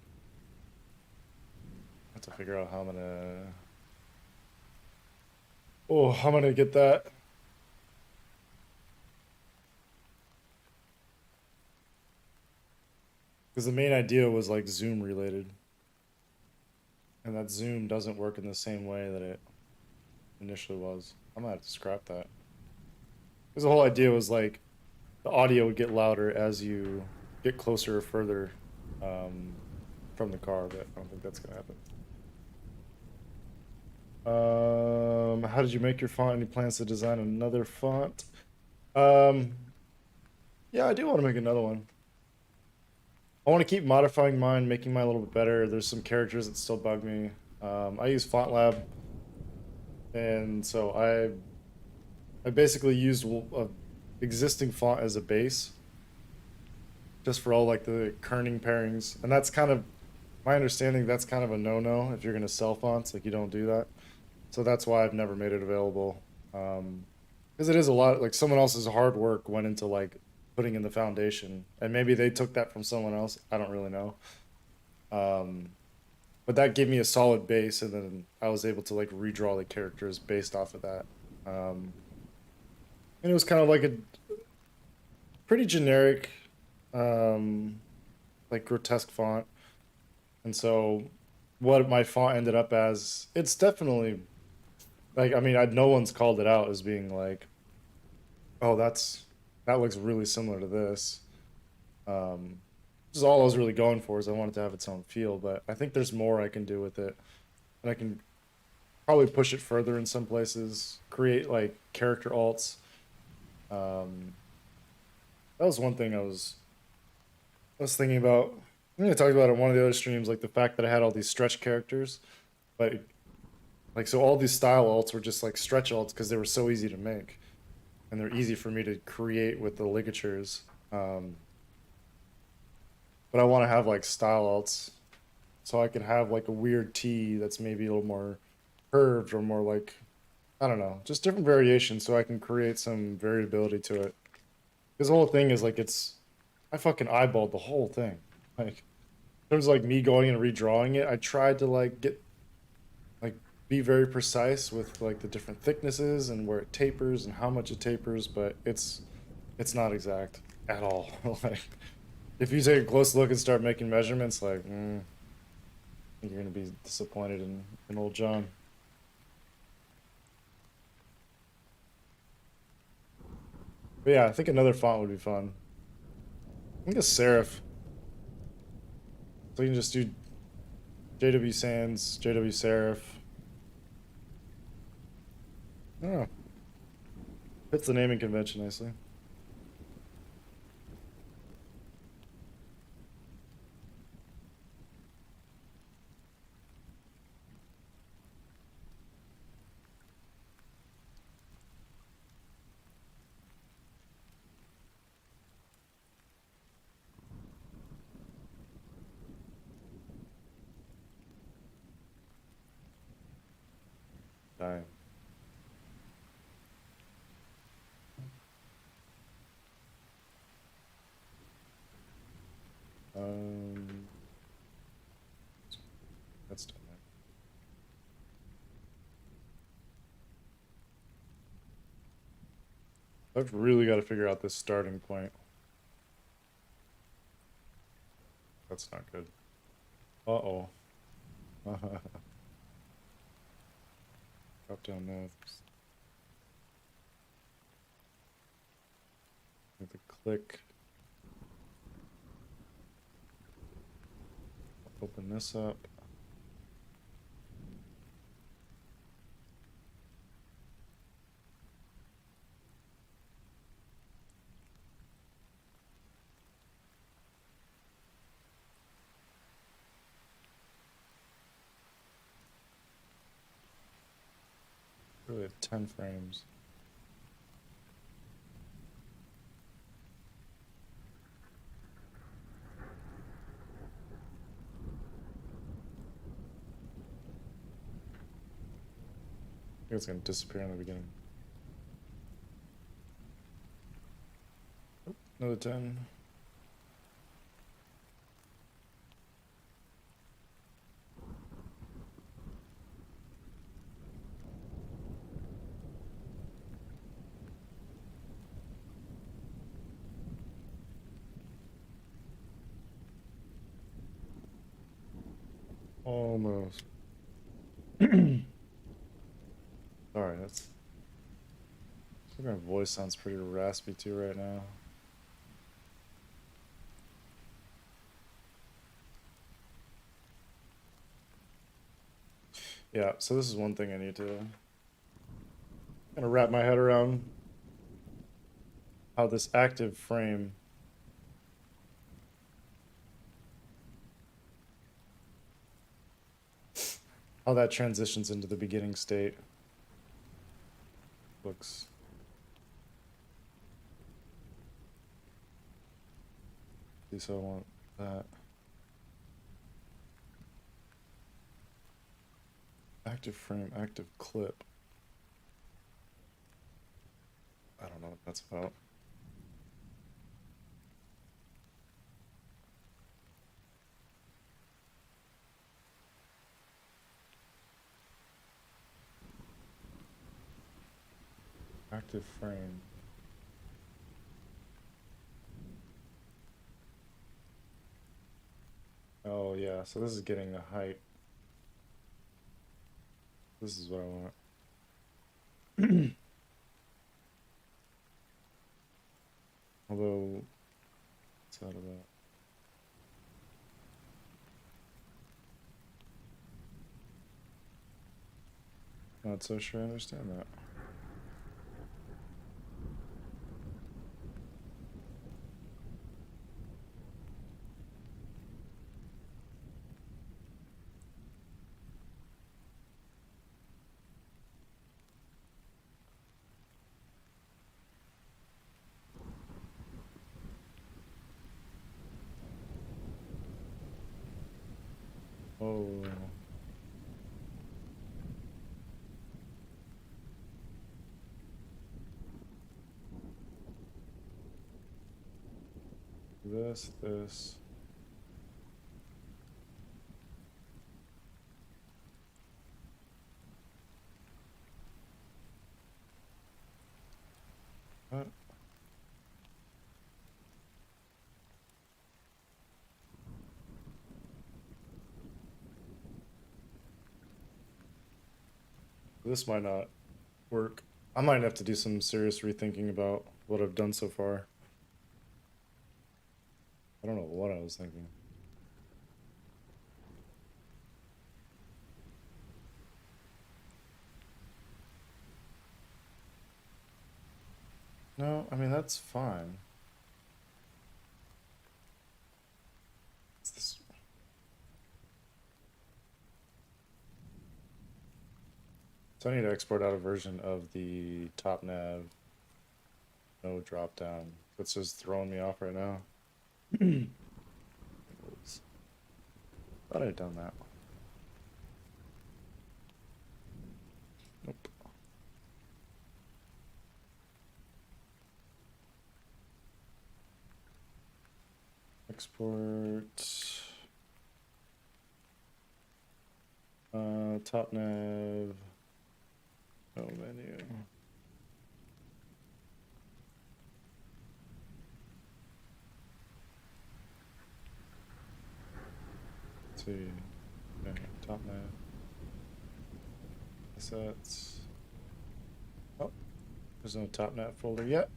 I have to figure out how I'm gonna... Oh, I'm gonna get that. Because the main idea was like zoom related. And that zoom doesn't work in the same way that it initially was. I'm gonna have to scrap that. Because the whole idea was like the audio would get louder as you get closer or further from the car, but I don't think that's gonna happen. How did you make your font? Any plans to design another font? Yeah, I do want to make another one. I want to keep modifying mine, making mine a little bit better. There's some characters that still bug me. I use FontLab, and so I basically used a existing font as a base, just for all like the kerning pairings, and that's kind of my understanding. That's kind of a no-no if you're gonna sell fonts, like you don't do that. So that's why I've never made it available, because it is a lot. Like someone else's hard work went into like putting in the foundation, and maybe they took that from someone else. I don't really know. But that gave me a solid base, and then I was able to like redraw the characters based off of that. And it was kind of like a pretty generic, um, like grotesque font. And so what my font ended up as, it's definitely like, I mean, no one's called it out as being like, oh, that looks really similar to this. This is all I was really going for, is I wanted to have its own feel, but I think there's more I can do with it. And I can Probably push it further in some places, create like character alts. That was one thing I was thinking about. I'm gonna talk about it in one of the other streams, like the fact that I had all these stretch characters, like so all these style alts were just like stretch alts because they were so easy to make, and they're easy for me to create with the ligatures. But I want to have like style alts, so I can have like a weird T that's maybe a little more curved or more like, I don't know, just different variations, so I can create some variability to it. Because the whole thing is like I fucking eyeballed the whole thing. Like in terms of like me going and redrawing it, I tried to like like be very precise with like the different thicknesses and where it tapers and how much it tapers, but it's not exact at all. Like if you take a close look and start making measurements, like I think you're gonna be disappointed in old John. But yeah, I think another font would be fun. I think a serif. So you can just do JW Sans, JW Serif. I don't know. Fits the naming convention nicely. Dying. Um, that's done. I've really got to figure out this starting point. That's not good. Uh-oh. Drop down notes. With a click. Open this up. Really have 10 frames. I think it's gonna disappear in the beginning. Oh, another 10. Almost. Sorry, that's. I think my voice sounds pretty raspy too right now. Yeah, so this is one thing I need to kind of wrap my head around, how this active frame, how that transitions into the beginning state. Looks. So I want that. Active frame, active clip. I don't know what that's about. Active frame. Oh yeah, so this is getting the height. This is what I want. Although, what's that about? Not so sure I understand that. Oh. This. What? This might not work. I might have to do some serious rethinking about what I've done so far. I don't know what I was thinking. No, I mean, that's fine. It's this... So I need to export out a version of the top nav, no drop down. It's just throwing me off right now. Thought I'd done that. Nope. Export. Top nav. No menu. Let's see. Okay, top nav. Assets. Oh, there's no top nav folder yet.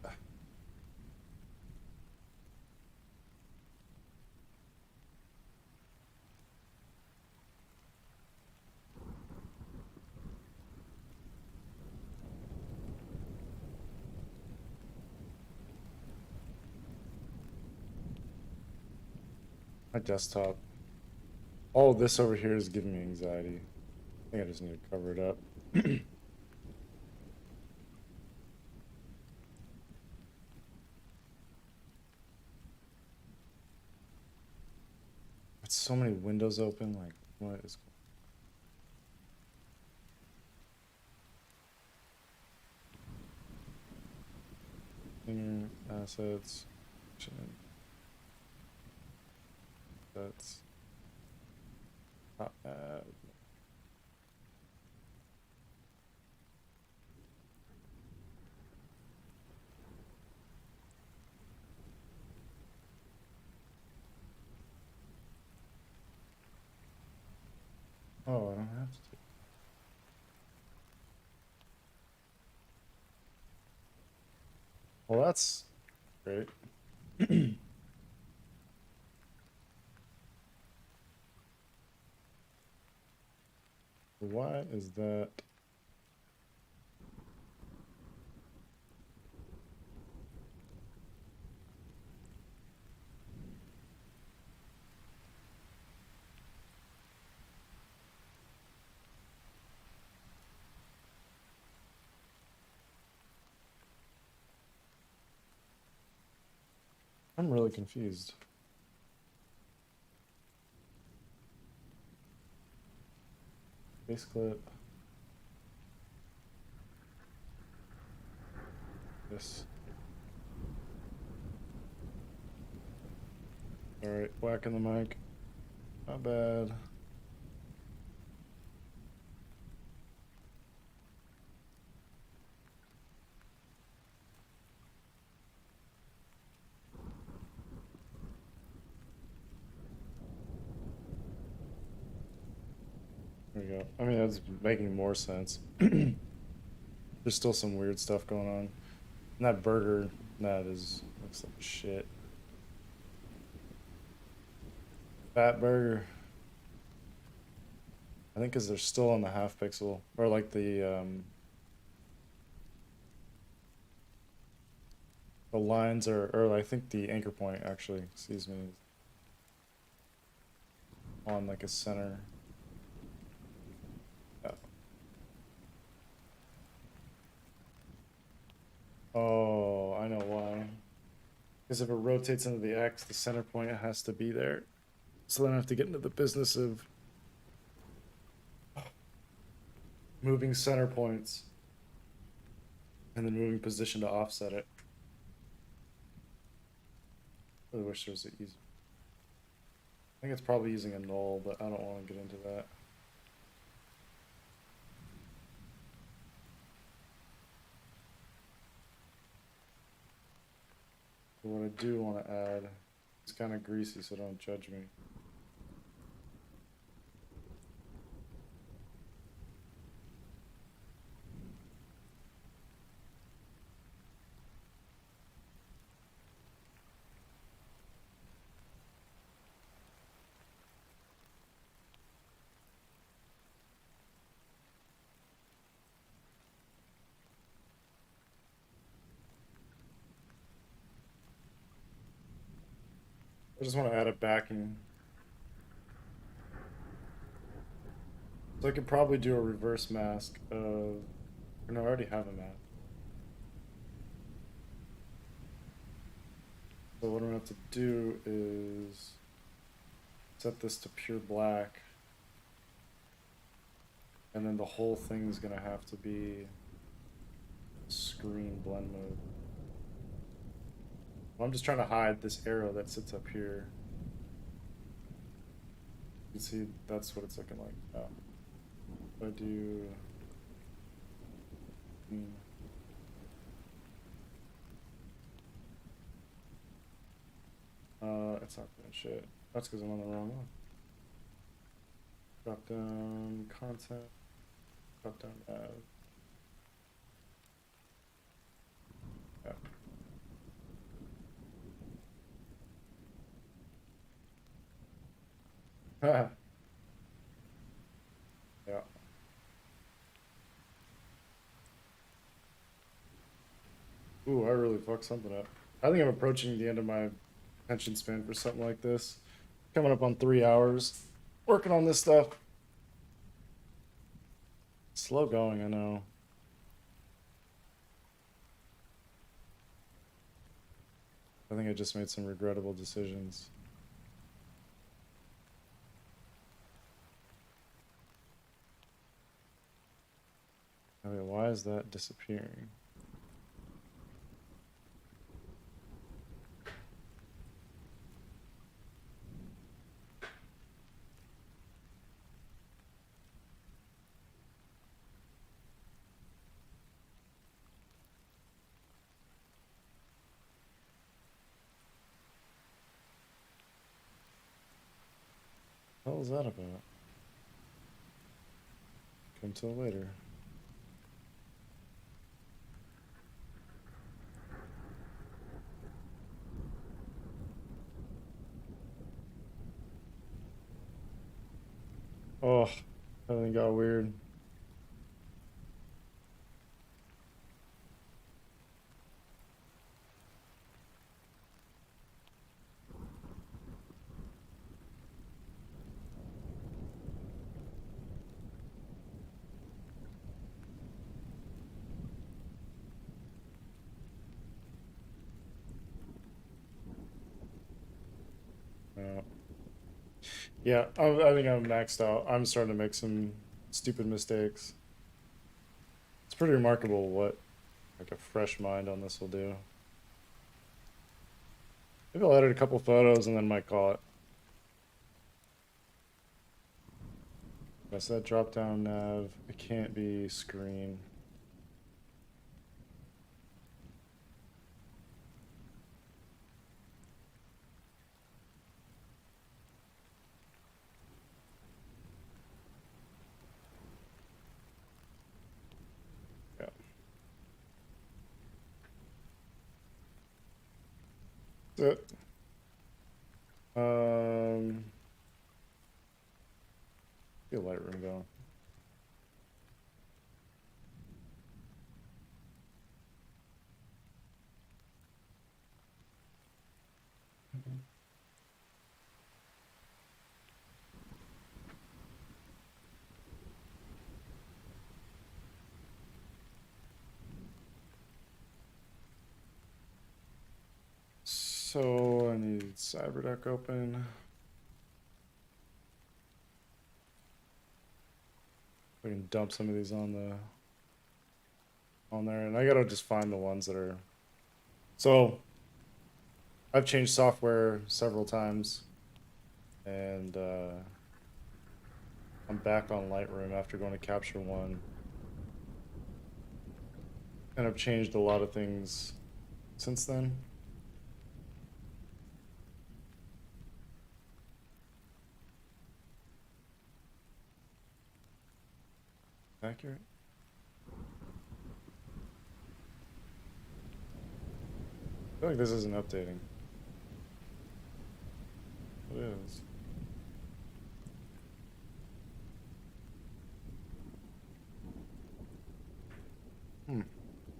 My desktop. All this over here is giving me anxiety. I think I just need to cover it up. It's so many windows open. Like, what is going on? Assets. That's top nav. Oh, I don't have to. Well, that's great. Why is that? I'm really confused. Base clip. This. All right, whacking the mic. Not bad. There we go. I mean, that's making more sense. There's still some weird stuff going on. And that burger, that is, looks like shit. Fat burger. I think because they're still on the half pixel, or like the lines are, or I think the anchor point actually, excuse me, on like a center. Yeah. Oh, I know why. Because if it rotates into the X, the center point has to be there. So then I have to get into the business of moving center points and then moving position to offset it. I really wish there was an easy. I think it's probably using a null, but I don't want to get into that. But what I do want to add, it's kind of greasy, so don't judge me. I just want to add a backing. So I could probably do a reverse mask of, no, I already have a mask. So what I'm gonna have to do is set this to pure black. And then the whole thing's gonna have to be screen blend mode. I'm just trying to hide this arrow that sits up here. You can see that's what it's looking like now. If I do... it's not doing shit. That's because I'm on the wrong one. Drop down content, drop down nav. Yeah. Yeah. Ooh, I really fucked something up. I think I'm approaching the end of my attention span for something like this. Coming up on 3 hours working on this stuff. Slow going, I know. I think I just made some regrettable decisions. I mean, why is that disappearing? What the hell is that about? Come till later. Oh, everything got weird. Yeah, yeah. I think I'm maxed out. I'm starting to make some stupid mistakes. It's pretty remarkable what like a fresh mind on this will do. Maybe I'll edit a couple photos and then might call it. I said drop down nav. It can't be screen. Yeah. That's it. Get Lightroom going. So I need CyberDuck open. We can dump some of these on there, and I gotta just find the ones that are. So I've changed software several times, and I'm back on Lightroom after going to Capture One, and I've changed a lot of things since then. Accurate. I feel like this isn't updating. It is.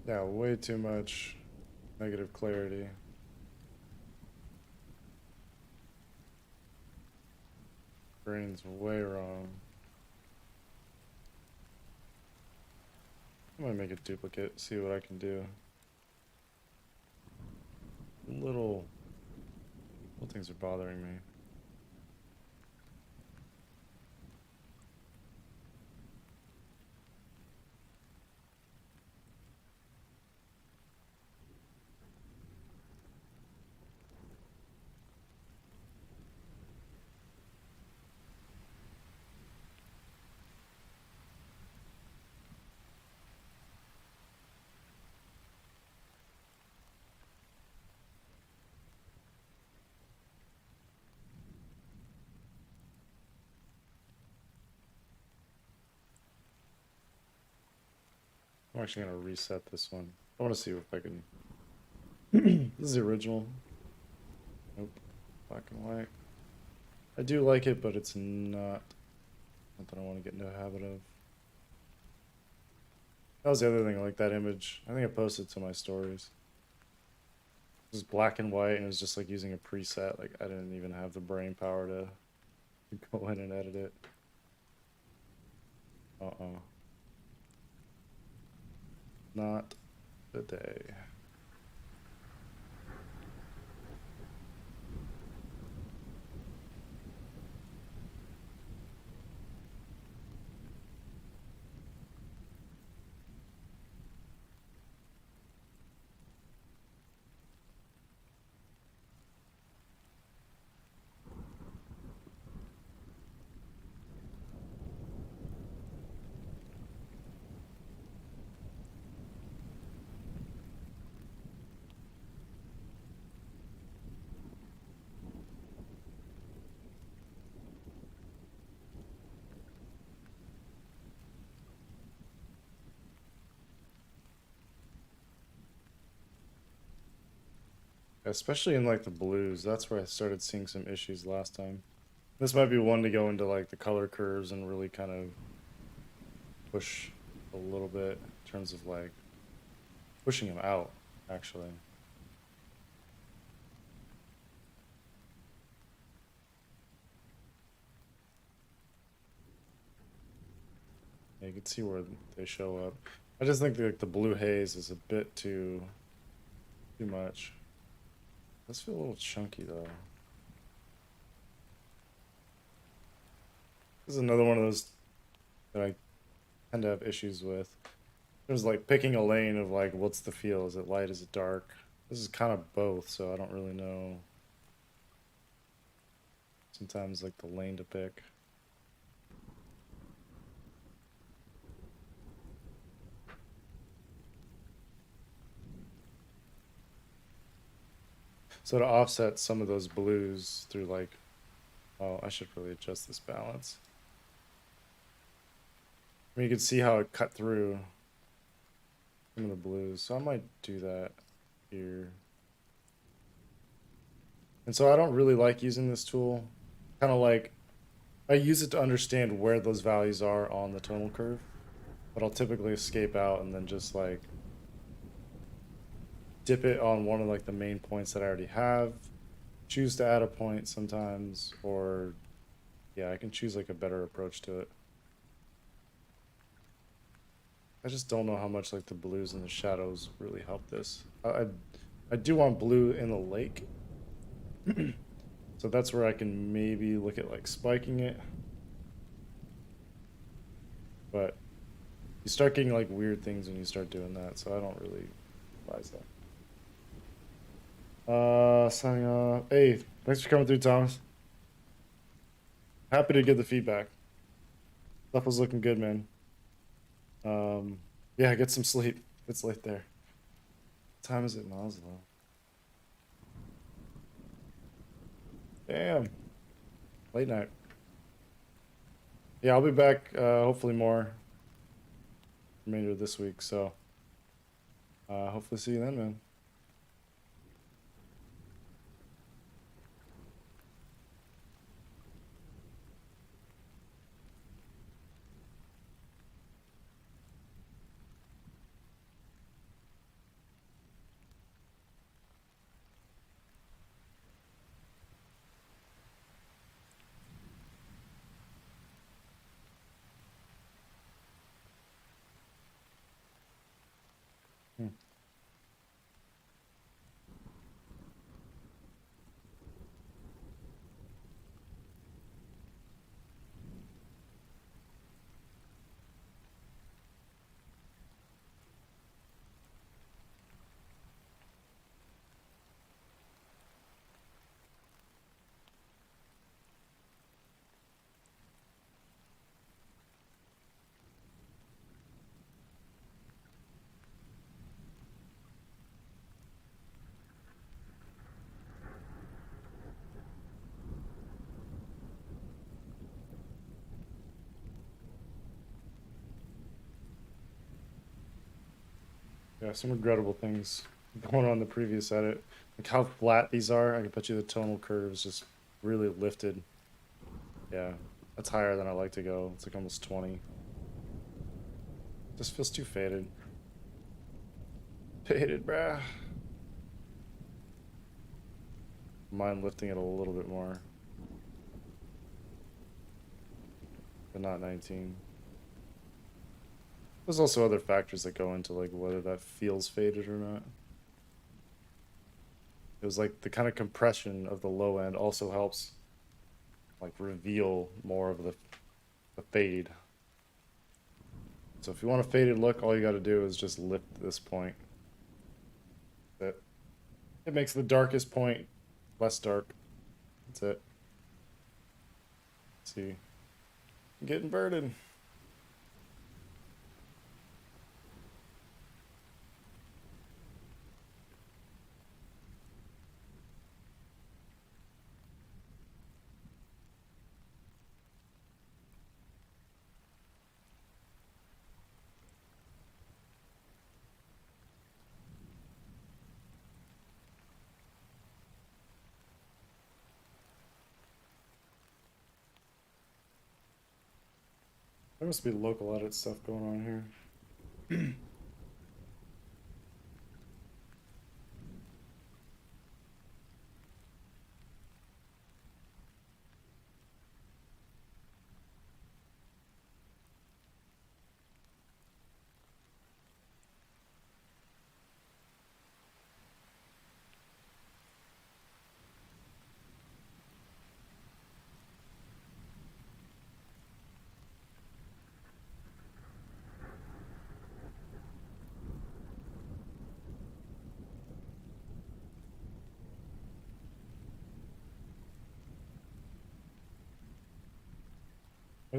Yeah, way too much negative clarity. Brain's way wrong. I'm gonna make a duplicate, see what I can do. Little things are bothering me. I'm actually gonna reset this one. I want to see if I can. This is the original. Nope, black and white. I do like it, but it's not something I want to get into a habit of. That was the other thing, like that image. I think I posted to my stories. It was black and white, and it was just like using a preset. Like I didn't even have the brain power to go in and edit it. Not today. Especially in like the blues. That's where I started seeing some issues last time. This might be one to go into like the color curves and really kind of push a little bit in terms of like pushing them out, actually. Yeah, you can see where they show up. I just think like the blue haze is a bit too much. Does feel a little chunky though. This is another one of those that I tend to have issues with. There's like picking a lane of like, what's the feel? Is it light? Is it dark? This is kind of both, so I don't really know. Sometimes like the lane to pick. So to offset some of those blues through like, oh, I should really adjust this balance. I mean, you can see how it cut through some of the blues, so I might do that here. And so I don't really like using this tool. Kind of like, I use it to understand where those values are on the tonal curve, but I'll typically escape out and then just like dip it on one of like the main points that I already have, choose to add a point sometimes, or yeah, I can choose like a better approach to it. I just don't know how much like the blues and the shadows really help this. I do want blue in the lake, So that's where I can maybe look at like spiking it. But you start getting like weird things when you start doing that, so I don't really advise that. Signing off. Hey, thanks for coming through, Thomas. Happy to get the feedback. Stuff was looking good, man. Yeah, get some sleep. It's late there. What time is it in Oslo? Damn, late night. Yeah, I'll be back. Hopefully more remainder of this week. So, hopefully see you then, man. Hmm. Yeah, some regrettable things going on in the previous edit. Like how flat these are. I can bet you the tonal curve is just really lifted. Yeah, that's higher than I like to go. It's like almost 20. Just feels too faded. Faded, bruh. Mind lifting it a little bit more, but not 19. There's also other factors that go into like whether that feels faded or not. It was like the kind of compression of the low end also helps like reveal more of the fade. So if you want a faded look, all you got to do is just lift this point. That it makes the darkest point less dark. That's it. Let's see, I'm getting inverted. There must be local edit stuff going on here.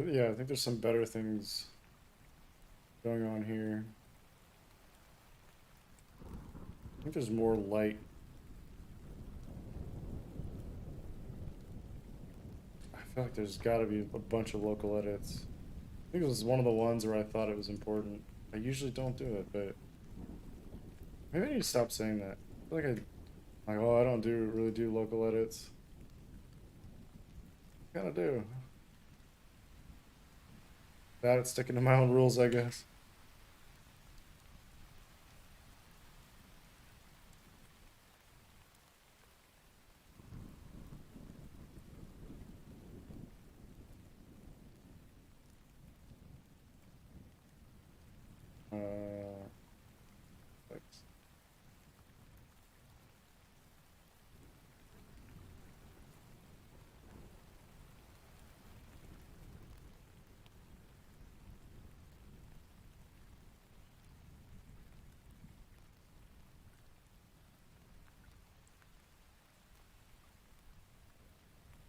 Yeah, I think there's some better things going on here. I think there's more light. I feel like there's got to be a bunch of local edits. I think it was one of the ones where I thought it was important. I usually don't do it, but maybe I need to stop saying that. I feel like, oh, I don't really do local edits. I kind of do. Bad at sticking to my own rules, I guess. Uh, thanks.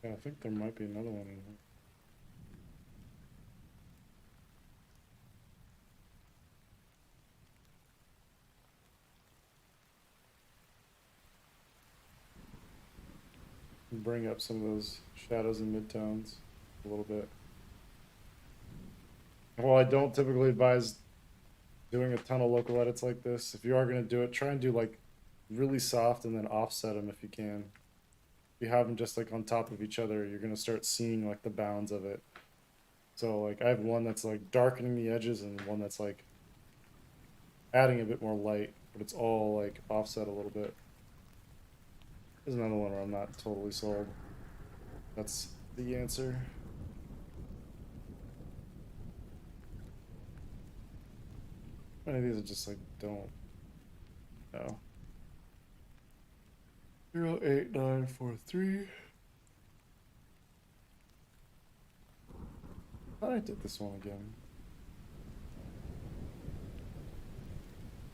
Yeah, I think there might be another one in here. Bring up some of those shadows and midtones a little bit. Well, I don't typically advise doing a ton of local edits like this. If you are going to do it, try and do like really soft and then offset them if you can. If you have them just like on top of each other, you're going to start seeing like the bounds of it. So like I have one that's like darkening the edges and one that's like adding a bit more light, but it's all like offset a little bit. There's another one where I'm not totally sold. That's the answer. Many of these are just like don't know. 08943. I thought I did this one again.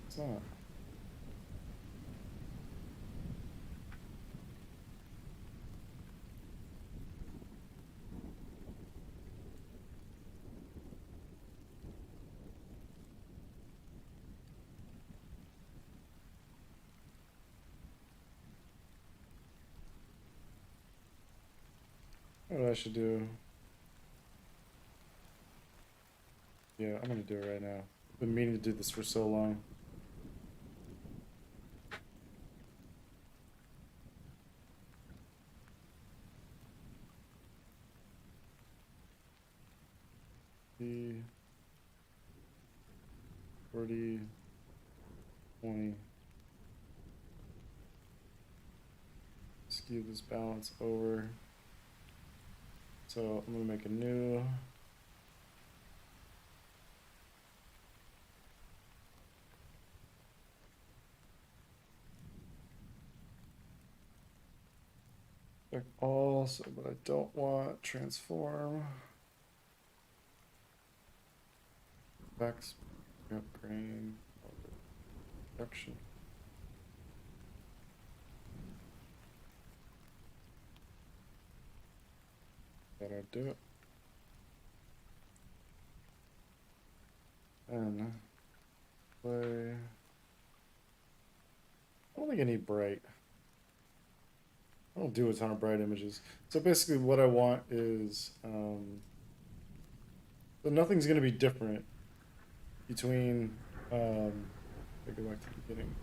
It's not. What I should do? Yeah, I'm gonna do it right now. I've been meaning to do this for so long. The 40, 20. Skew this balance over. So I'm gonna make a new. Check all, so but I don't want transform. Effects, grain, production. That'll do it. And play. I don't think I need bright. I don't do a ton of bright images. So basically what I want is, so nothing's gonna be different between, I go back to the beginning.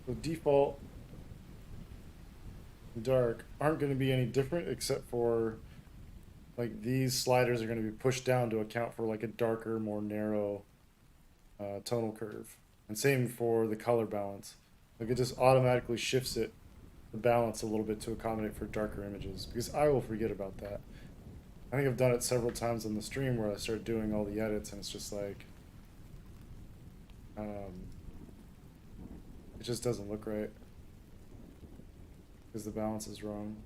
So default and dark aren't gonna be any different except for like these sliders are gonna be pushed down to account for like a darker, more narrow tonal curve. And same for the color balance. Like it just automatically shifts it, the balance a little bit to accommodate for darker images because I will forget about that. I think I've done it several times on the stream where I start doing all the edits and it's just like, it just doesn't look right because the balance is wrong.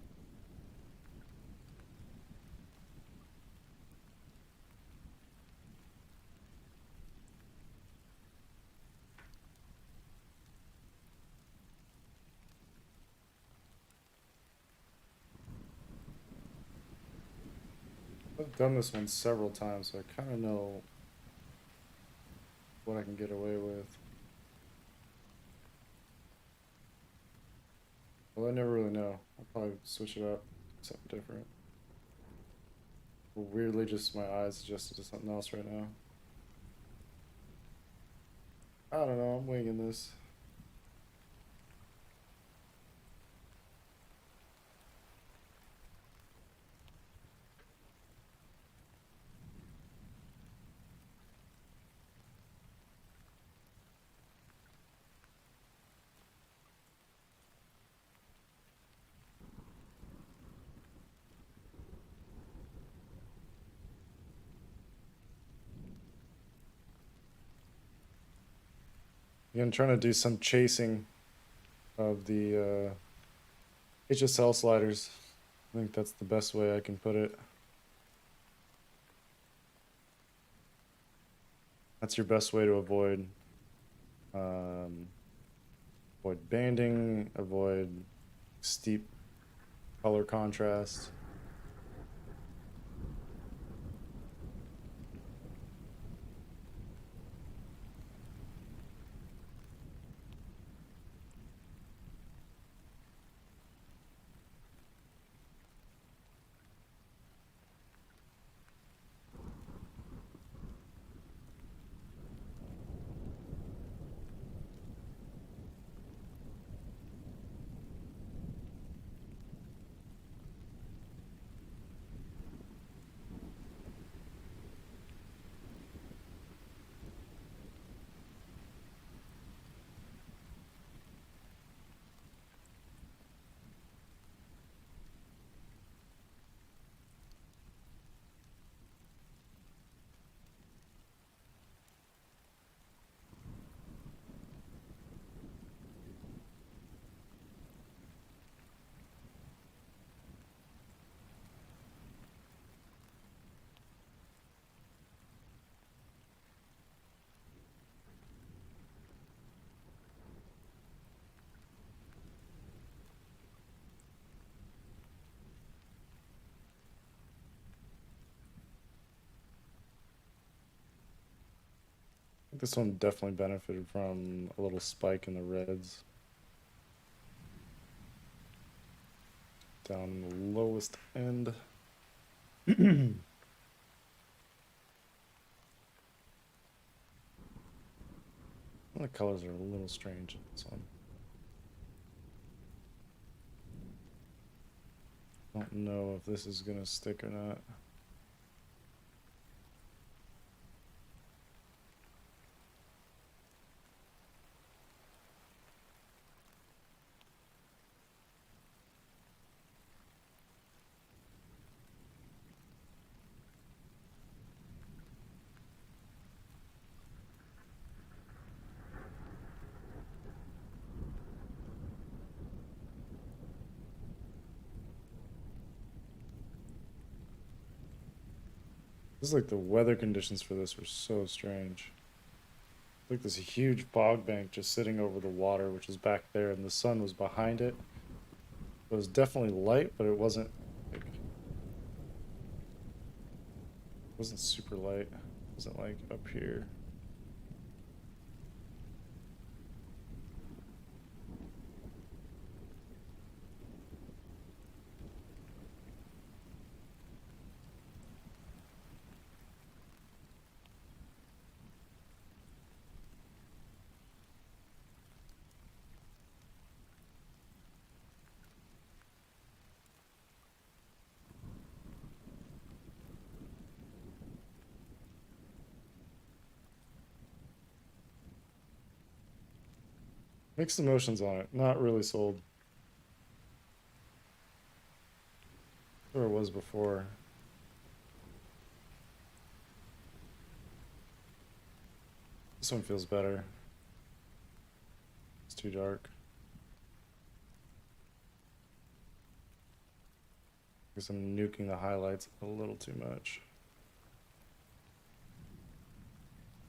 I've done this one several times, so I kind of know what I can get away with. Well, I never really know. I'll probably switch it up, something different. Weirdly, just my eyes adjusted to something else right now. I don't know, I'm winging this. Again, trying to do some chasing of the HSL sliders. I think that's the best way I can put it. That's your best way to avoid avoid banding, avoid steep color contrast. This one definitely benefited from a little spike in the reds. Down in the lowest end. The colors are a little strange in this one. Don't know if this is gonna stick or not. This is like the weather conditions for this were so strange. Like this huge fog bank just sitting over the water, which is back there, and the sun was behind it. It was definitely light, but it wasn't like, it wasn't super light. It wasn't like up here. Mixed emotions on it. Not really sold. Where it was before. This one feels better. It's too dark. Because I'm nuking the highlights a little too much.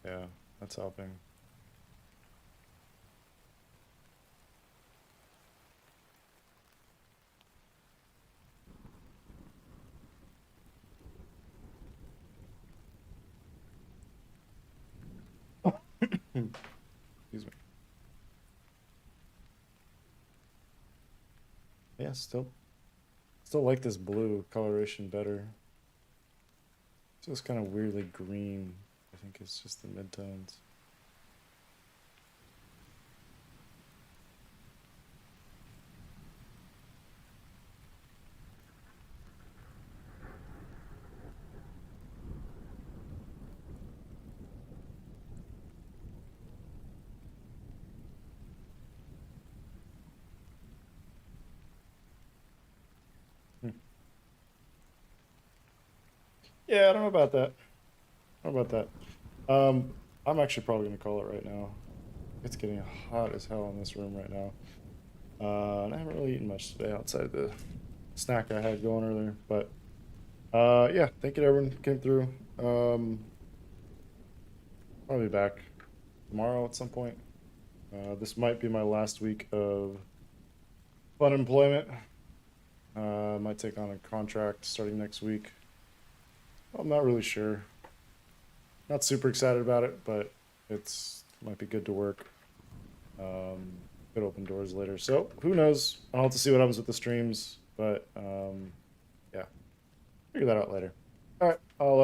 Yeah, that's helping. Excuse me. Yeah, still like this blue coloration better. It's just kind of weirdly green. I think it's just the midtones. Hmm. Yeah, I don't know about that. How about that? I'm actually probably gonna call it right now. It's getting hot as hell in this room right now. And I haven't really eaten much today outside the snack I had going earlier. But yeah, thank you to everyone who came through. I'll be back tomorrow at some point. This might be my last week of fun employment. Might take on a contract starting next week. I'm not really sure. Not super excited about it, but it's might be good to work. Could open doors later. So who knows? I'll have to see what happens with the streams, but yeah, figure that out later. All right, I'll